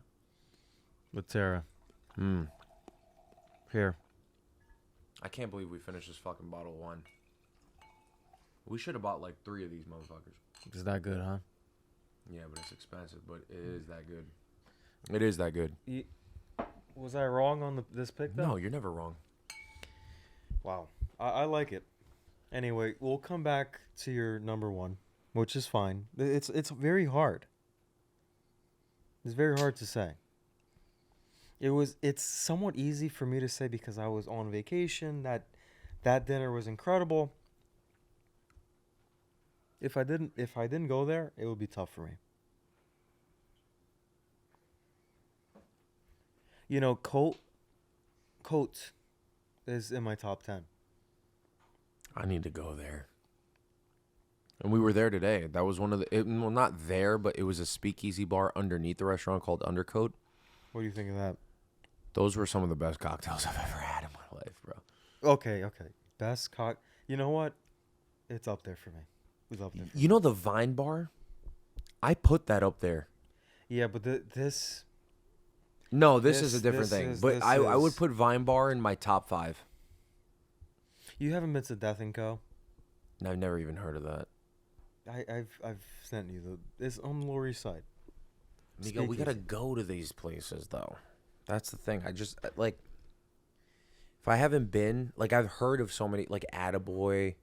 Latera. Hmm. Here. I can't believe we finished this fucking bottle of wine. We should have bought like 3 of these motherfuckers. Is that good, huh? Yeah, but it's expensive. But it is that good. It is that good. Was I wrong on this pick, though? No, you're never wrong. Wow. I like it. Anyway, we'll come back to your number one, which is fine. It's very hard. It's very hard to say. It's somewhat easy for me to say because I was on vacation. That dinner was incredible. If I didn't go there, it would be tough for me. Coat is in my top 10. I need to go there. And we were there today. That was one of the not there, but it was a speakeasy bar underneath the restaurant called Undercoat. What do you think of that? Those were some of the best cocktails I've ever had in my life, bro. Okay. Best You know what? It's up there for me. It's up there. You know the Vine Bar? I put that up there. Yeah, but this. No, this is a different thing. But I would put Vine Bar in my top 5. You haven't been to Death & Co? I've never even heard of that. I've sent you it's on the Lower East Side. Miguel, we gotta go to these places though. That's the thing. I just like if I haven't been, like I've heard of so many, like Attaboy,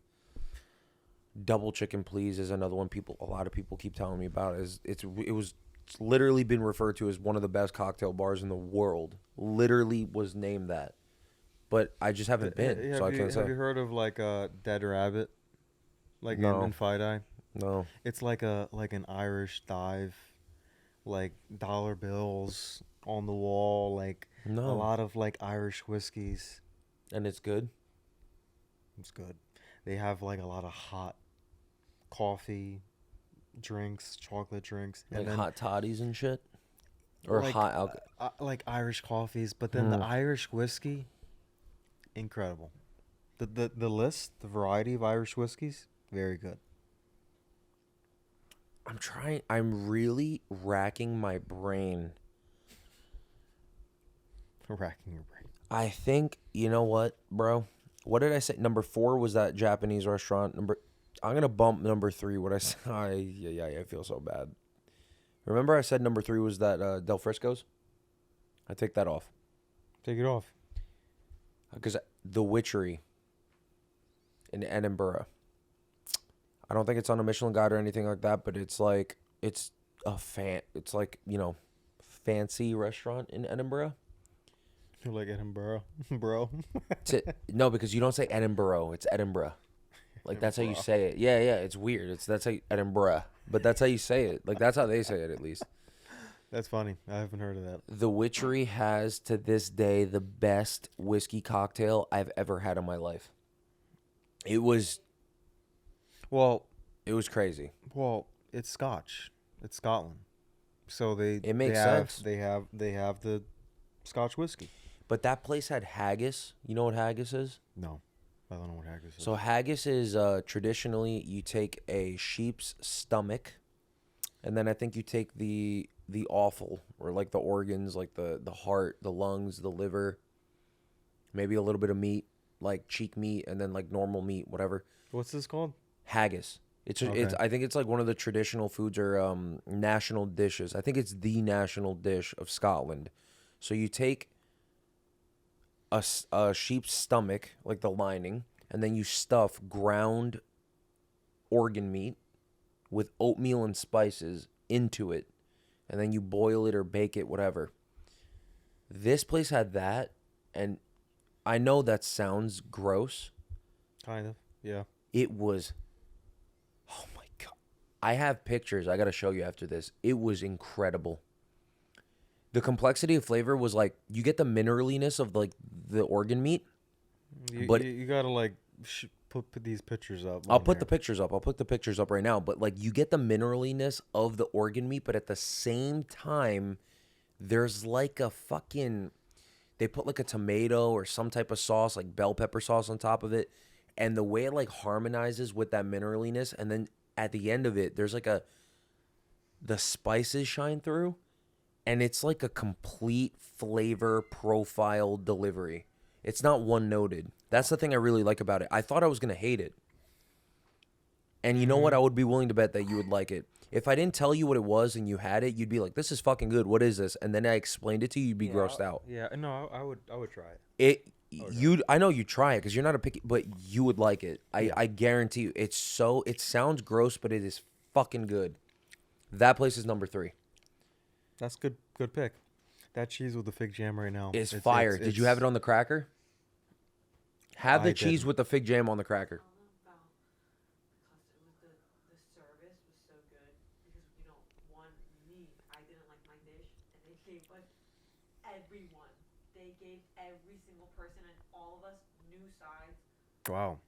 Double Chicken Please is another one. A lot of people keep telling me about. It's literally been referred to as one of the best cocktail bars in the world. Literally was named that, but I just haven't been, so I can't say. Have you heard of like a Dead Rabbit, like in Foodie? No. It's like an Irish dive, like dollar bills on the wall, like a lot of like Irish whiskeys. And it's good? It's good. They have like a lot of hot coffee drinks, chocolate drinks. Like and then, hot toddies and shit? Or like, hot alcohol? like Irish coffees, but then the Irish whiskey, incredible. The variety of Irish whiskeys, very good. I'm really racking my brain. Racking your brain. I think, you know what, bro? What did I say? Number 4 was that Japanese restaurant. I'm going to bump number 3. What I said? I feel so bad. Remember I said number 3 was that Del Frisco's? I take that off. Take it off. Because the Witchery in Edinburgh. I don't think it's on a Michelin guide or anything like that, but it's like it's like, you know, fancy restaurant in Edinburgh. You like Edinburgh, bro? No, because you don't say Edinburgh, it's Edinburgh. Like that's how you say it. Yeah, it's weird. That's how Edinburgh, but that's how you say it. Like that's how they say it at least. That's funny. I haven't heard of that. The Witchery has to this day the best whiskey cocktail I've ever had in my life. It was crazy. Well, it's Scotch. It's Scotland. So it makes sense. They have the Scotch whiskey. But that place had haggis. You know what haggis is? No, I don't know what haggis is. So haggis is traditionally you take a sheep's stomach, and then I think you take the offal or like the organs, like the heart, the lungs, the liver, maybe a little bit of meat, like cheek meat, and then like normal meat, whatever. What's this called? Haggis. It's I think it's like one of the traditional foods or national dishes. I think it's the national dish of Scotland. So you take a sheep's stomach, like the lining, and then you stuff ground organ meat with oatmeal and spices into it, and then you boil it or bake it, whatever. This place had that, and I know that sounds gross. Kind of, yeah. It was, oh my God. I have pictures I got to show you after this. It was incredible. The complexity of flavor was like, you get the mineraliness of like the organ meat. But you got to like put these pictures up. I'll put the pictures up. I'll put the pictures up right now. But like you get the mineraliness of the organ meat, but at the same time, there's like a fucking, they put like a tomato or some type of sauce, like bell pepper sauce on top of it. And the way it like harmonizes with that mineraliness. And then at the end of it, there's like the spices shine through. And it's like a complete flavor profile delivery. It's not one-noted. That's the thing I really like about it. I thought I was going to hate it. And you know what? I would be willing to bet that you would like it. If I didn't tell you what it was and you had it, you'd be like, this is fucking good. What is this? And then I explained it to you, you'd be grossed out. Yeah, no, I would try it. I know you'd try it because you're not a picky, but you would like it. I guarantee you. It sounds gross, but it is fucking good. That place is number 3. That's good pick. That cheese with the fig jam right now is fire. Did you have it on the cracker? Have the cheese with the fig jam on the cracker. Because the service was so good. Because, you know, I didn't like my dish, and they gave like everyone. They gave every single person and all of us new sides. Wow.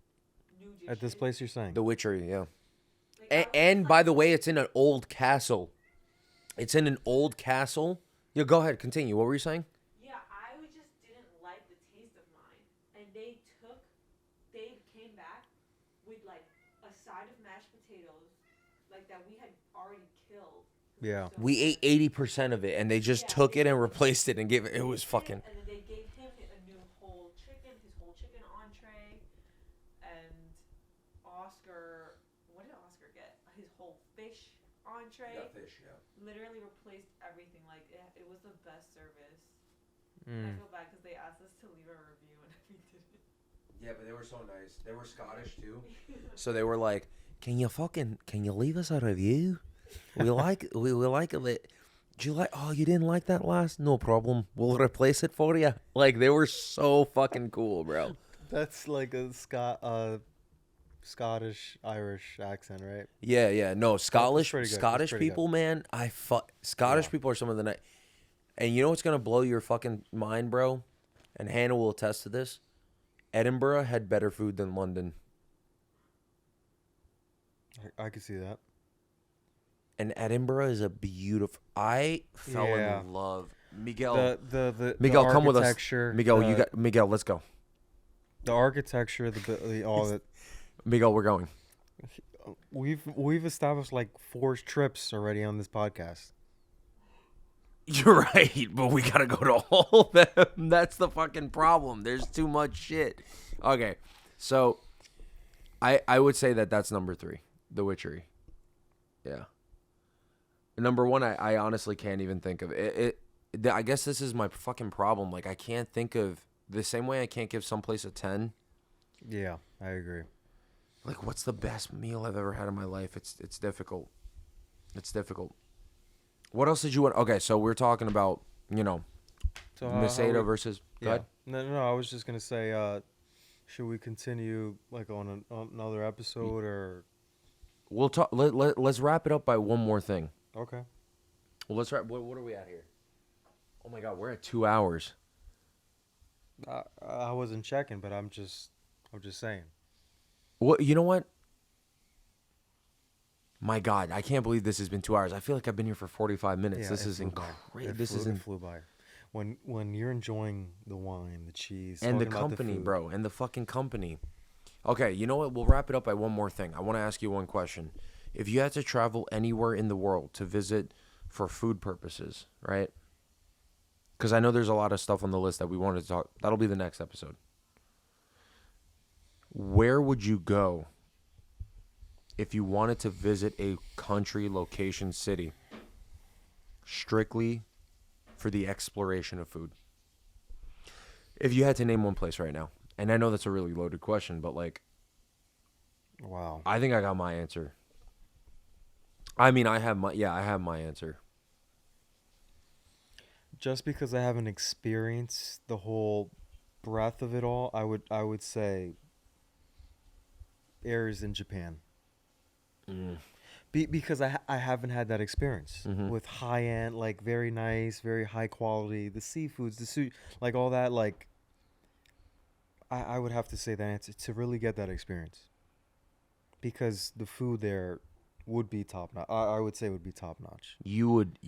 New dishes. At this place you're saying? The Witchery, yeah. Like, And by the way, it's in an old castle. It's in an old castle. Yeah, go ahead. Continue. What were you saying? Yeah, I just didn't like the taste of mine. And they came back with like a side of mashed potatoes, like that we had already killed. Yeah. So We ate 80% of it, and they just took it and replaced it and gave it. It was fucking. And then they gave him a new whole chicken, his whole chicken entree, and Oscar. What did Oscar get? His whole fish entree. Yeah, fish, yeah. Literally replaced everything. Like it was the best service. I feel bad because they asked us to leave a review and we didn't. Yeah, but they were so nice. They were Scottish too, so they were like, can you leave us a review? We like it. Do you like? Oh, you didn't like that last? No problem. We'll replace it for you. Like they were so fucking cool, bro. That's like a Scottish Irish accent, right? Yeah. No, Scottish people, good. man. Scottish people are some of the night. And you know what's gonna blow your fucking mind, bro? And Hannah will attest to this. Edinburgh had better food than London. I can see that. And Edinburgh is a beautiful. I fell in love. Miguel, Miguel, come with us. Miguel, let's go. The architecture, all that. Miguel, we're going. we've established like 4 trips already on this podcast. You're right, but we gotta go to all of them. That's the fucking problem. There's too much shit. Okay, so I would say that's number 3, the Witchery. Yeah. Number 1, I honestly can't even think of it. I guess this is my fucking problem. Like, I can't think of the same way I can't give someplace a 10. Yeah, I agree. Like, what's the best meal I've ever had in my life? It's difficult. It's difficult. What else did you want? Okay, so we're talking about, So Masada versus. Go ahead. No. I was just gonna say, should we continue like on another episode or? We'll talk. Let's wrap it up by one more thing. Okay. Well, let's wrap. What are we at here? Oh my God, we're at 2 hours. I wasn't checking, but I'm just saying. What? You know what? My God, I can't believe this has been 2 hours. I feel like I've been here for 45 minutes. This is incredible. It flew by. When you're enjoying the wine, the cheese, and the company, bro, and the fucking company. Okay, you know what? We'll wrap it up by one more thing. I want to ask you one question. If you had to travel anywhere in the world to visit for food purposes, right? Because I know there's a lot of stuff on the list that we wanted to talk. That'll be the next episode. Where would you go if you wanted to visit a country, location, city, strictly for the exploration of food? If you had to name one place right now, and I know that's a really loaded question, but like, wow, I think I got my answer. I mean, I have my answer. Just because I haven't experienced the whole breadth of it all, I would say areas in Japan. Because I haven't had that experience with high end, like very nice, very high quality, the seafoods, the sushi, like all that. Like, I would have to say that answer to really get that experience, because the food there would be top notch. I would say it would be top notch. You would.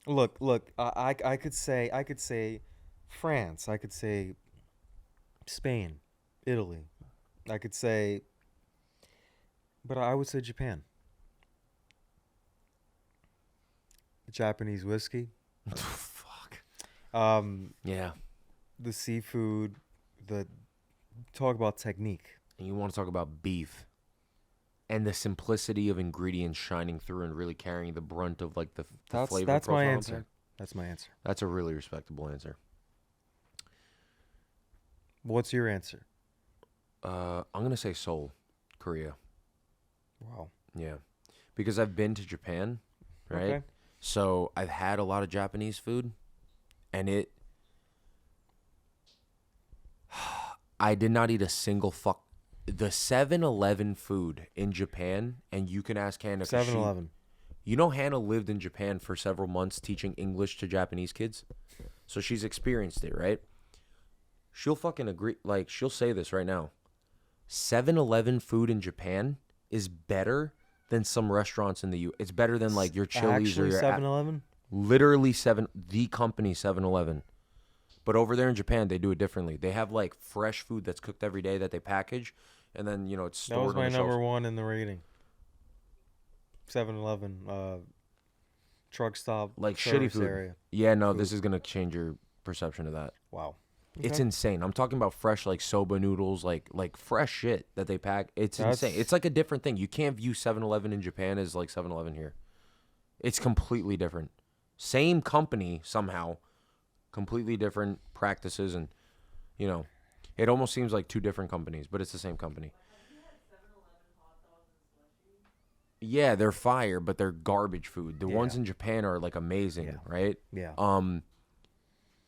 Look. I could say France. I could say Spain, Italy. I could say, but I would say Japan. Japanese whiskey. Fuck. Yeah. The seafood. Talk about technique. And you want to talk about beef. And the simplicity of ingredients shining through and really carrying the brunt of like the flavor. That's my profile. answer. That's my answer. That's a really respectable answer. What's your answer? I'm gonna say Seoul, Korea. Wow. Yeah, because I've been to Japan, right? Okay. So I've had a lot of Japanese food, and I did not eat a single the 7-Eleven food in Japan, and you can ask Hannah. 7-Eleven. You know, Hannah lived in Japan for several months teaching English to Japanese kids, so she's experienced it, right? She'll fucking agree. Like, she'll say this right now. 7-Eleven food in Japan is better than some restaurants in the U. It's better than like your Chili's or your 7-Eleven. Literally the company 7-Eleven. But over there in Japan, they do it differently. They have like fresh food that's cooked every day that they package, and then it's stored. That was my on the number shelves. 1 in the rating. 7-Eleven, truck stop, Like shitty food. area. Yeah, no, this is gonna change your perception of that. Wow. It's Okay. insane. I'm talking about fresh like soba noodles, like fresh shit that they pack. It's insane. It's like a different thing. You can't view 7-Eleven in Japan as like 7-Eleven here. It's completely different. Same company somehow, completely different practices, and it almost seems like 2 different companies, but it's the same company. Yeah, they're fire, but they're garbage food. The ones in Japan are like amazing, right? Yeah.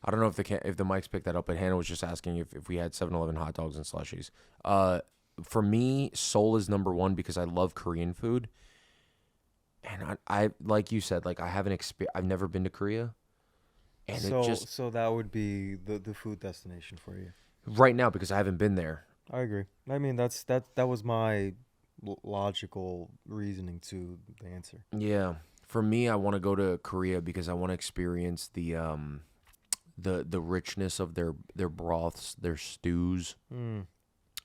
I don't know if the mics picked that up, but Hannah was just asking if we had 7-Eleven hot dogs and slushies. For me, Seoul is number 1 because I love Korean food, and I like you said, like I've never been to Korea, and so that would be the food destination for you right now because I haven't been there. I agree. I mean, that was my logical reasoning to the answer. Yeah, for me, I want to go to Korea because I want to experience the richness of their broths, their stews,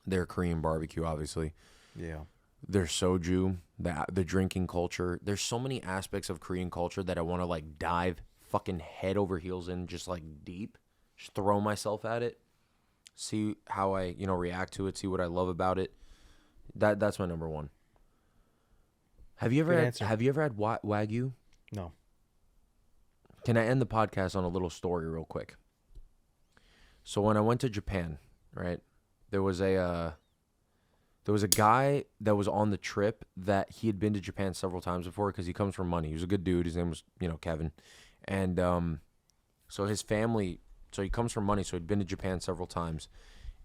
their Korean barbecue, obviously. Yeah. their soju, the drinking culture. There's so many aspects of Korean culture that I want to like dive fucking head over heels in, just like deep, just throw myself at it, see how I react to it, see what I love about it. That's my number one. Have you ever had Wagyu? No. Can I end the podcast on a little story real quick? So when I went to Japan, right, there was a guy that was on the trip that he had been to Japan several times before because he comes from money. He was a good dude. His name was, Kevin. And so his family, so he comes from money, so he'd been to Japan several times.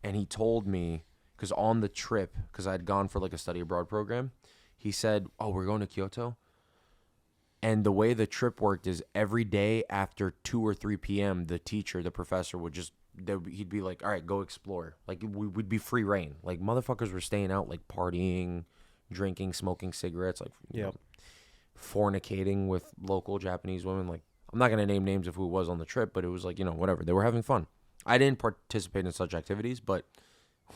And he told me, because on the trip, because I had gone for like a study abroad program, he said, oh, we're going to Kyoto. And the way the trip worked is every day after 2 or 3 p.m., the professor would he'd be like, all right, go explore. Like, we'd be free reign. Like, motherfuckers were staying out, like, partying, drinking, smoking cigarettes, like, fornicating with local Japanese women. Like, I'm not going to name names of who it was on the trip, but it was like, whatever. They were having fun. I didn't participate in such activities, but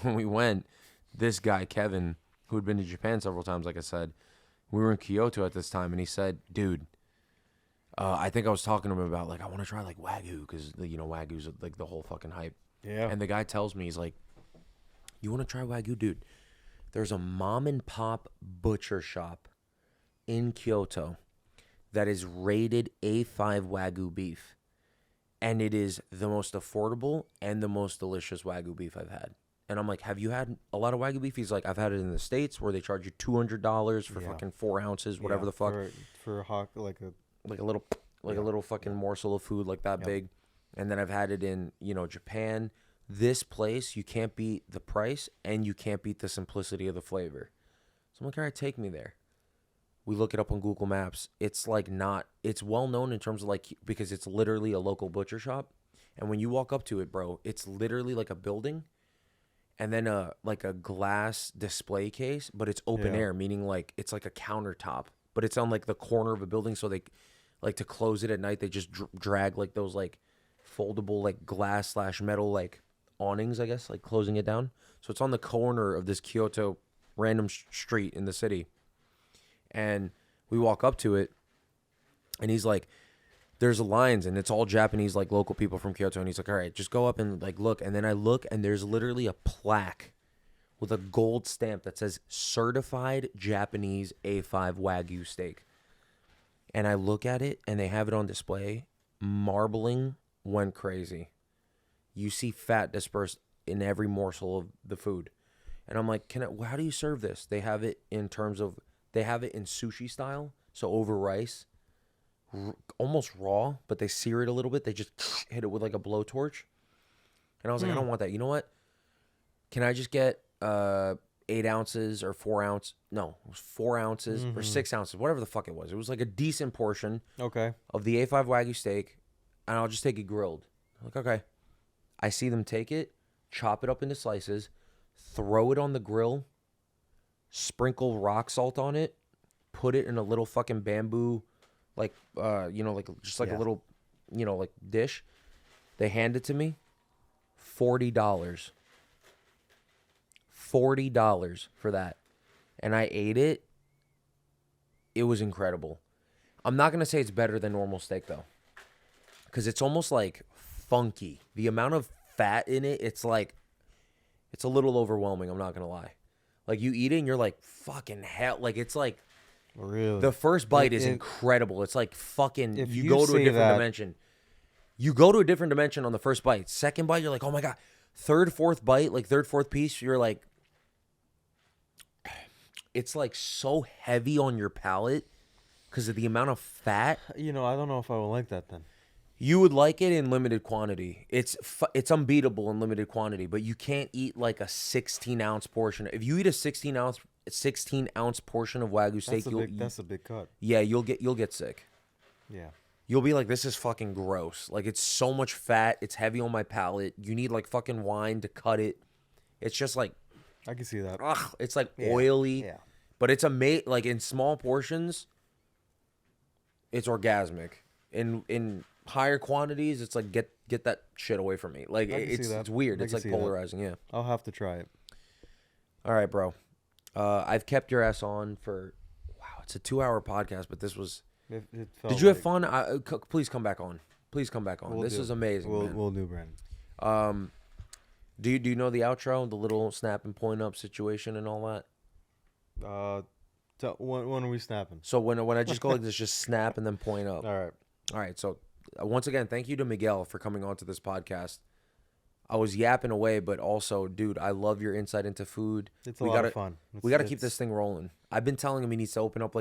when we went, this guy, Kevin, who had been to Japan several times, like I said, we were in Kyoto at this time, and he said, dude, I think I was talking to him about, like, I want to try, like, Wagyu, because, Wagyu's, like, the whole fucking hype. Yeah. And the guy tells me, he's like, you want to try Wagyu? Dude, there's a mom-and-pop butcher shop in Kyoto that is rated A5 Wagyu beef. And it is the most affordable and the most delicious Wagyu beef I've had. And I'm like, have you had a lot of Wagyu beef? He's like, I've had it in the States where they charge you $200 for fucking 4 ounces, whatever the fuck. For a little fucking morsel of food like that big. And then I've had it in, Japan. This place, you can't beat the price and you can't beat the simplicity of the flavor. So I'm like, all right, take me there. We look it up on Google Maps. It's like it's well known in terms of like, because it's literally a local butcher shop. And when you walk up to it, bro, it's literally like a building. And then like a glass display case, but it's open air, meaning like it's like a countertop, but it's on like the corner of a building. So they like to close it at night. They just drag like those like foldable like glass / metal like awnings, I guess, like closing it down. So it's on the corner of this Kyoto random street in the city. And we walk up to it, and he's like, there's lines, and it's all Japanese, like, local people from Kyoto. And he's like, all right, just go up and, like, look. And then I look, and there's literally a plaque with a gold stamp that says Certified Japanese A5 Wagyu Steak. And I look at it, and they have it on display. Marbling went crazy. You see fat dispersed in every morsel of the food. And I'm like, how do you serve this? They have it in sushi style, so over rice. Almost raw, but they sear it a little bit. They just hit it with like a blowtorch. And I was like, I don't want that. You know what? Can I just get 8 ounces or 4 ounce? No, it was 4 ounces or 6 ounces, whatever the fuck it was. It was like a decent portion of the A5 Wagyu steak, and I'll just take it grilled. I'm like, okay. I see them take it, chop it up into slices, throw it on the grill, sprinkle rock salt on it, put it in a little fucking bamboo like just like a little like dish. They hand it to me. $40 for that. And I ate it. It was incredible. I'm not going to say it's better than normal steak though, because it's almost like funky. The amount of fat in it, it's like, it's a little overwhelming, I'm not going to lie. Like, you eat it and you're like, fucking hell. Like, it's like, really? The first bite is incredible. It's like fucking, you go to a different dimension. You go to a different dimension on the first bite. Second bite, you're like, oh my God. Third, fourth bite, like third, fourth piece, you're like, it's like so heavy on your palate because of the amount of fat. I don't know if I would like that then. You would like it in limited quantity. It's unbeatable in limited quantity, but you can't eat like a 16-ounce portion. If you eat a 16-ounce portion of Wagyu steak, that's a big cut. Yeah, you'll get sick. Yeah. You'll be like, this is fucking gross. Like, it's so much fat. It's heavy on my palate. You need like fucking wine to cut it. It's just like, I can see that. Ugh, it's like oily. Yeah. But it's like in small portions, it's orgasmic. In higher quantities, it's like get that shit away from me. Like, it's weird. It's like polarizing. Yeah. I'll have to try it. All right, bro. I've kept your ass on for, wow, it's a 2-hour podcast, but this was. It Did you have fun? Please come back on. Please come back on. This is amazing. We'll do, Brandon. Do you know the outro, the little snap and point up situation and all that? When are we snapping? So when I just go like this, just snap and then point up. All right. So once again, thank you to Miguel for coming on to this podcast. I was yapping away, but also, dude, I love your insight into food. It's a lot of fun. We got to keep this thing rolling. I've been telling him he needs to open up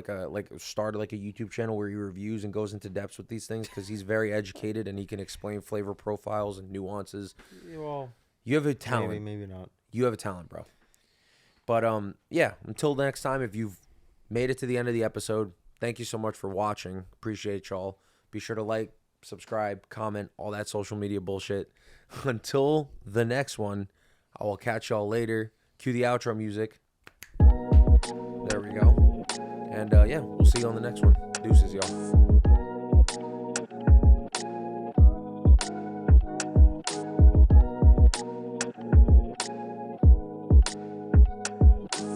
start a YouTube channel where he reviews and goes into depths with these things because he's very educated and he can explain flavor profiles and nuances. Well, you have a talent. Maybe not. You have a talent, bro. But yeah. Until next time, if you've made it to the end of the episode, thank you so much for watching. Appreciate y'all. Be sure to like, subscribe, comment, all that social media bullshit. Until the next one, I will catch y'all later. Cue the outro music. There we go. And yeah, we'll see you on the next one. Deuces, y'all.